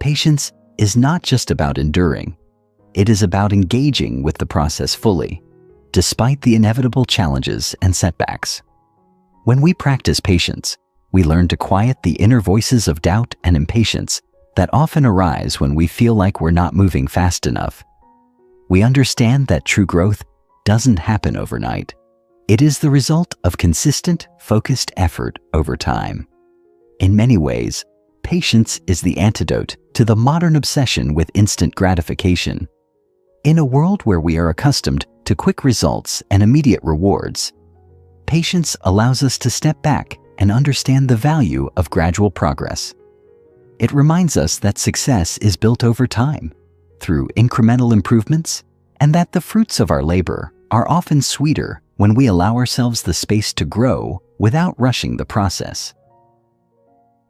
Patience is not just about enduring. It is about engaging with the process fully, despite the inevitable challenges and setbacks. When we practice patience, we learn to quiet the inner voices of doubt and impatience that often arise when we feel like we're not moving fast enough. We understand that true growth doesn't happen overnight. It is the result of consistent, focused effort over time. In many ways, patience is the antidote to the modern obsession with instant gratification. In a world where we are accustomed to quick results and immediate rewards, patience allows us to step back and understand the value of gradual progress. It reminds us that success is built over time, through incremental improvements, and that the fruits of our labor are often sweeter when we allow ourselves the space to grow without rushing the process.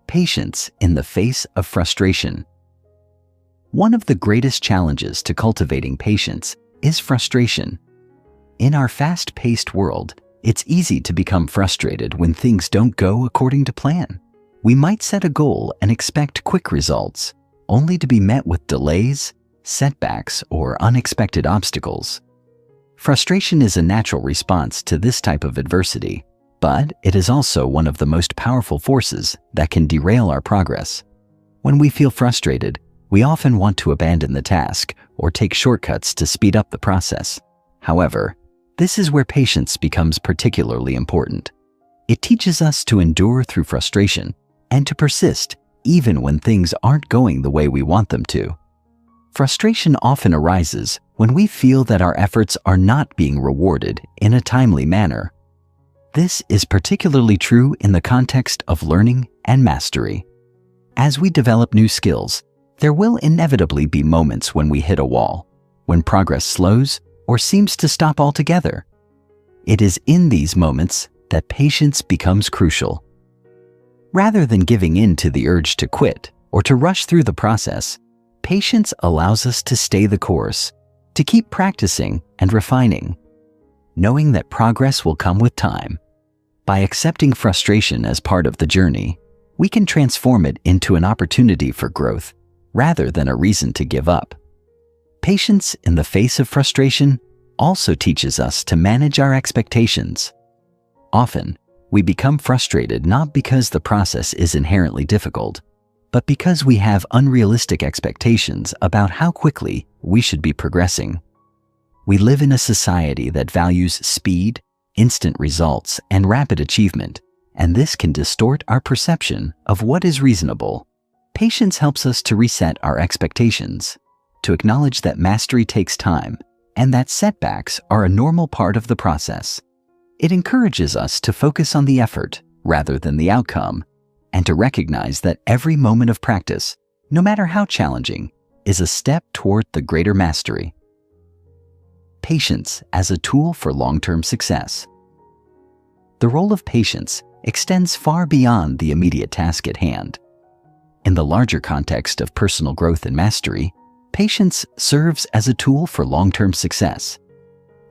Patience in the face of frustration. One of the greatest challenges to cultivating patience is frustration. In our fast-paced world, it's easy to become frustrated when things don't go according to plan. We might set a goal and expect quick results, only to be met with delays, setbacks, or unexpected obstacles. Frustration is a natural response to this type of adversity, but it is also one of the most powerful forces that can derail our progress. When we feel frustrated, we often want to abandon the task or take shortcuts to speed up the process. However, this is where patience becomes particularly important. It teaches us to endure through frustration and to persist even when things aren't going the way we want them to. Frustration often arises when we feel that our efforts are not being rewarded in a timely manner. This is particularly true in the context of learning and mastery. As we develop new skills, there will inevitably be moments when we hit a wall, when progress slows or seems to stop altogether. It is in these moments that patience becomes crucial. Rather than giving in to the urge to quit or to rush through the process, patience allows us to stay the course, to keep practicing and refining, knowing that progress will come with time. By accepting frustration as part of the journey, we can transform it into an opportunity for growth rather than a reason to give up. Patience in the face of frustration also teaches us to manage our expectations. Often, we become frustrated not because the process is inherently difficult, but because we have unrealistic expectations about how quickly we should be progressing. We live in a society that values speed, instant results, and rapid achievement, and this can distort our perception of what is reasonable. Patience helps us to reset our expectations, to acknowledge that mastery takes time, and that setbacks are a normal part of the process. It encourages us to focus on the effort rather than the outcome, and to recognize that every moment of practice, no matter how challenging, is a step toward the greater mastery. Patience as a tool for long-term success. The role of patience extends far beyond the immediate task at hand. In the larger context of personal growth and mastery, patience serves as a tool for long-term success.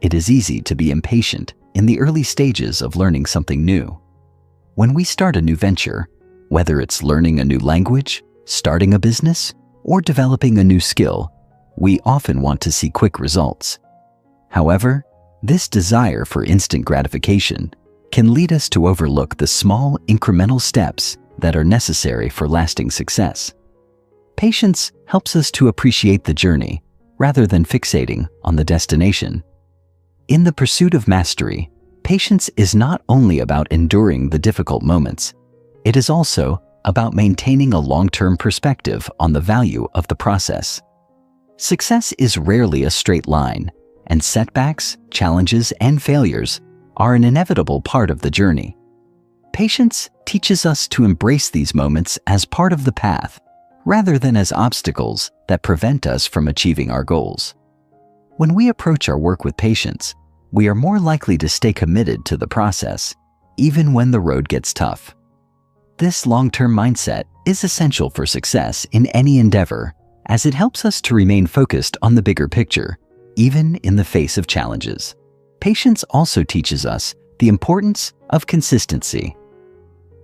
It is easy to be impatient in the early stages of learning something new. When we start a new venture, whether it's learning a new language, starting a business, or developing a new skill, we often want to see quick results. However, this desire for instant gratification can lead us to overlook the small, incremental steps that are necessary for lasting success. Patience helps us to appreciate the journey rather than fixating on the destination. In the pursuit of mastery, patience is not only about enduring the difficult moments, it is also about maintaining a long-term perspective on the value of the process. Success is rarely a straight line, and setbacks, challenges, and failures are an inevitable part of the journey. Patience teaches us to embrace these moments as part of the path, rather than as obstacles that prevent us from achieving our goals. When we approach our work with patience, we are more likely to stay committed to the process, even when the road gets tough. This long-term mindset is essential for success in any endeavor, as it helps us to remain focused on the bigger picture, even in the face of challenges. Patience also teaches us the importance of consistency.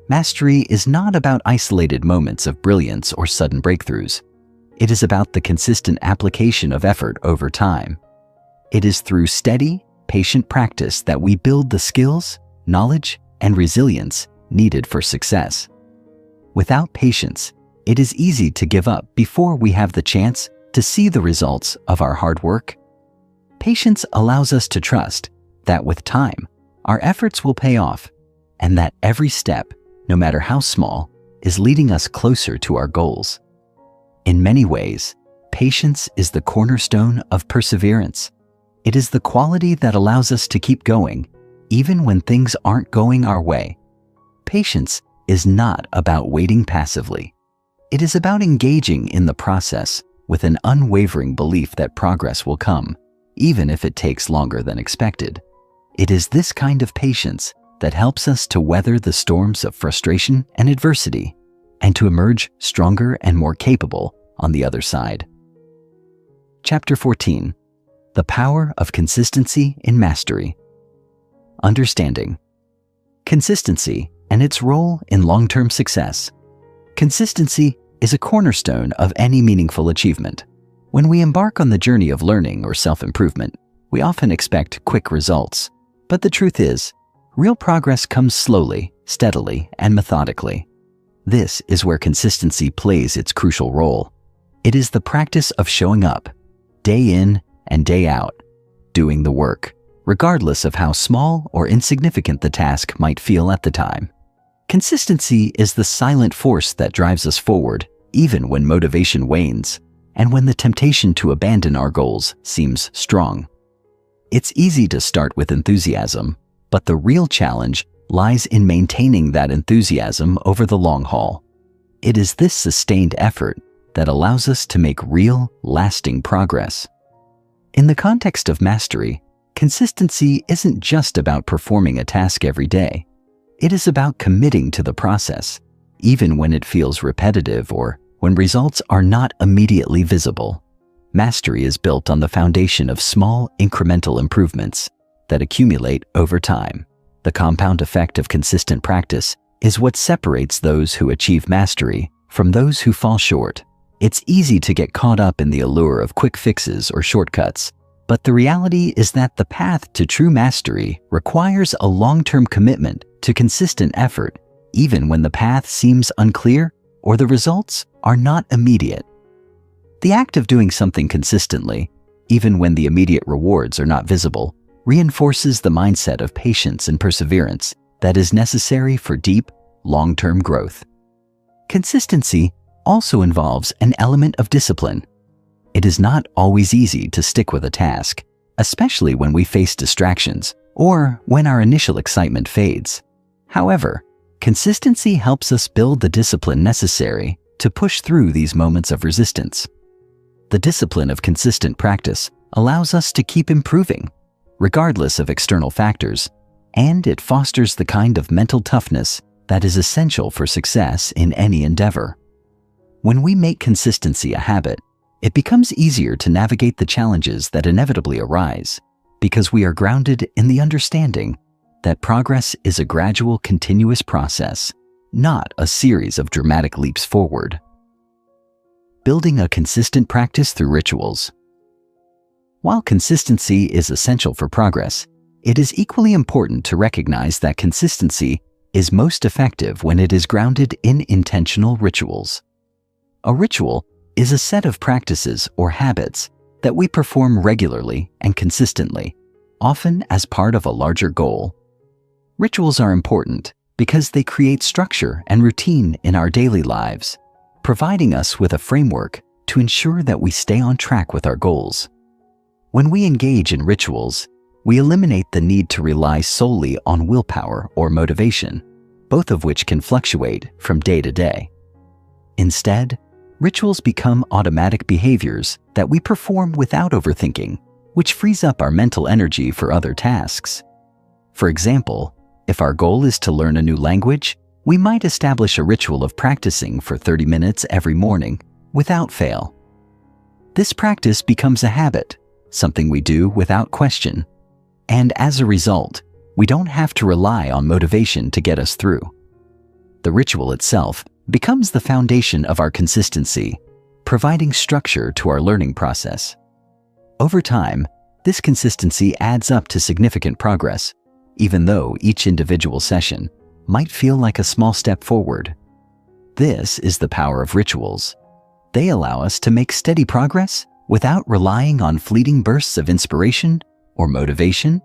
Mastery is not about isolated moments of brilliance or sudden breakthroughs. It is about the consistent application of effort over time. It is through steady, patient practice that we build the skills, knowledge, and resilience needed for success. Without patience, it is easy to give up before we have the chance to see the results of our hard work. Patience allows us to trust that with time, our efforts will pay off, and that every step, no matter how small, is leading us closer to our goals. In many ways, patience is the cornerstone of perseverance. It is the quality that allows us to keep going, even when things aren't going our way. Patience is not about waiting passively. It is about engaging in the process with an unwavering belief that progress will come, even if it takes longer than expected. It is this kind of patience that helps us to weather the storms of frustration and adversity, and to emerge stronger and more capable on the other side. Chapter 14. The Power of Consistency in Mastery. Understanding consistency and its role in long-term success. Consistency is a cornerstone of any meaningful achievement. When we embark on the journey of learning or self-improvement, we often expect quick results. But the truth is, real progress comes slowly, steadily, and methodically. This is where consistency plays its crucial role. It is the practice of showing up, day in and day out, doing the work, regardless of how small or insignificant the task might feel at the time. Consistency is the silent force that drives us forward, even when motivation wanes, and when the temptation to abandon our goals seems strong. It's easy to start with enthusiasm, but the real challenge lies in maintaining that enthusiasm over the long haul. It is this sustained effort that allows us to make real, lasting progress. In the context of mastery, consistency isn't just about performing a task every day. It is about committing to the process, even when it feels repetitive or when results are not immediately visible. Mastery is built on the foundation of small, incremental improvements that accumulate over time. The compound effect of consistent practice is what separates those who achieve mastery from those who fall short. It's easy to get caught up in the allure of quick fixes or shortcuts, but the reality is that the path to true mastery requires a long-term commitment to consistent effort, even when the path seems unclear or the results are not immediate. The act of doing something consistently, even when the immediate rewards are not visible, reinforces the mindset of patience and perseverance that is necessary for deep, long-term growth. Consistency also involves an element of discipline. It is not always easy to stick with a task, especially when we face distractions or when our initial excitement fades. However, consistency helps us build the discipline necessary to push through these moments of resistance. The discipline of consistent practice allows us to keep improving, regardless of external factors, and it fosters the kind of mental toughness that is essential for success in any endeavor. When we make consistency a habit, it becomes easier to navigate the challenges that inevitably arise because we are grounded in the understanding that progress is a gradual, continuous process, not a series of dramatic leaps forward. Building a consistent practice through rituals. While consistency is essential for progress, it is equally important to recognize that consistency is most effective when it is grounded in intentional rituals. A ritual is a set of practices or habits that we perform regularly and consistently, often as part of a larger goal. Rituals are important because they create structure and routine in our daily lives, providing us with a framework to ensure that we stay on track with our goals. When we engage in rituals, we eliminate the need to rely solely on willpower or motivation, both of which can fluctuate from day to day. Instead, rituals become automatic behaviors that we perform without overthinking, which frees up our mental energy for other tasks. For example, if our goal is to learn a new language, we might establish a ritual of practicing for 30 minutes every morning without fail. This practice becomes a habit, something we do without question. And as a result, we don't have to rely on motivation to get us through. The ritual itself becomes the foundation of our consistency, providing structure to our learning process. Over time, this consistency adds up to significant progress, even though each individual session might feel like a small step forward. This is the power of rituals. They allow us to make steady progress without relying on fleeting bursts of inspiration or motivation.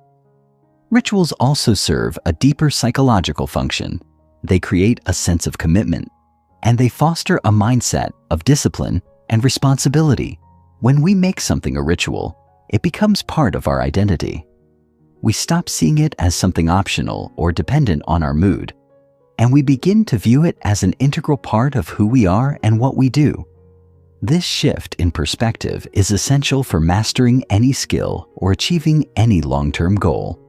Rituals also serve a deeper psychological function. They create a sense of commitment, and they foster a mindset of discipline and responsibility. When we make something a ritual, it becomes part of our identity. We stop seeing it as something optional or dependent on our mood, and we begin to view it as an integral part of who we are and what we do. This shift in perspective is essential for mastering any skill or achieving any long-term goal.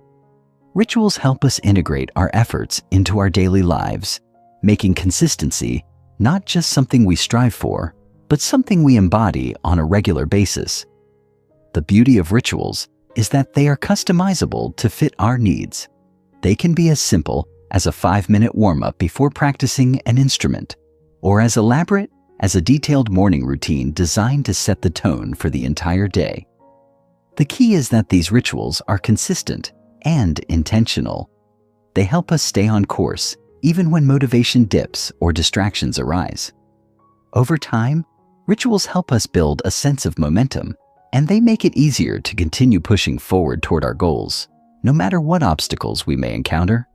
Rituals help us integrate our efforts into our daily lives, making consistency not just something we strive for, but something we embody on a regular basis. The beauty of rituals is that they are customizable to fit our needs. They can be as simple as a 5-minute warm-up before practicing an instrument, or as elaborate as a detailed morning routine designed to set the tone for the entire day. The key is that these rituals are consistent and intentional. They help us stay on course even when motivation dips or distractions arise. Over time, rituals help us build a sense of momentum, and they make it easier to continue pushing forward toward our goals, no matter what obstacles we may encounter.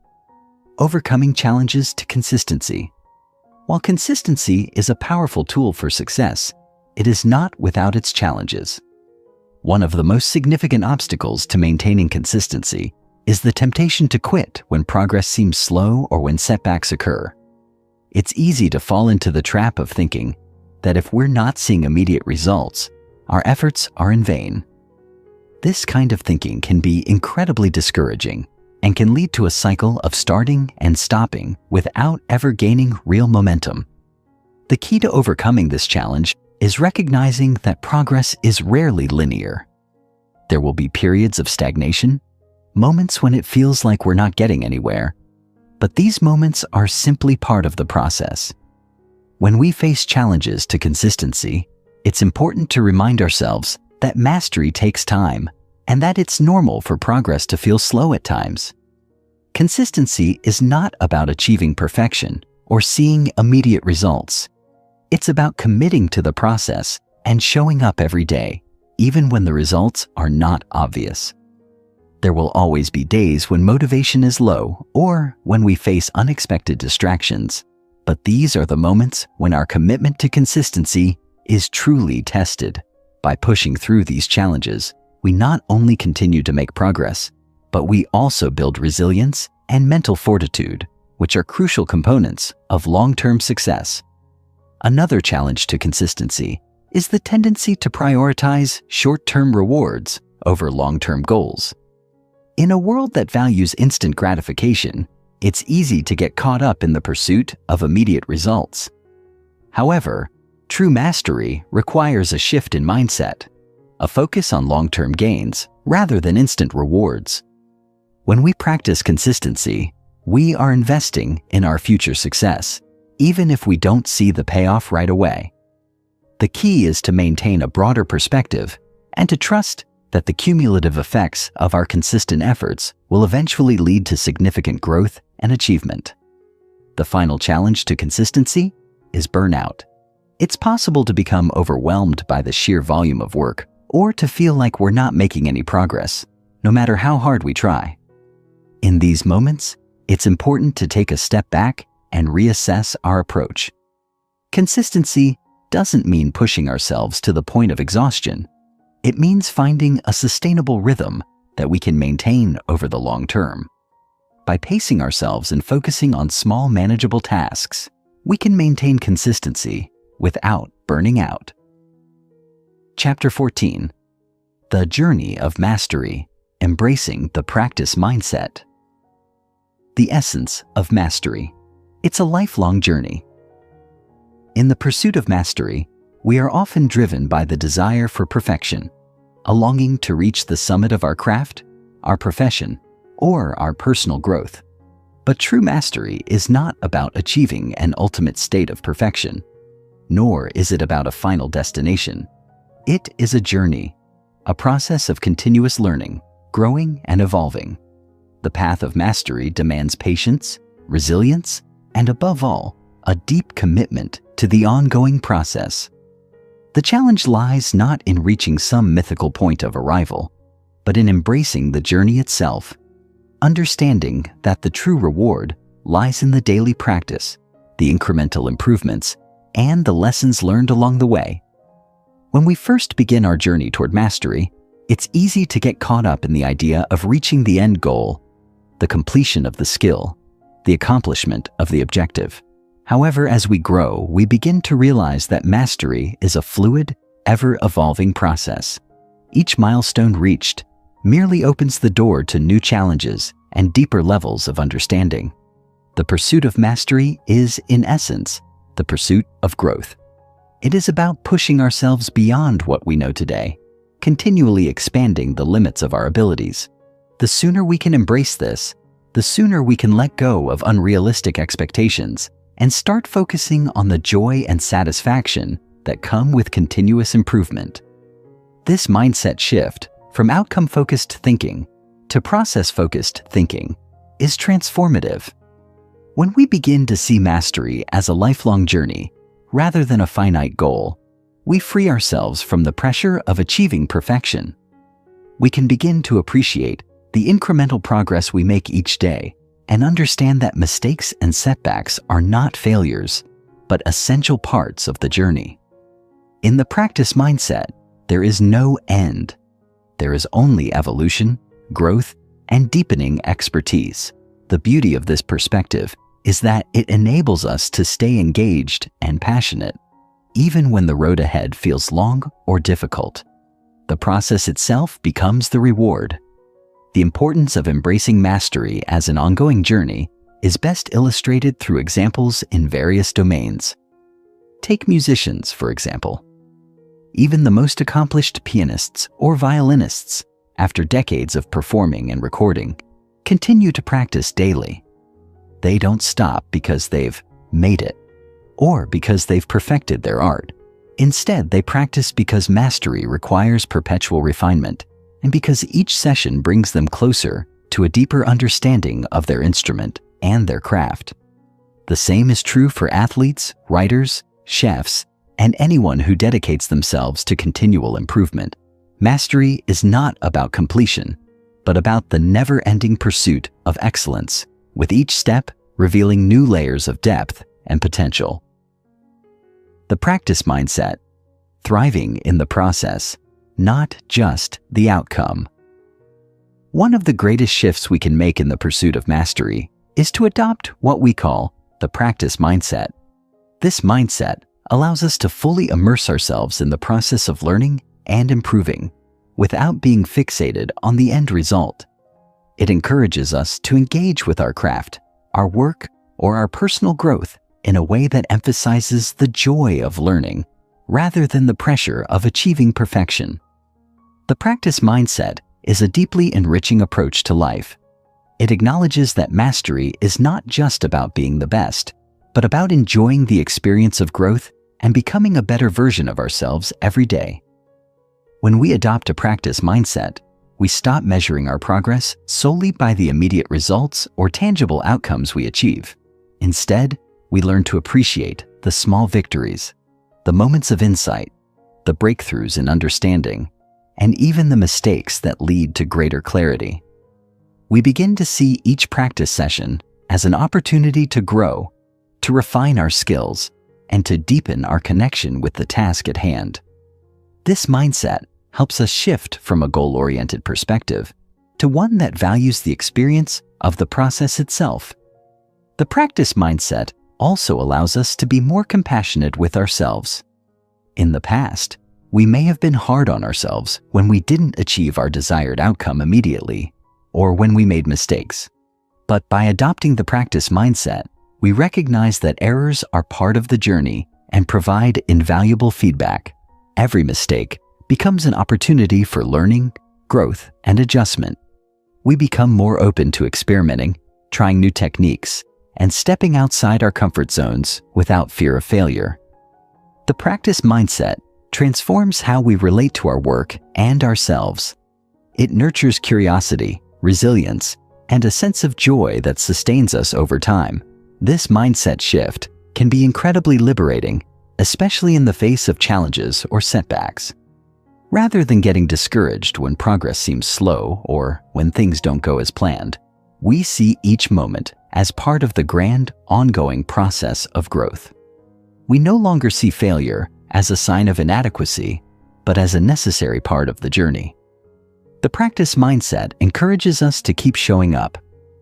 Overcoming challenges to consistency. While consistency is a powerful tool for success, it is not without its challenges. One of the most significant obstacles to maintaining consistency is the temptation to quit when progress seems slow or when setbacks occur. It's easy to fall into the trap of thinking that if we're not seeing immediate results, our efforts are in vain. This kind of thinking can be incredibly discouraging and can lead to a cycle of starting and stopping without ever gaining real momentum. The key to overcoming this challenge is recognizing that progress is rarely linear. There will be periods of stagnation, moments when it feels like we're not getting anywhere, but these moments are simply part of the process. When we face challenges to consistency, it's important to remind ourselves that mastery takes time and that it's normal for progress to feel slow at times. Consistency is not about achieving perfection or seeing immediate results. It's about committing to the process and showing up every day, even when the results are not obvious. There will always be days when motivation is low or when we face unexpected distractions, but these are the moments when our commitment to consistency is truly tested. By pushing through these challenges, we not only continue to make progress, but we also build resilience and mental fortitude, which are crucial components of long-term success. Another challenge to consistency is the tendency to prioritize short-term rewards over long-term goals. In a world that values instant gratification, it's easy to get caught up in the pursuit of immediate results. However, true mastery requires a shift in mindset, a focus on long-term gains rather than instant rewards. When we practice consistency, we are investing in our future success, even if we don't see the payoff right away. The key is to maintain a broader perspective and to trust that the cumulative effects of our consistent efforts will eventually lead to significant growth and achievement. The final challenge to consistency is burnout. It's possible to become overwhelmed by the sheer volume of work or to feel like we're not making any progress, no matter how hard we try. In these moments, it's important to take a step back and reassess our approach. Consistency doesn't mean pushing ourselves to the point of exhaustion. It means finding a sustainable rhythm that we can maintain over the long term. By pacing ourselves and focusing on small, manageable tasks, we can maintain consistency without burning out. Chapter 14. The Journey of Mastery, Embracing the Practice Mindset. The essence of mastery. It's a lifelong journey. In the pursuit of mastery, we are often driven by the desire for perfection, a longing to reach the summit of our craft, our profession, or our personal growth. But true mastery is not about achieving an ultimate state of perfection, nor is it about a final destination. It is a journey, a process of continuous learning, growing, and evolving. The path of mastery demands patience, resilience, and above all, a deep commitment to the ongoing process. The challenge lies not in reaching some mythical point of arrival, but in embracing the journey itself, understanding that the true reward lies in the daily practice, the incremental improvements, and the lessons learned along the way. When we first begin our journey toward mastery, it's easy to get caught up in the idea of reaching the end goal, the completion of the skill, the accomplishment of the objective. However, as we grow, we begin to realize that mastery is a fluid, ever-evolving process. Each milestone reached merely opens the door to new challenges and deeper levels of understanding. The pursuit of mastery is, in essence, the pursuit of growth. It is about pushing ourselves beyond what we know today, continually expanding the limits of our abilities. The sooner we can embrace this, the sooner we can let go of unrealistic expectations and start focusing on the joy and satisfaction that come with continuous improvement. This mindset shift from outcome-focused thinking to process-focused thinking is transformative. When we begin to see mastery as a lifelong journey rather than a finite goal, we free ourselves from the pressure of achieving perfection. We can begin to appreciate the incremental progress we make each day and understand that mistakes and setbacks are not failures, but essential parts of the journey. In the practice mindset, there is no end. There is only evolution, growth, and deepening expertise. The beauty of this perspective is that it enables us to stay engaged and passionate, even when the road ahead feels long or difficult. The process itself becomes the reward. The importance of embracing mastery as an ongoing journey is best illustrated through examples in various domains. Take musicians, for example. Even the most accomplished pianists or violinists, after decades of performing and recording, continue to practice daily. They don't stop because they've made it, or because they've perfected their art. Instead, they practice because mastery requires perpetual refinement, and because each session brings them closer to a deeper understanding of their instrument and their craft. The same is true for athletes, writers, chefs, and anyone who dedicates themselves to continual improvement. Mastery is not about completion, but about the never-ending pursuit of excellence, with each step revealing new layers of depth and potential. The practice mindset, thriving in the process, not just the outcome. One of the greatest shifts we can make in the pursuit of mastery is to adopt what we call the practice mindset. This mindset allows us to fully immerse ourselves in the process of learning and improving without being fixated on the end result. It encourages us to engage with our craft, our work, or our personal growth in a way that emphasizes the joy of learning rather than the pressure of achieving perfection. The practice mindset is a deeply enriching approach to life. It acknowledges that mastery is not just about being the best, but about enjoying the experience of growth and becoming a better version of ourselves every day. When we adopt a practice mindset, we stop measuring our progress solely by the immediate results or tangible outcomes we achieve. Instead, we learn to appreciate the small victories, the moments of insight, the breakthroughs in understanding, and even the mistakes that lead to greater clarity. We begin to see each practice session as an opportunity to grow, to refine our skills, and to deepen our connection with the task at hand. This mindset helps us shift from a goal-oriented perspective to one that values the experience of the process itself. The practice mindset also allows us to be more compassionate with ourselves. In the past, we may have been hard on ourselves when we didn't achieve our desired outcome immediately, or when we made mistakes. But by adopting the practice mindset, we recognize that errors are part of the journey and provide invaluable feedback. Every mistake becomes an opportunity for learning, growth, and adjustment. We become more open to experimenting, trying new techniques, and stepping outside our comfort zones without fear of failure. The practice mindset transforms how we relate to our work and ourselves. It nurtures curiosity, resilience, and a sense of joy that sustains us over time. This mindset shift can be incredibly liberating, especially in the face of challenges or setbacks. Rather than getting discouraged when progress seems slow or when things don't go as planned, we see each moment as part of the grand, ongoing process of growth. We no longer see failure as a sign of inadequacy, but as a necessary part of the journey. The practice mindset encourages us to keep showing up,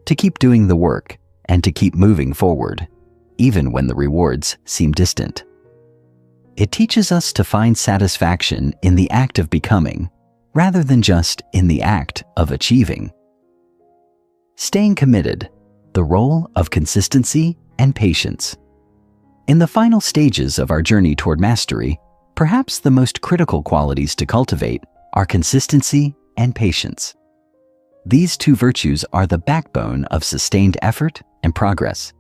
to keep doing the work, and to keep moving forward, even when the rewards seem distant. It teaches us to find satisfaction in the act of becoming, rather than just in the act of achieving. Staying committed, the role of consistency and patience. In the final stages of our journey toward mastery, perhaps the most critical qualities to cultivate are consistency and patience. These two virtues are the backbone of sustained effort and progress.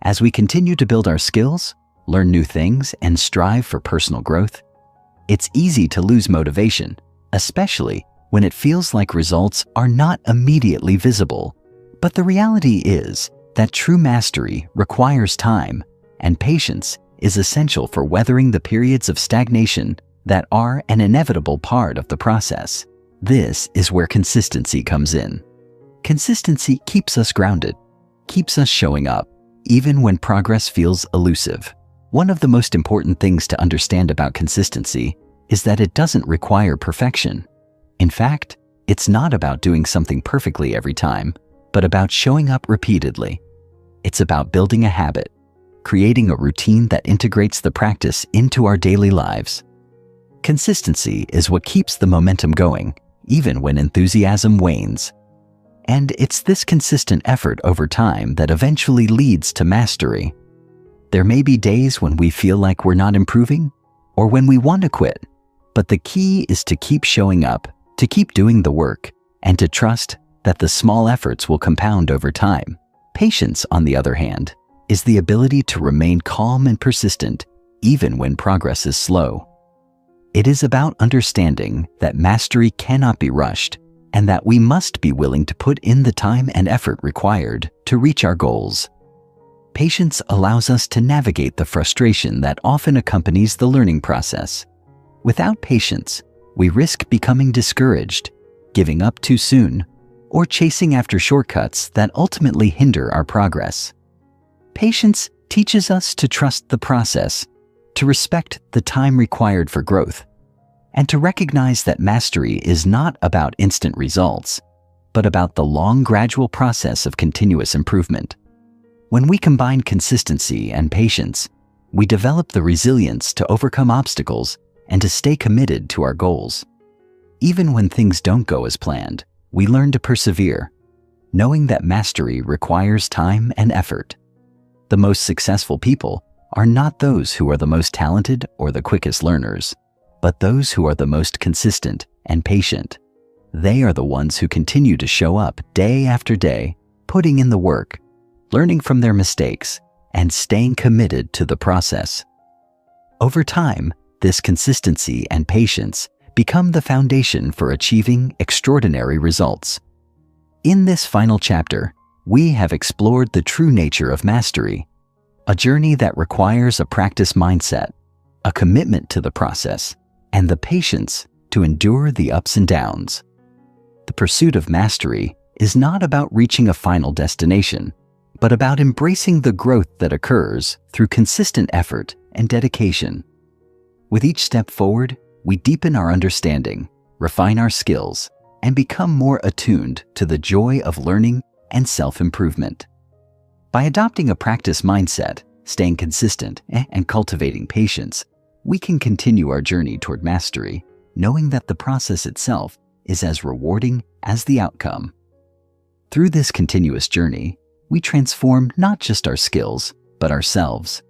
As we continue to build our skills, learn new things, and strive for personal growth, it's easy to lose motivation, especially when it feels like results are not immediately visible. But the reality is that true mastery requires time, and patience is essential for weathering the periods of stagnation that are an inevitable part of the process. This is where consistency comes in. Consistency keeps us grounded, keeps us showing up, even when progress feels elusive. One of the most important things to understand about consistency is that it doesn't require perfection. In fact, it's not about doing something perfectly every time, but about showing up repeatedly. It's about building a habit, creating a routine that integrates the practice into our daily lives. Consistency is what keeps the momentum going, even when enthusiasm wanes. And it's this consistent effort over time that eventually leads to mastery. There may be days when we feel like we're not improving, or when we want to quit, but the key is to keep showing up, to keep doing the work, and to trust that the small efforts will compound over time. Patience, on the other hand, is the ability to remain calm and persistent even when progress is slow. It is about understanding that mastery cannot be rushed and that we must be willing to put in the time and effort required to reach our goals. Patience allows us to navigate the frustration that often accompanies the learning process. Without patience, we risk becoming discouraged, giving up too soon, or chasing after shortcuts that ultimately hinder our progress. Patience teaches us to trust the process, to respect the time required for growth, and to recognize that mastery is not about instant results, but about the long, gradual process of continuous improvement. When we combine consistency and patience, we develop the resilience to overcome obstacles and to stay committed to our goals. Even when things don't go as planned, we learn to persevere, knowing that mastery requires time and effort. The most successful people are not those who are the most talented or the quickest learners, but those who are the most consistent and patient. They are the ones who continue to show up day after day, putting in the work, learning from their mistakes, and staying committed to the process. Over time, this consistency and patience become the foundation for achieving extraordinary results. In this final chapter, we have explored the true nature of mastery, a journey that requires a practice mindset, a commitment to the process, and the patience to endure the ups and downs. The pursuit of mastery is not about reaching a final destination, but about embracing the growth that occurs through consistent effort and dedication. With each step forward, we deepen our understanding, refine our skills, and become more attuned to the joy of learning and self-improvement. By adopting a practice mindset, staying consistent, and cultivating patience, we can continue our journey toward mastery, knowing that the process itself is as rewarding as the outcome. Through this continuous journey, we transform not just our skills, but ourselves,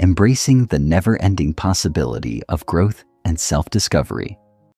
embracing the never-ending possibility of growth and self-discovery.